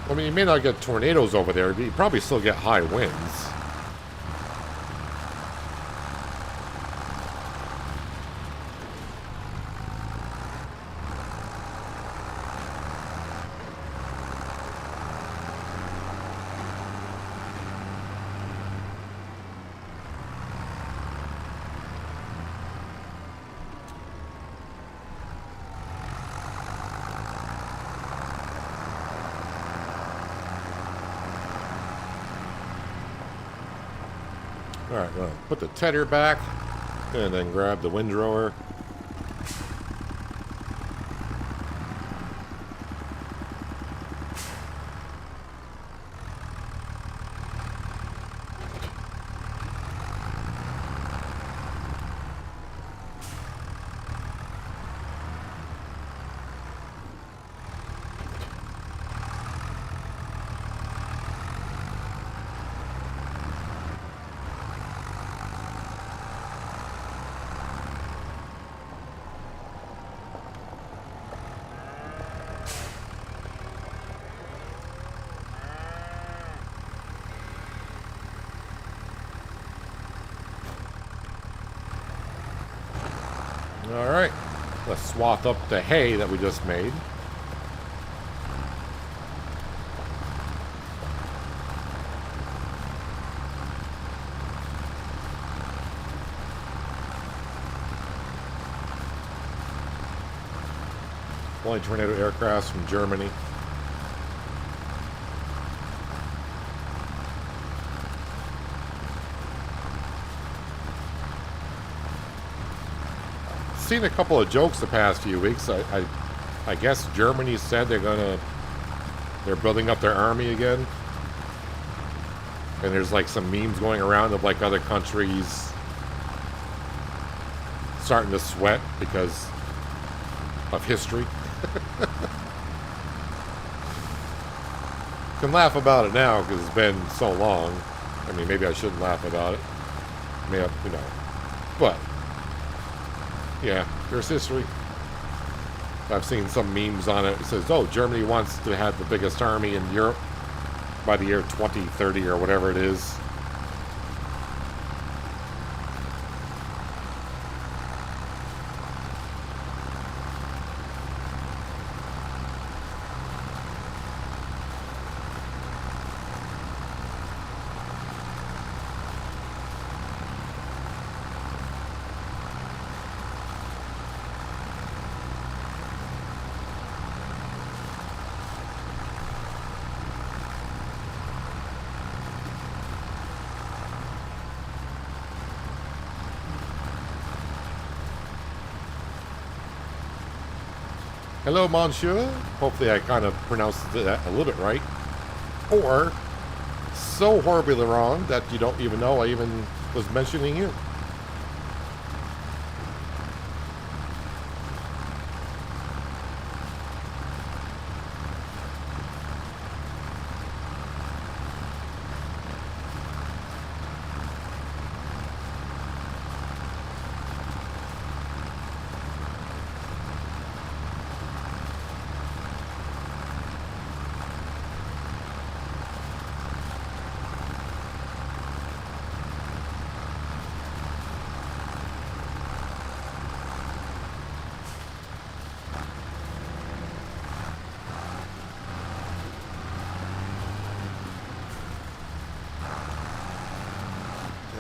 I mean, you may not get tornadoes over there, but you probably still get high winds. Alright, well, put the tedder back, and then grab the windrower. Alright, let's swath up the hay that we just made. Flying tornado aircrafts from Germany. Seen a couple of jokes the past few weeks. I guess Germany said they're building up their army again, and there's like some memes going around of like other countries starting to sweat because of history. Can laugh about it now because it's been so long. I mean, maybe I shouldn't laugh about it. Maybe, you know, but. Yeah, there's history. I've seen some memes on it. It says, oh, Germany wants to have the biggest army in Europe by the year 2030 or whatever it is. Hello, Monsieur. Hopefully I kind of pronounced that a little bit right. Or so horribly wrong that you don't even know I even was mentioning you.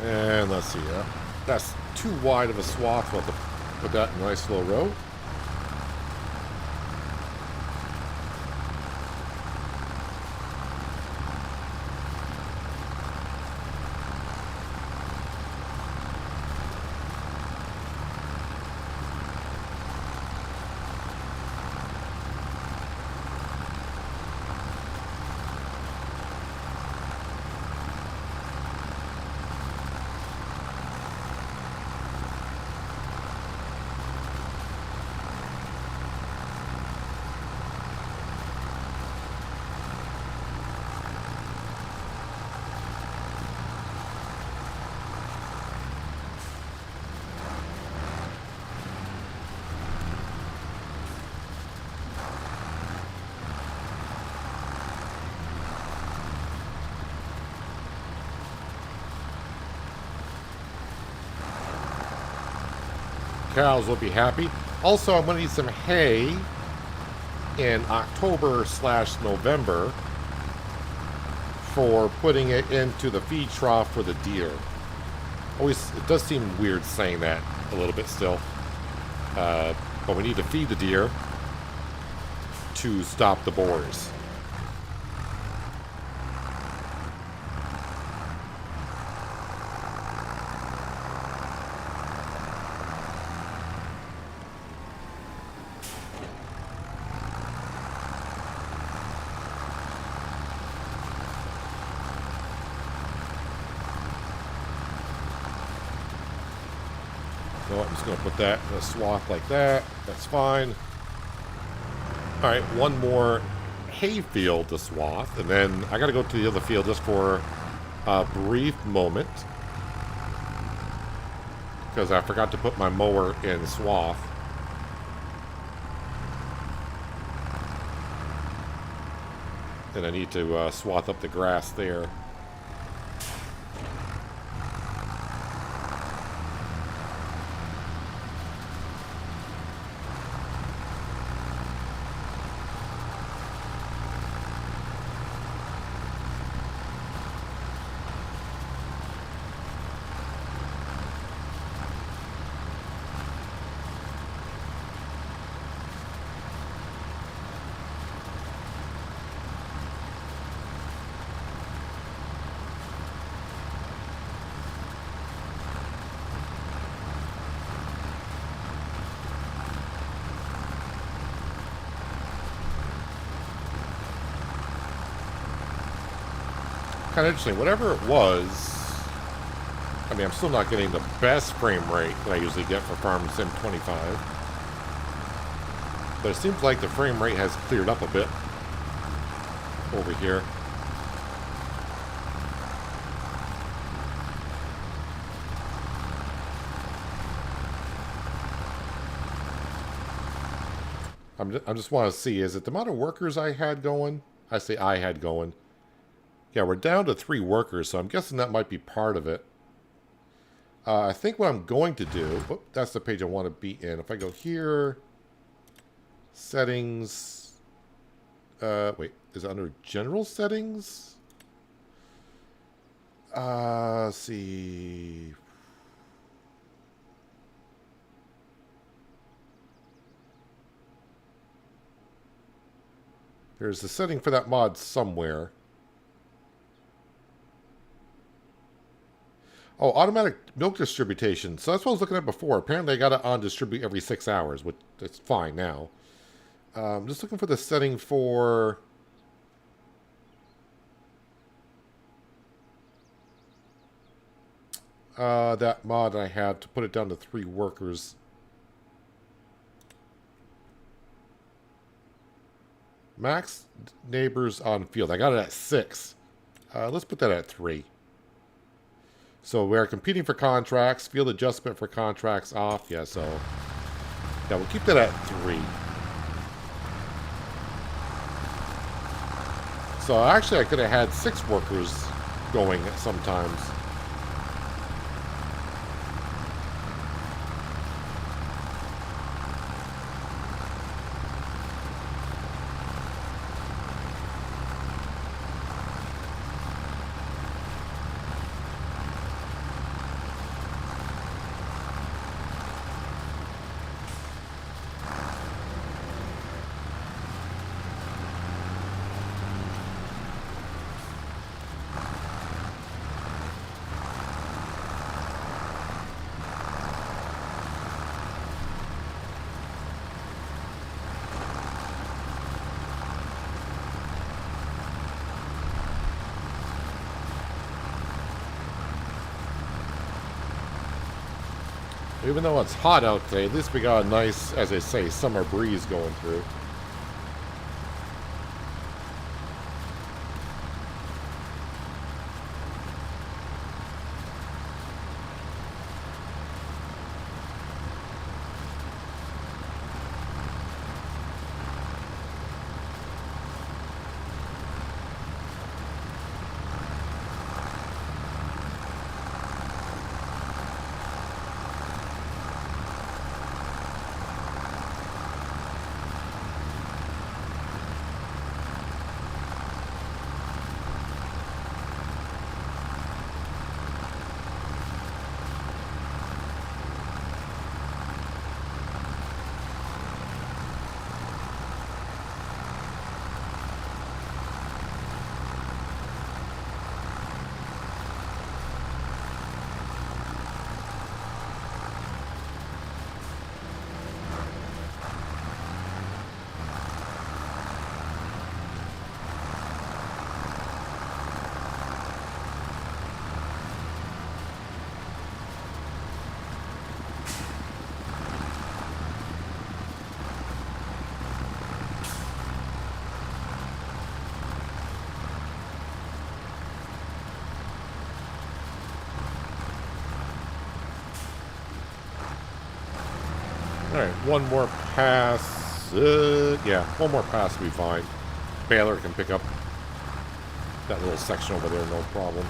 And let's see, that's too wide of a swath. We'll have to put that in a nice little row. cows will be happy. Also, I'm going to need some hay in October/November for putting it into the feed trough for the deer. Always, it does seem weird saying that a little bit still. But we need to feed the deer to stop the boars. So I'm just going to put that in a swath like that. That's fine. Alright, one more hay field to swath, and then I got to go to the other field just for a brief moment. Because I forgot to put my mower in swath. And I need to swath up the grass there. Kind of interesting. Whatever it was, I mean, I'm still not getting the best frame rate that I usually get for Farm Sim 25. But it seems like the frame rate has cleared up a bit over here. I just want to see, is it the amount of workers I had going? I say I had going. Yeah, we're down to 3 workers, so I'm guessing that might be part of it. I think what I'm going to do... Oh, that's the page I want to be in. If I go here... Settings... wait, is it under General Settings? Let's see... There's a setting for that mod somewhere. Oh, automatic milk distribution. So that's what I was looking at before. Apparently I got it on distribute every 6 hours, which is fine now. I'm just looking for the setting for... that mod I had to put it down to 3 workers. Max neighbors on field. I got it at 6. Let's put that at 3. So we're competing for contracts. Field adjustment for contracts off. Yeah, so... Yeah, we'll keep that at 3. So actually I could have had 6 workers going sometimes. Even though it's hot out today, at least we got a nice, as they say, summer breeze going through. Alright, one more pass. Yeah, one more pass will be fine. Baylor can pick up that little section over there, no problem.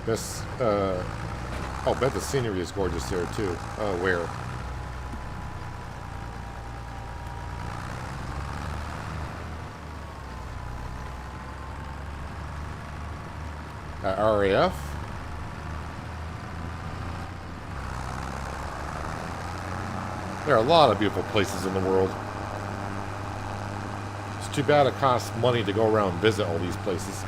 This, oh, bet the scenery is gorgeous there, too. Oh, where? RAF. There are a lot of beautiful places in the world. It's too bad it costs money to go around and visit all these places.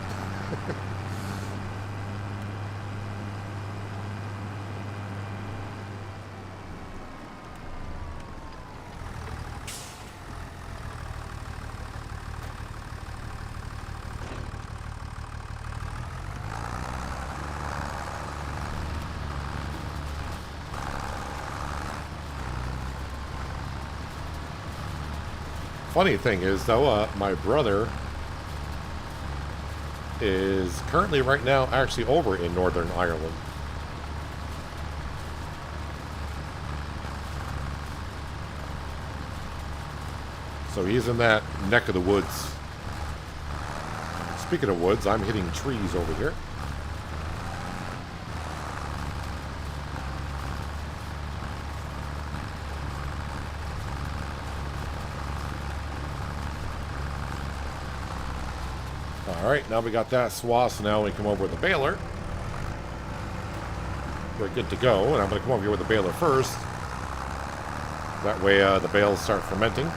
Funny thing is, though, my brother is currently right now actually over in Northern Ireland. So he's in that neck of the woods. Speaking of woods, I'm hitting trees over here. Alright, now we got that swath, so now we come over with the baler. We're good to go, and I'm going to come over here with the baler first. That way the bales start fermenting.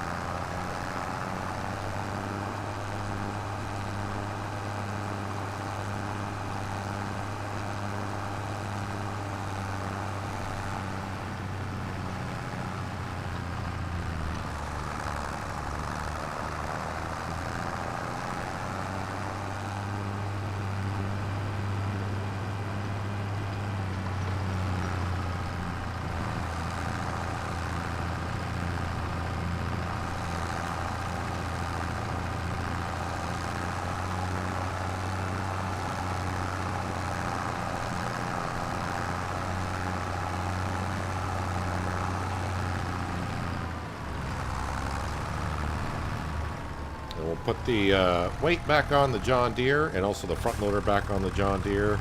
We'll put the weight back on the John Deere and also the front loader back on the John Deere.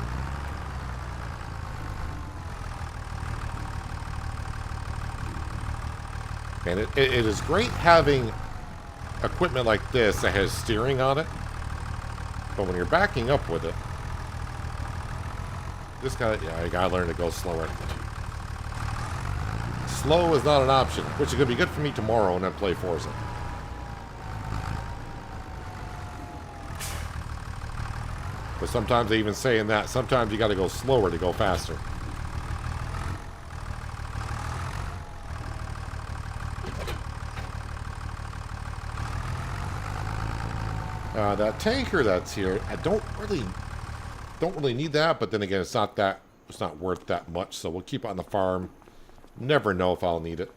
And it is great having equipment like this that has steering on it. But when you're backing up with it, you gotta learn to go slower. Slow is not an option, which is gonna be good for me tomorrow when I play Forza. But sometimes they even say in that, sometimes you got to go slower to go faster. That tanker that's here, I don't really need that, but then again, it's not worth that much, so we'll keep it on the farm. Never know if I'll need it.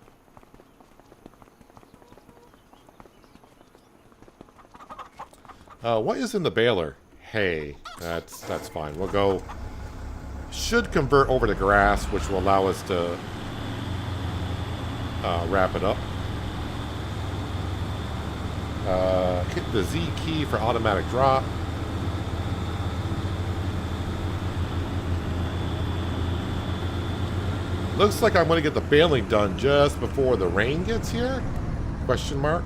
What is in the baler? Hay. That's fine. We'll go. Should convert over to grass, which will allow us to wrap it up. Hit the Z key for automatic drop. Looks like I'm going to get the baling done just before the rain gets here? Question mark.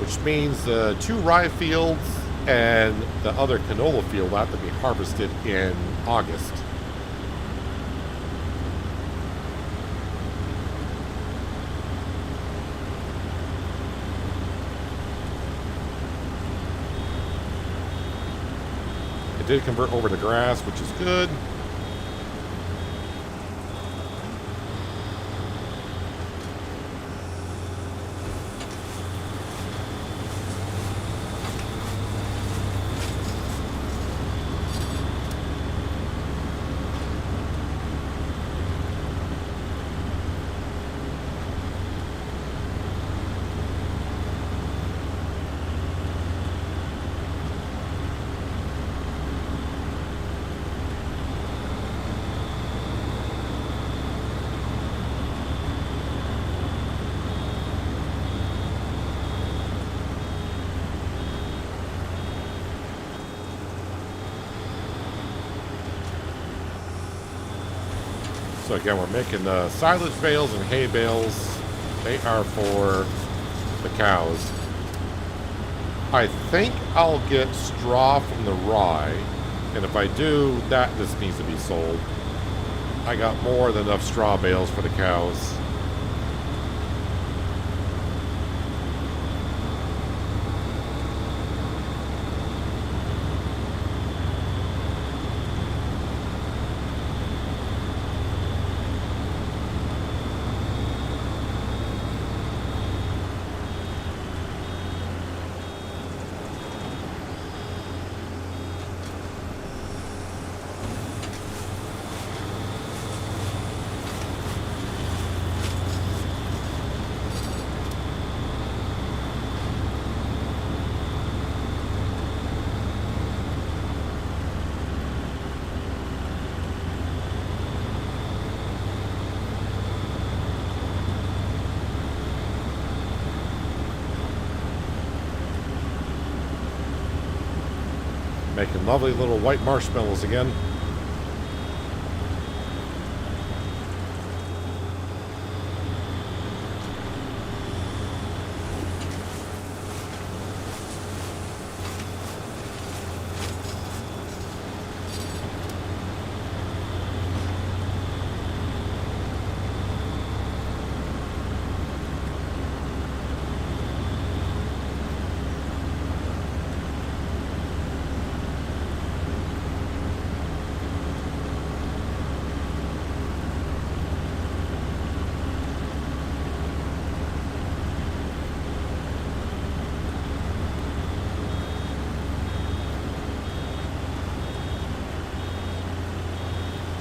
Which means the 2 rye fields and the other canola field will have to be harvested in August. It did convert over to grass, which is good. So again, we're making silage bales and hay bales. They are for the cows. I think I'll get straw from the rye, and if I do, that just needs to be sold. I got more than enough straw bales for the cows. Making lovely little white marshmallows again.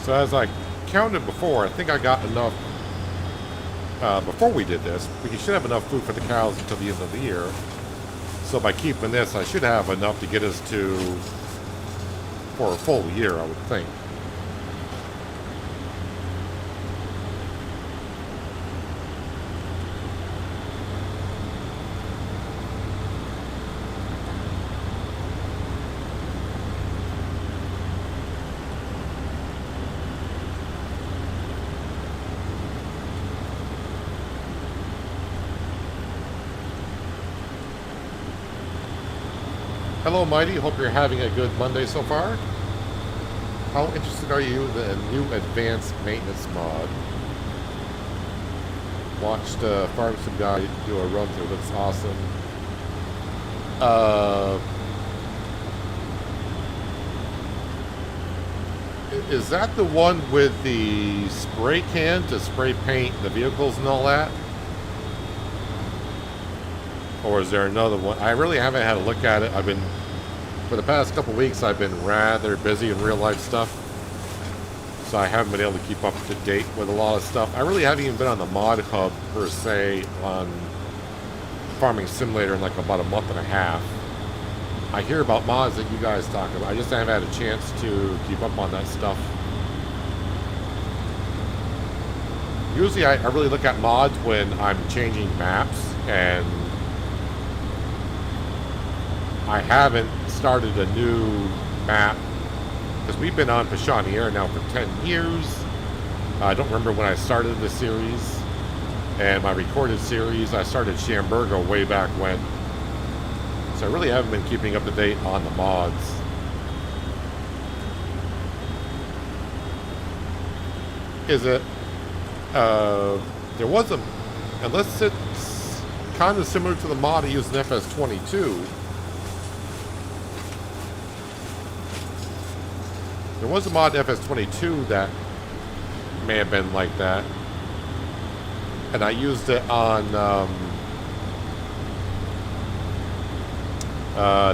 So as I counted before, I think I got enough, before we did this, we should have enough food for the cows until the end of the year. So by keeping this, I should have enough to get us to, for a full year, I would think. Hello, Mighty. Hope you're having a good Monday so far. How interested are you in the new advanced maintenance mod? Watched Farm Sim guy do a run through. Looks awesome. Is that the one with the spray can to spray paint the vehicles and all that? Or is there another one? I really haven't had a look at it. For the past couple weeks, I've been rather busy in real life stuff. So I haven't been able to keep up to date with a lot of stuff. I really haven't even been on the mod hub, per se, on Farming Simulator in like about a month and a half. I hear about mods that you guys talk about. I just haven't had a chance to keep up on that stuff. Usually I really look at mods when I'm changing maps, and I haven't started a new map because we've been on Pichonniere now for 10 years. I don't remember when I started the series, and my recorded series, I started Shamburgo way back when. So I really haven't been keeping up to date on the mods. Is it, there was a, unless it's kind of similar to the mod I used in FS22, there was a mod in FS22 that may have been like that. And I used it on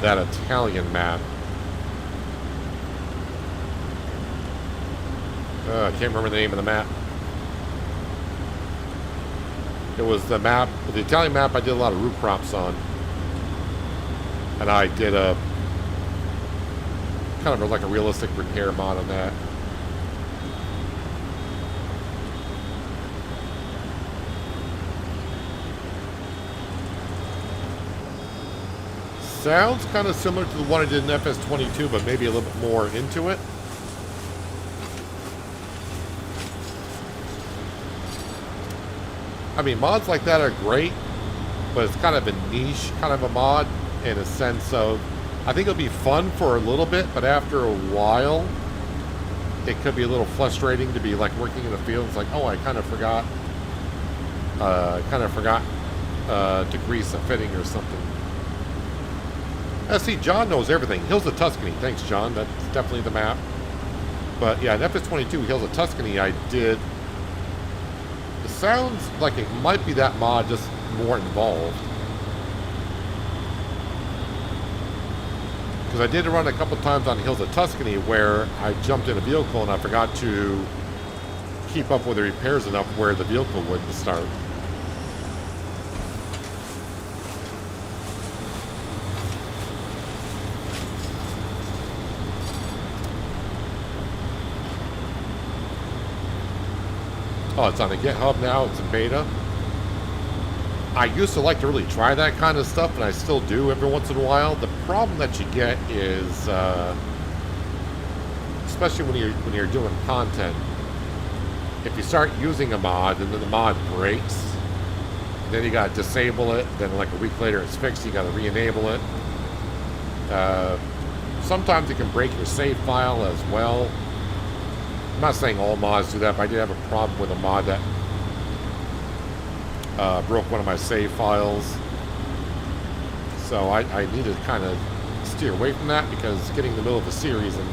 that Italian map. I can't remember the name of the map. It was the map, the Italian map I did a lot of root crops on. And I did a kind of like a realistic repair mod on that. Sounds kind of similar to the one I did in FS22, but maybe a little bit more into it. I mean, mods like that are great, but it's kind of a niche kind of a mod in a sense of, I think it'll be fun for a little bit, but after a while, it could be a little frustrating to be like working in the field. It's like, oh, I kind of forgot to grease a fitting or something. See, John knows everything. Hills of Tuscany. Thanks, John. That's definitely the map. But yeah, in FS22, Hills of Tuscany, I did. It sounds like it might be that mod, just more involved. Because I did run a couple times on Hills of Tuscany where I jumped in a vehicle and I forgot to keep up with the repairs enough where the vehicle wouldn't start. Oh, it's on the GitHub now. It's in beta. I used to like to really try that kind of stuff, and I still do every once in a while. The problem that you get is, especially when you're doing content, if you start using a mod and then the mod breaks, then you got to disable it. Then like a week later, it's fixed. You got to re-enable it. Sometimes it can break your save file as well. I'm not saying all mods do that, but I did have a problem with a mod that broke one of my save files. So I need to kind of steer away from that, because getting in the middle of a series and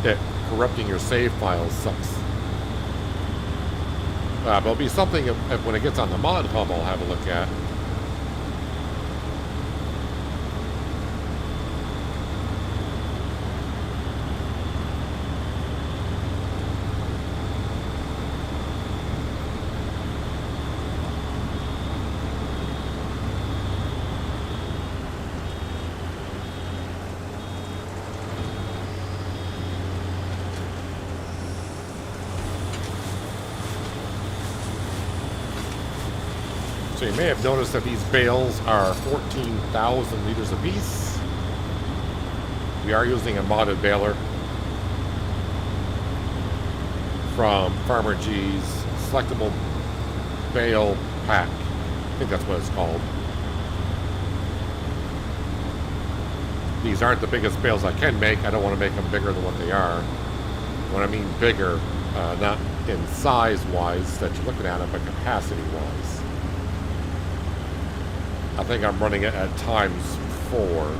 it corrupting your save files sucks. But it'll be something when it gets on the mod hub I'll have a look at. So you may have noticed that these bales are 14,000 liters apiece. We are using a modded baler from Farmer G's selectable bale pack. I think that's what it's called. These aren't the biggest bales I can make. I don't want to make them bigger than what they are. When I mean bigger, not in size-wise that you're looking at it, but capacity-wise. I think I'm running it at ×4.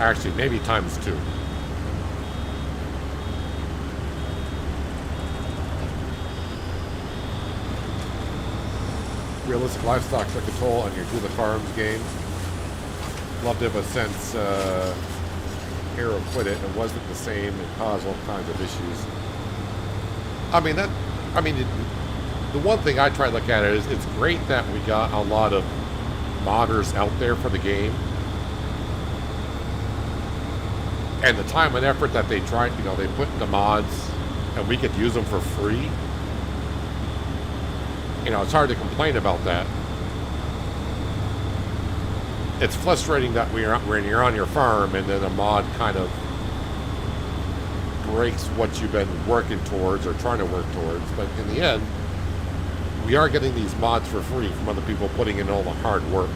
Actually, maybe ×2. Realistic livestock took a toll on your Do the Farms game. Loved it, but since Hero quit it, it wasn't the same. It caused all kinds of issues. The one thing I try to look at it is it's great that we got a lot of modders out there for the game. And the time and effort that they tried, they put into mods and we could use them for free. It's hard to complain about that. It's frustrating that when you're on your farm and then a mod kind of breaks what you've been working towards or trying to work towards. But in the end, we are getting these mods for free from other people putting in all the hard work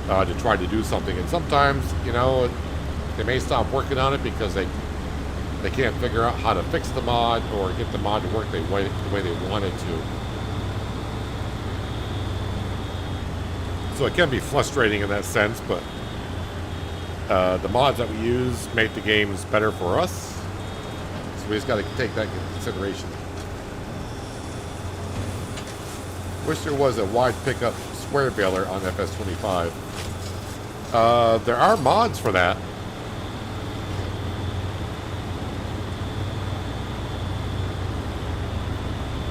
to try to do something. And sometimes, they may stop working on it because they can't figure out how to fix the mod or get the mod to work the way they want it to. So it can be frustrating in that sense, but the mods that we use make the games better for us. So we just got to take that into consideration. Wish there was a wide pickup square baler on FS25. There are mods for that.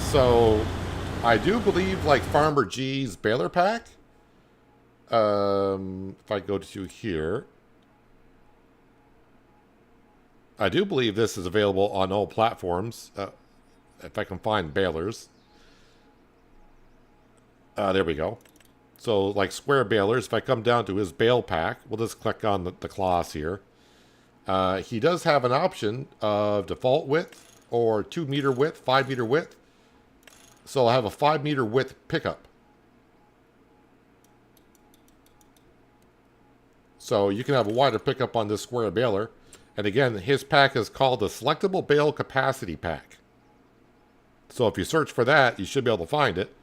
So I do believe like Farmer G's baler pack. If I go to here, I do believe this is available on all platforms. If I can find balers. There we go. So like square balers, if I come down to his bale pack, we'll just click on the class here. He does have an option of default width or 2-meter width, 5-meter width. So I'll have a 5-meter width pickup. So you can have a wider pickup on this square baler. And again, his pack is called the Selectable Bale Capacity Pack. So if you search for that, you should be able to find it.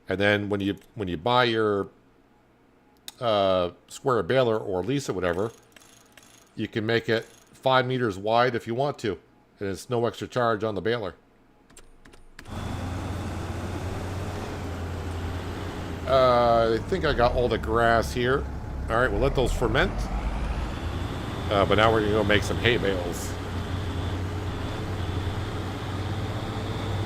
And then when you buy your square baler or lease it, whatever, you can make it 5 meters wide if you want to. And it's no extra charge on the baler. I think I got all the grass here. All right, we'll let those ferment. But now we're going to go make some hay bales.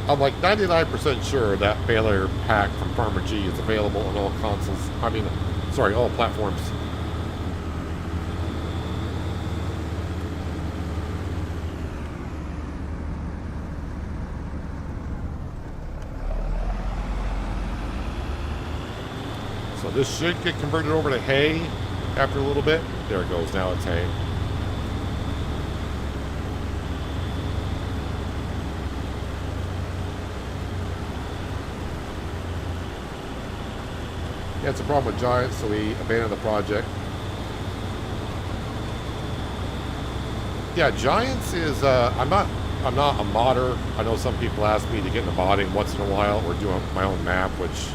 I'm like 99% sure that baler pack from Farmer G is available on all consoles. I mean, sorry, all platforms. So this should get converted over to hay after a little bit. There it goes, now it's hay. Yeah, it's a problem with Giants, so we abandoned the project. Yeah, Giants is, I'm not a modder. I know some people ask me to get into modding once in a while or do my own map, which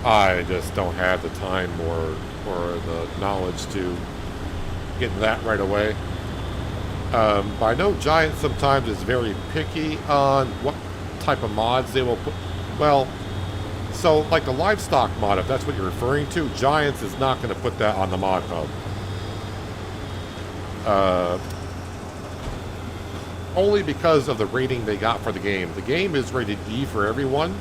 I just don't have the time or the knowledge to get into that right away. But I know Giants sometimes is very picky on what type of mods they will put. Well, so like the livestock mod, if that's what you're referring to, Giants is not going to put that on the mod hub. Only because of the rating they got for the game. The game is rated E for everyone.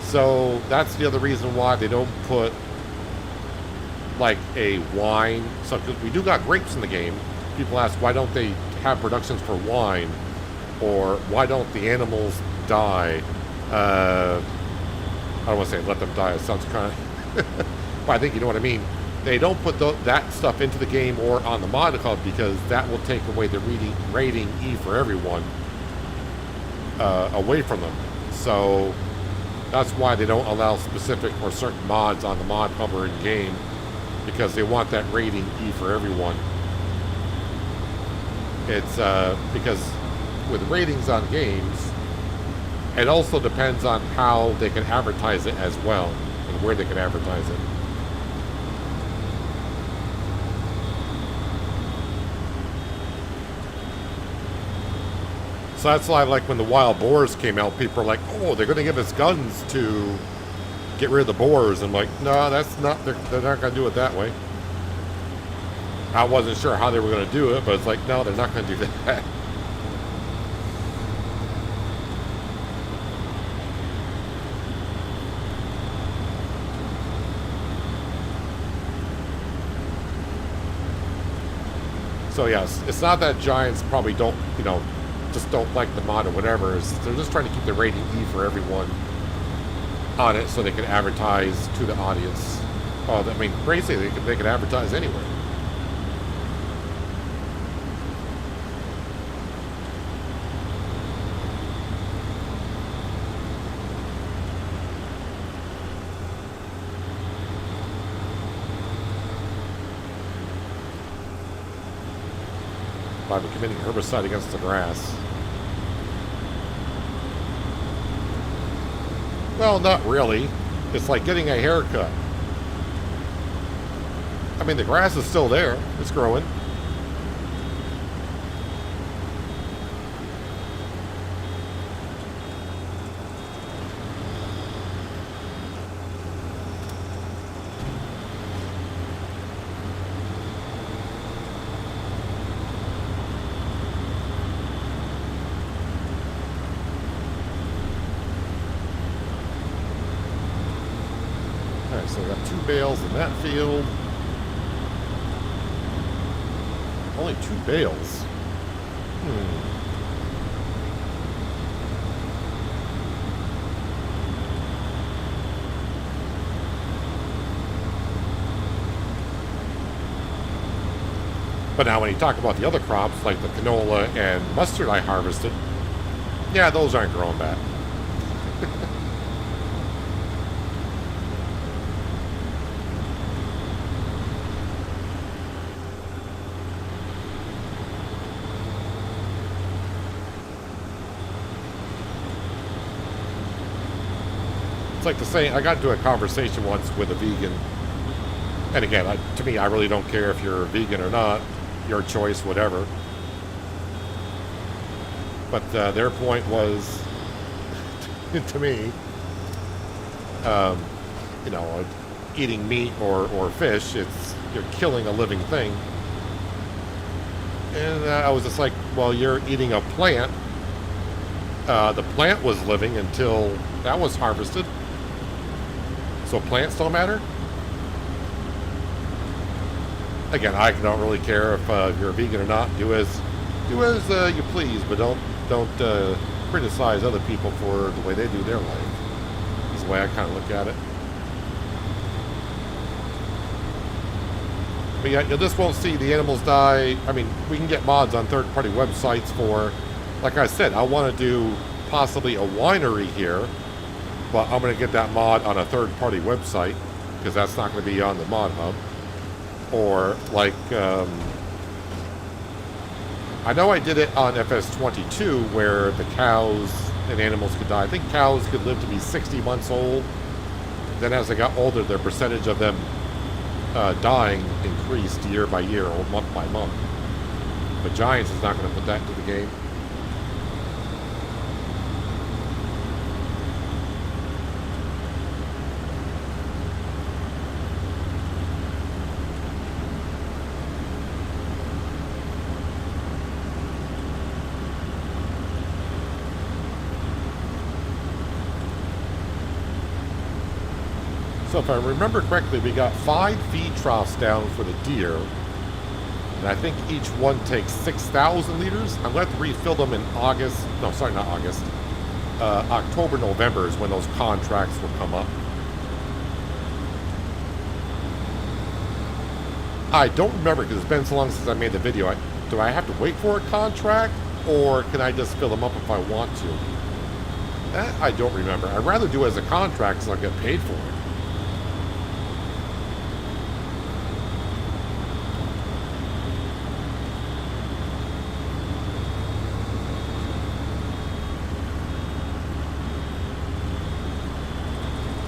So that's the other reason why they don't put like a wine. So we do got grapes in the game. People ask why don't they have productions for wine, or why don't the animals die? I don't want to say let them die. It sounds kind of, but I think you know what I mean. They don't put that stuff into the game or on the mod hub because that will take away the rating E for everyone away from them. So that's why they don't allow specific or certain mods on the mod hub or in game, because they want that rating E for everyone. It's because with ratings on games, it also depends on how they can advertise it as well and where they can advertise it. So that's why, like, when the wild boars came out, people are like, oh, they're going to give us guns to get rid of the boars. I'm like, no, that's not, they're not going to do it that way. I wasn't sure how they were going to do it, but it's like, no, they're not going to do that. So yes, it's not that Giants probably don't, you know, just don't like the mod or whatever. They're just trying to keep the rating E for everyone on it so they can advertise to the audience. Oh, I mean, basically they can advertise anywhere. By committing herbicide against the grass. Well, not really. It's like getting a haircut. I mean, the grass is still there. It's growing. So we got 2 bales in that field. Only 2 bales. But now when you talk about the other crops, like the canola and mustard I harvested, yeah, those aren't growing back. It's like the saying, I got into a conversation once with a vegan, and again, to me, I really don't care if you're vegan or not, your choice, whatever. But their point was, to me, um, you know, eating meat or fish, you're killing a living thing. And I was just like, well, you're eating a plant. The plant was living until that was harvested. So plants don't matter? Again, I don't really care if you're a vegan or not. Do as you please, but don't criticize other people for the way they do their life. That's the way I kind of look at it. But yeah, you just won't see the animals die. I mean, we can get mods on third-party websites for, like I said, I want to do possibly a winery here, but I'm going to get that mod on a third-party website because that's not going to be on the mod hub. Or like, I know I did it on FS22 where the cows and animals could die. I think cows could live to be 60 months old. Then as they got older, their percentage of them dying increased year by year or month by month. But Giants is not going to put that into the game. So if I remember correctly, we got 5 feed troughs down for the deer. And I think each one takes 6,000 liters. I'm going to have to refill them in August. No, sorry, not August. October, November is when those contracts will come up. I don't remember because it's been so long since I made the video. Do I have to wait for a contract? Or can I just fill them up if I want to? That I don't remember. I'd rather do it as a contract so I get paid for it.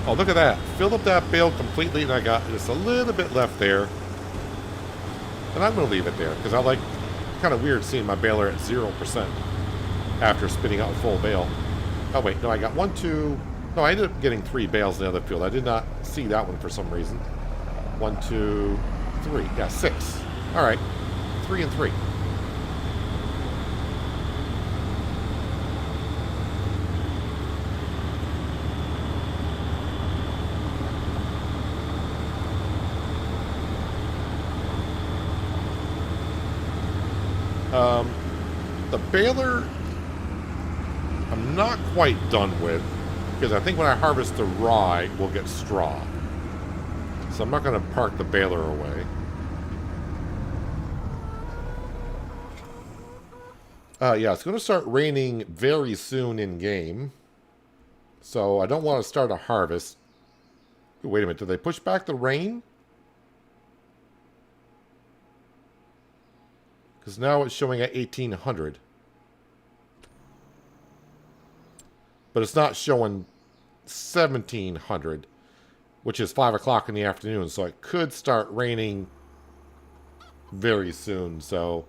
Oh, look at that. Filled up that bale completely, and I got just a little bit left there. And I'm going to leave it there, because I like, kind of weird seeing my baler at 0% after spitting out a full bale. Oh, wait, no, I got 1, 2... No, I ended up getting 3 bales in the other field. I did not see that one for some reason. 1, 2, 3. Yeah, 6. All right. 3 and 3. The baler, I'm not quite done with, because I think when I harvest the rye, we'll get straw. So I'm not going to park the baler away. Yeah, it's going to start raining very soon in-game. So I don't want to start a harvest. Wait a minute, did they push back the rain? Because now it's showing at 1800. But it's not showing 1700, which is 5 o'clock in the afternoon. So it could start raining very soon. So,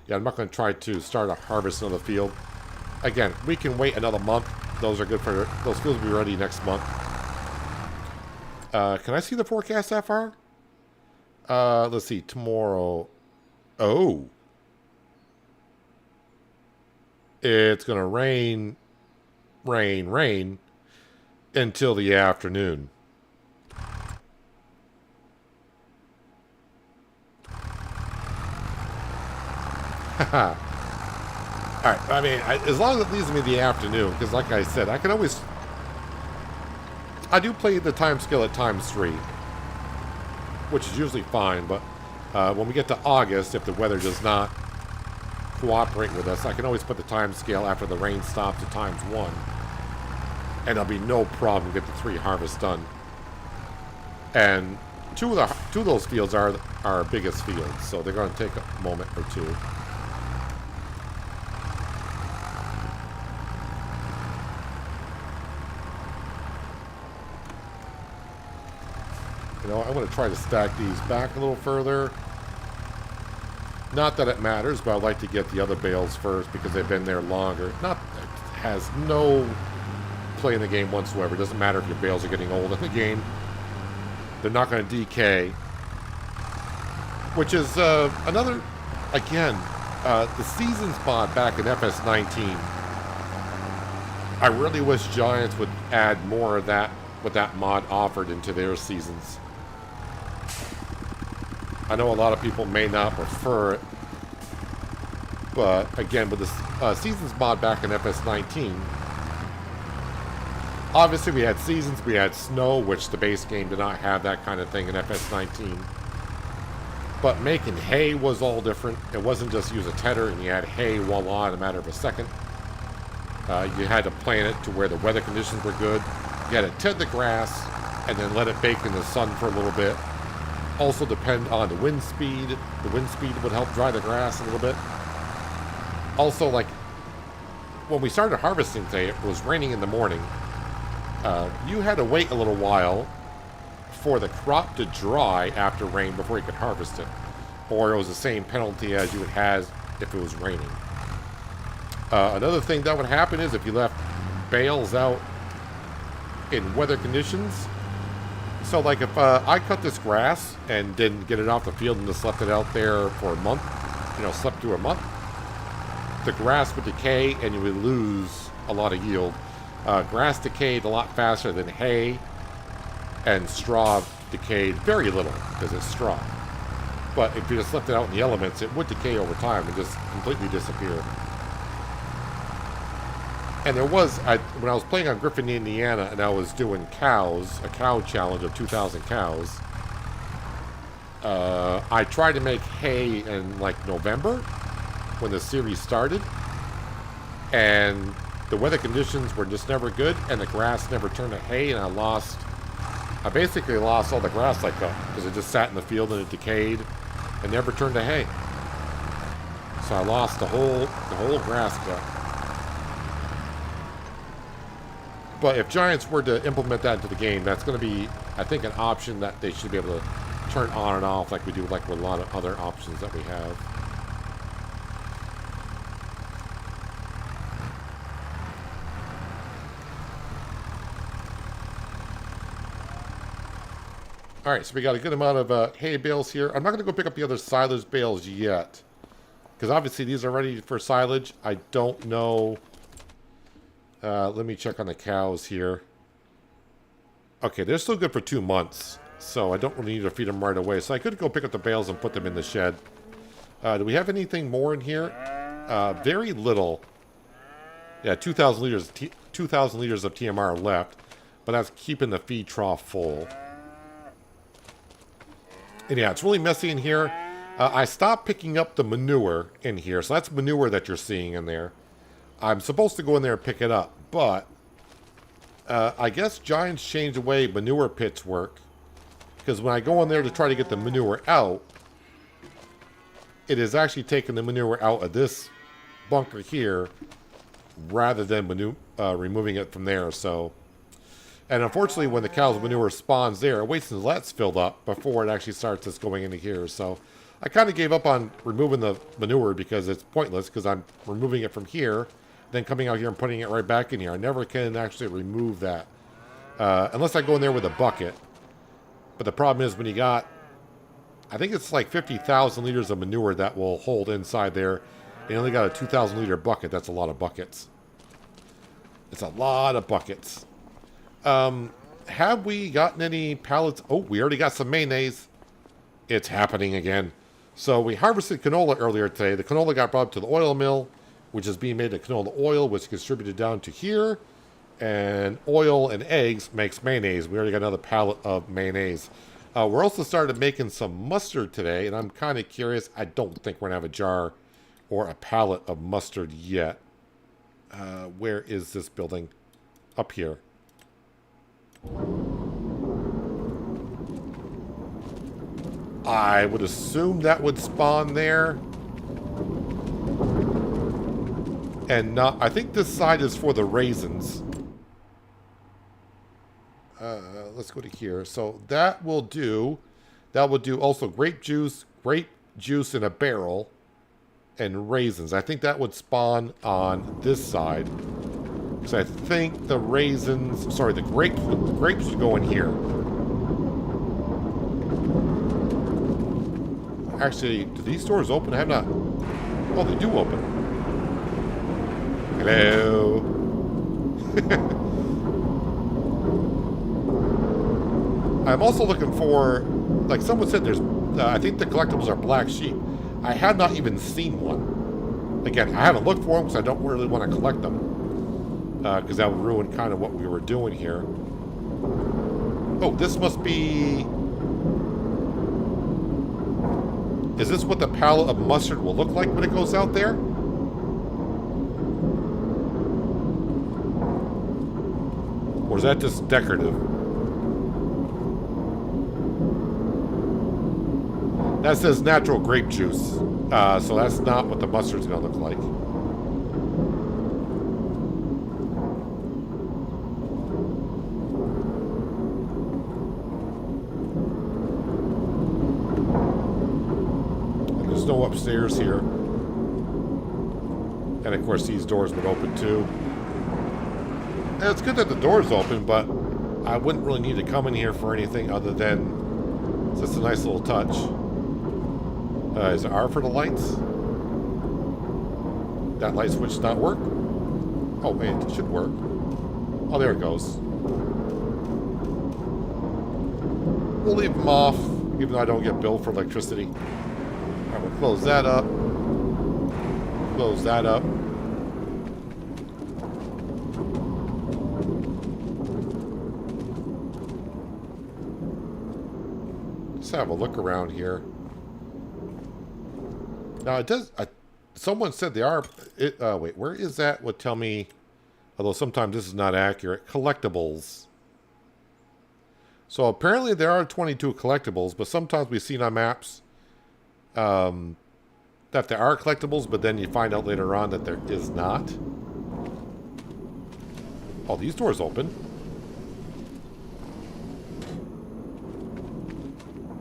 yeah, I'm not going to try to start a harvest on the field. Again, we can wait another month. Those are good for... Those fields will be ready next month. Can I see the forecast that far? Let's see. Tomorrow... Oh... It's going to rain until the afternoon. Alright, I mean, as long as it leaves me the afternoon, because like I said, I can always... I do play the time scale at ×3, which is usually fine, but When we get to August, if the weather does not cooperate with us, I can always put the time scale after the rain stops to ×1. And there'll be no problem to get the 3 harvests done. And two of those fields are our biggest fields, so they're going to take a moment or two. You know, I'm going to try to stack these back a little further. Not that it matters, but I'd like to get the other bales first because they've been there longer. It has no play in the game whatsoever. It doesn't matter if your bales are getting old in the game. They're not going to decay. Which is another, again, the Seasons mod back in FS19. I really wish Giants would add more of that, what that mod offered into their Seasons. I know a lot of people may not prefer it, but again, with the Seasons mod back in FS19, obviously we had Seasons, we had Snow, which the base game did not have that kind of thing in FS19. But making hay was all different. It wasn't just use a tedder and you had hay, voila, in a matter of a second. You had to plan it to where the weather conditions were good. You had to ted the grass and then let it bake in the sun for a little bit. Also depend on the wind speed. The wind speed would help dry the grass a little bit. Also, like, when we started harvesting today, it was raining in the morning. You had to wait a little while for the crop to dry after rain before you could harvest it. Or it was the same penalty as you would have if it was raining. Another thing that would happen is if you left bales out in weather conditions. So like if I cut this grass and didn't get it off the field and just left it out there for a month, you know, slept through a month, the grass would decay and you would lose a lot of yield. Grass decayed a lot faster than hay, and straw decayed very little because it's straw. But if you just left it out in the elements, it would decay over time and just completely disappear. And there was, when I was playing on Griffin, Indiana, and I was doing cows, a cow challenge of 2,000 cows, I tried to make hay in like November when the series started, and the weather conditions were just never good, and the grass never turned to hay, and I basically lost all the grass I cut because it just sat in the field and it decayed and never turned to hay. So I lost the whole grass cut. But if Giants were to implement that into the game, that's going to be, I think, an option that they should be able to turn on and off like we do like with a lot of other options that we have. Alright, so we got a good amount of hay bales here. I'm not going to go pick up the other silage bales yet. Because obviously these are ready for silage. I don't know... let me check on the cows here. Okay, they're still good for 2 months. So I don't really need to feed them right away. So I could go pick up the bales and put them in the shed. Do we have anything more in here? Very little. Yeah, 2,000 liters, 2,000 liters of TMR left. But that's keeping the feed trough full. And yeah, it's really messy in here. I stopped picking up the manure in here. So that's manure that you're seeing in there. I'm supposed to go in there and pick it up. But I guess Giants changed the way manure pits work. Because when I go in there to try to get the manure out, it is actually taking the manure out of this bunker here rather than removing it from there. So, and unfortunately, when the cow's manure spawns there, it waits until that's filled up before it actually starts just going into here. So I kind of gave up on removing the manure because it's pointless because I'm removing it from here, then coming out here and putting it right back in here. I never can actually remove that unless I go in there with a bucket. But the problem is when you got, I think it's like 50,000 liters of manure that will hold inside there. And you only got a 2,000 liter bucket. That's a lot of buckets. It's a lot of buckets. Have we gotten any pallets? Oh, we already got some mayonnaise. It's happening again. So we harvested canola earlier today. The canola got brought up to the oil mill, which is being made into canola oil, which is distributed down to here. And oil and eggs makes mayonnaise. We already got another pallet of mayonnaise. We're also started making some mustard today, and I'm kind of curious. I don't think we're going to have a jar or a pallet of mustard yet. Where is this building? Up here. I would assume that would spawn there. And not, I think this side is for the raisins. Let's go to here. So that will do. That will do also grape juice in a barrel, and raisins. I think that would spawn on this side. So I think the raisins, sorry, the grapes would go in here. Actually, do these doors open? I have not. Oh, they do open. Hello. I'm also looking for, like someone said, there's, I think the collectibles are black sheep. I have not even seen one. Again, I haven't looked for them because I don't really want to collect them. Because that would ruin kind of what we were doing here. Oh, this must be... Is this what the pallet of mustard will look like when it goes out there? Or is that just decorative? That says natural grape juice. So that's not what the mustard's going to look like. And there's no upstairs here. And of course these doors would open too. And it's good that the door's open, but I wouldn't really need to come in here for anything other than just a nice little touch. Is it R for the lights? That light switch not work? Oh, wait, it should work. Oh, there it goes. We'll leave them off, even though I don't get billed for electricity. Alright, we'll close that up. Close that up. Let's have a look around here. Now it does. Someone said they are. Wait, where is that? Would tell me. Although sometimes this is not accurate. Collectibles. So apparently there are 22 collectibles, but sometimes we've seen on maps that there are collectibles, but then you find out later on that there is not. Oh, these doors open.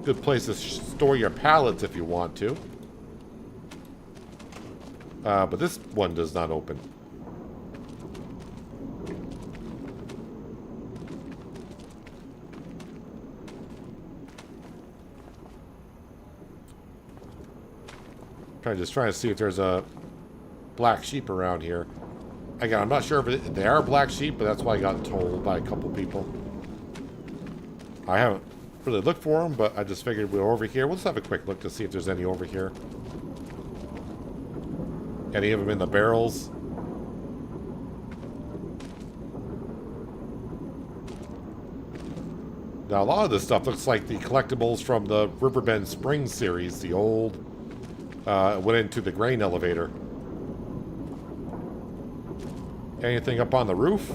Good place to store your pallets if you want to. But this one does not open. Just trying to see if there's a black sheep around here. Again, I'm not sure if they are black sheep, but that's why I got told by a couple people. I haven't really looked for them, but I just figured we were over here. We'll just have a quick look to see if there's any over here. Any of them in the barrels? Now, a lot of this stuff looks like the collectibles from the Riverbend Springs series, the old, went into the grain elevator. Anything up on the roof?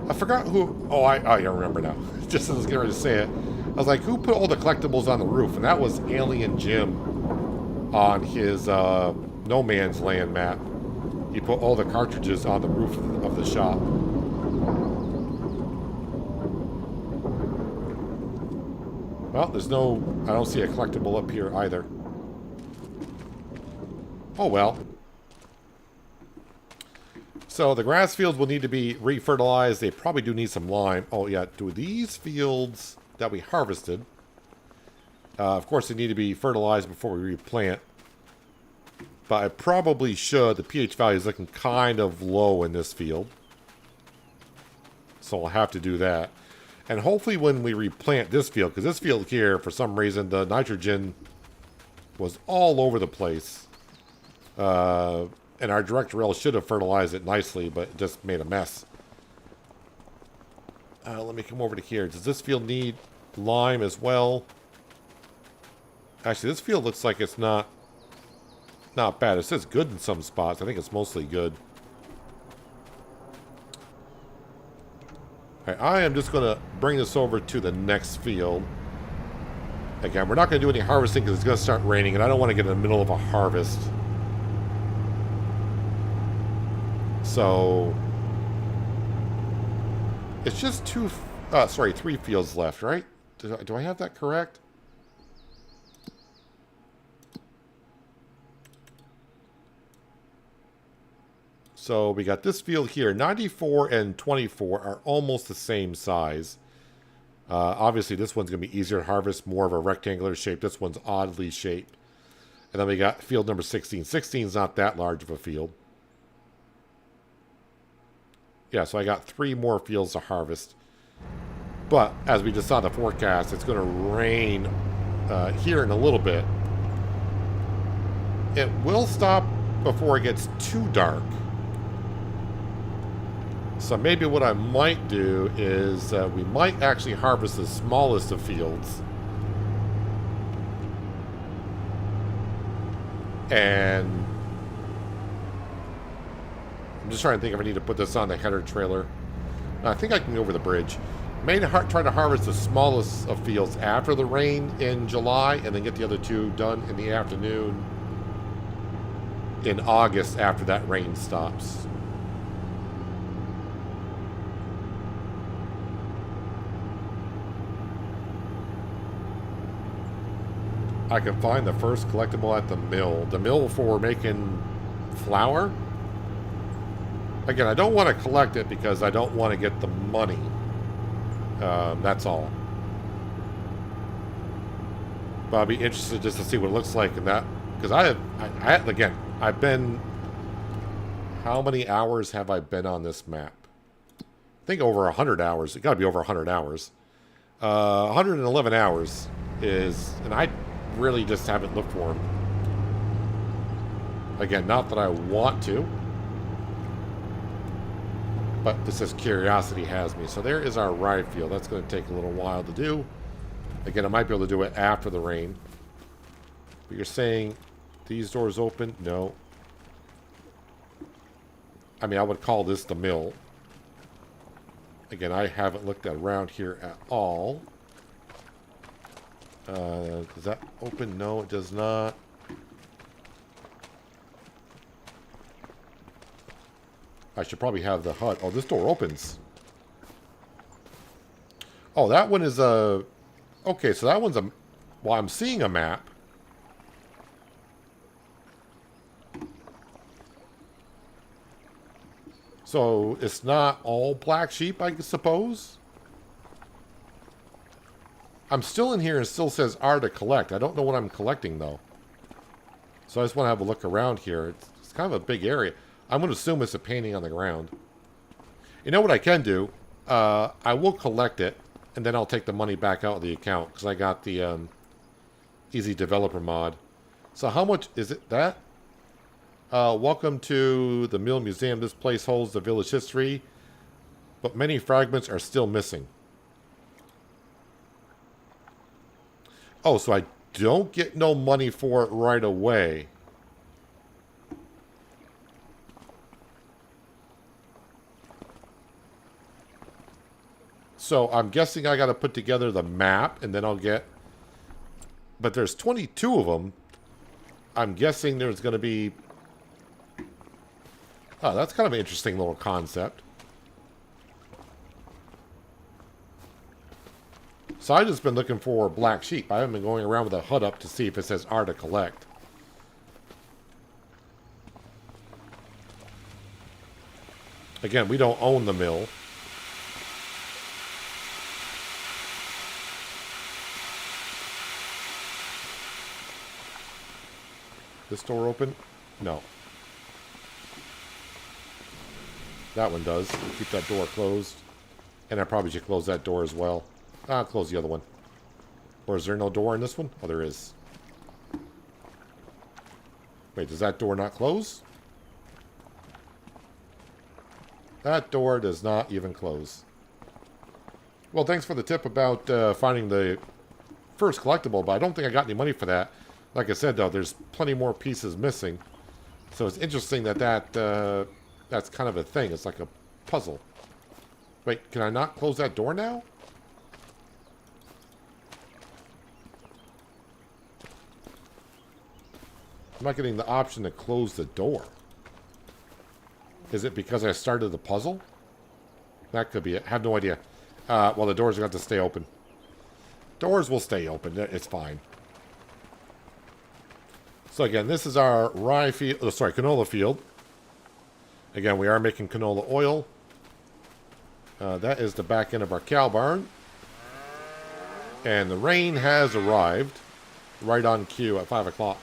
I forgot who... Oh, I remember now. Just as I was getting ready to say it. I was like, who put all the collectibles on the roof? And that was Alien Jim on his No Man's Land map. He put all the cartridges on the roof of the shop. Well, there's no... I don't see a collectible up here either. Oh, well. So the grass fields will need to be refertilized. They probably do need some lime. Oh, yeah. Do these fields that we harvested... of course, they need to be fertilized before we replant. But I probably should. The pH value is looking kind of low in this field. So I'll have to do that. And hopefully when we replant this field, because this field here, for some reason, the nitrogen was all over the place. And our direct rail should have fertilized it nicely, but it just made a mess. Let me come over to here. Does this field need lime as well? Actually, this field looks like it's not bad. It says good in some spots. I think it's mostly good. All right, I am just going to bring this over to the next field. Again, we're not going to do any harvesting because it's going to start raining, and I don't want to get in the middle of a harvest. So it's just three fields left, right? Do I have that correct? So we got this field here. 94 and 24 are almost the same size. Obviously, this one's going to be easier to harvest, more of a rectangular shape. This one's oddly shaped. And then we got field number 16. 16 is not that large of a field. Yeah, so I got 3 more fields to harvest. But as we just saw the forecast, it's going to rain here in a little bit. It will stop before it gets too dark. So maybe what I might do is we might actually harvest the smallest of fields. And I'm just trying to think if I need to put this on the header trailer. I think I can go over the bridge. May try to harvest the smallest of fields after the rain in July, and then get the other 2 done in the afternoon in August after that rain stops. I can find the first collectible at the mill. The mill for making flour? Again, I don't want to collect it because I don't want to get the money. That's all. But I'll be interested just to see what it looks like in that. Because I've been... How many hours have I been on this map? I think over 100 hours. It got to be over 100 hours. 111 hours is... And I really just haven't looked for them. Again, not that I want to. But this is curiosity has me. So there is our rye field. That's going to take a little while to do. Again, I might be able to do it after the rain. But you're saying these doors open? No. I mean, I would call this the mill. Again, I haven't looked around here at all. Does that open? No, it does not. I should probably have the hut. Oh, this door opens. Oh, that one is a... Okay, so that one's a... Well, I'm seeing a map. So, it's not all black sheep, I suppose? I'm still in here and it still says R to collect. I don't know what I'm collecting, though. So I just want to have a look around here. It's kind of a big area. I'm going to assume it's a painting on the ground. You know what I can do? I will collect it, and then I'll take the money back out of the account, because I got the Easy Developer mod. So how much is it that? Welcome to the Mill Museum. This place holds the village history, but many fragments are still missing. Oh, so I don't get no money for it right away. So I'm guessing I got to put together the map, and then I'll get... But there's 22 of them. I'm guessing there's going to be... Oh, that's kind of an interesting little concept. So I've just been looking for black sheep. I haven't been going around with a HUD up to see if it says R to collect. Again, we don't own the mill. This door open? No. That one does. Keep that door closed. And I probably should close that door as well. I'll close the other one. Or is there no door in this one? Oh, there is. Wait, does that door not close? That door does not even close. Well, thanks for the tip about finding the first collectible, but I don't think I got any money for that. Like I said, though, there's plenty more pieces missing. So it's interesting that that's kind of a thing. It's like a puzzle. Wait, can I not close that door now? I'm not getting the option to close the door. Is it because I started the puzzle? That could be it. I have no idea. Well, the doors are going to have to stay open. Doors will stay open. It's fine. So again, this is our rye field. Oh, sorry, canola field. Again, we are making canola oil. That is the back end of our cow barn. And the rain has arrived right on cue at 5 o'clock.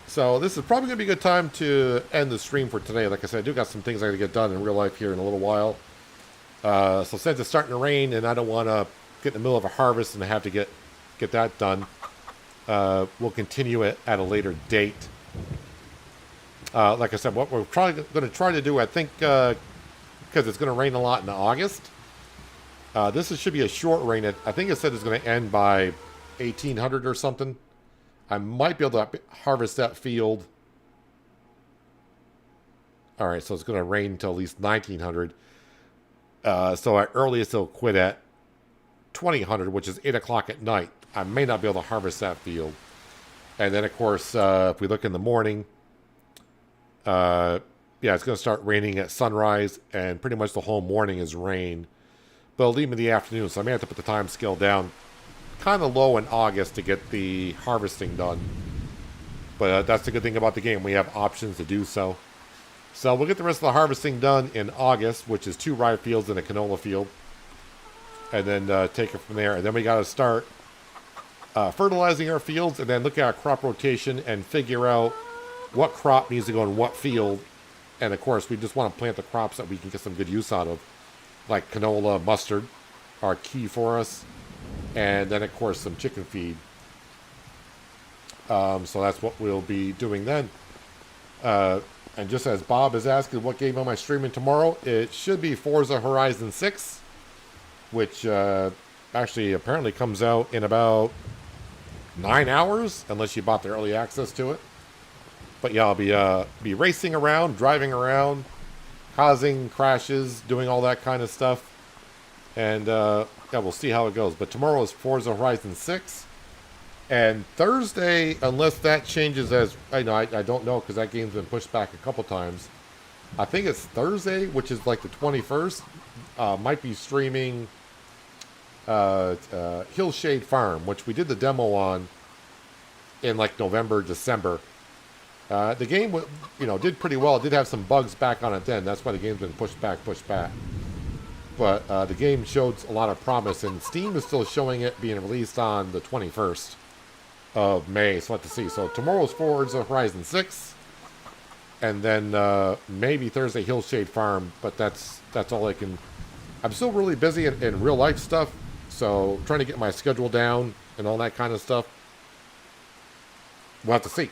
So this is probably going to be a good time to end the stream for today. Like I said, I do got some things I got to get done in real life here in a little while. So since it's starting to rain and I don't want to get in the middle of a harvest and have to get that done, we'll continue it at a later date. Like I said, what we're going to try to do, I think, because it's going to rain a lot in August, this should be a short rain. I think it said it's going to end by 1800 or something. I might be able to harvest that field. All right, so it's going to rain until at least 1900. So at earliest it'll quit at 2000, which is 8 o'clock at night. I may not be able to harvest that field. And then, of course, if we look in the morning, yeah, it's going to start raining at sunrise, and pretty much the whole morning is rain. But it'll leave me in the afternoon, so I may have to put the time scale down kind of low in August to get the harvesting done. But that's the good thing about the game. We have options to do so. So we'll get the rest of the harvesting done in August, which is 2 rye fields and a canola field. And then take it from there. And then we got to start fertilizing our fields and then look at our crop rotation and figure out what crop needs to go in what field. And of course, we just want to plant the crops that we can get some good use out of. Like canola, mustard are key for us. And then, of course, some chicken feed. So that's what we'll be doing then. And just as Bob is asking what game am I streaming tomorrow, it should be Forza Horizon 6, which actually apparently comes out in about 9 hours, unless you bought the early access to it. But yeah, I'll be racing around, driving around, causing crashes, doing all that kind of stuff. And yeah, we'll see how it goes. But tomorrow is Forza Horizon 6. And Thursday, unless that changes as... I don't know, because that game's been pushed back a couple times. I think it's Thursday, which is like the 21st. Might be streaming Hillshade Farm, which we did the demo on in like November, December. The game, did pretty well. It did have some bugs back on it then. That's why the game's been pushed back. But the game showed a lot of promise, and Steam is still showing it being released on the 21st of May, so we'll have to see. So tomorrow's Forza Horizon 6, and then maybe Thursday Hillshade Farm, but that's all I can... I'm still really busy in real life stuff, so trying to get my schedule down and all that kind of stuff. We'll have to see.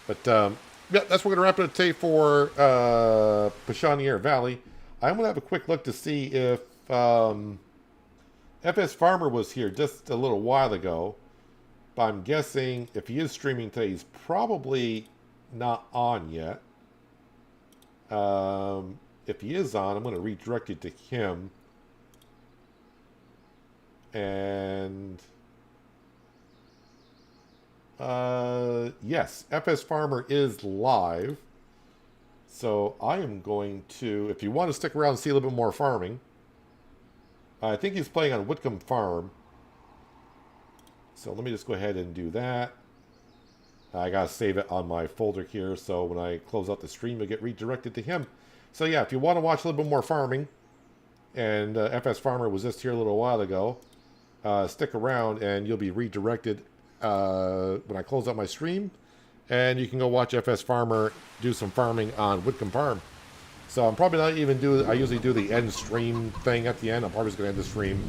But yeah, that's what we're going to wrap it up today for Pichonniere Valley. I'm going to have a quick look to see if FS Farmer was here just a little while ago. But I'm guessing if he is streaming today, he's probably not on yet. If he is on, I'm going to redirect it to him. And... yes, FS Farmer is live. So I am going to, if you want to stick around and see a little bit more farming, I think he's playing on Whitcomb Farm. So let me just go ahead and do that. I gotta save it on my folder here, so when I close out the stream, it'll get redirected to him. So yeah, if you want to watch a little bit more farming, and FS Farmer was just here a little while ago, stick around and you'll be redirected when I close out my stream, and you can go watch FS Farmer do some farming on Whitcomb Farm. So I'm probably not even I usually do the end stream thing at the end. I'm probably just going to end the stream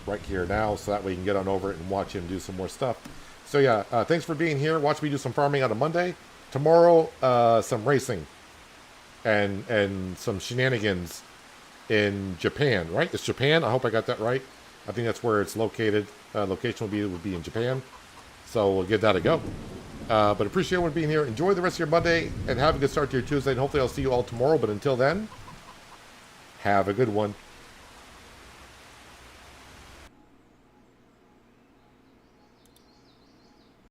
right here now, so that way you can get on over it and watch him do some more stuff. So yeah, thanks for being here. Watch me do some farming on a Monday. tomorrow, some racing and some shenanigans in Japan, right? It's Japan. I hope I got that right. I think that's where it's located. Location would be in Japan. So we'll give that a go. But appreciate everyone being here. Enjoy the rest of your Monday and have a good start to your Tuesday. And hopefully I'll see you all tomorrow. But until then, have a good one.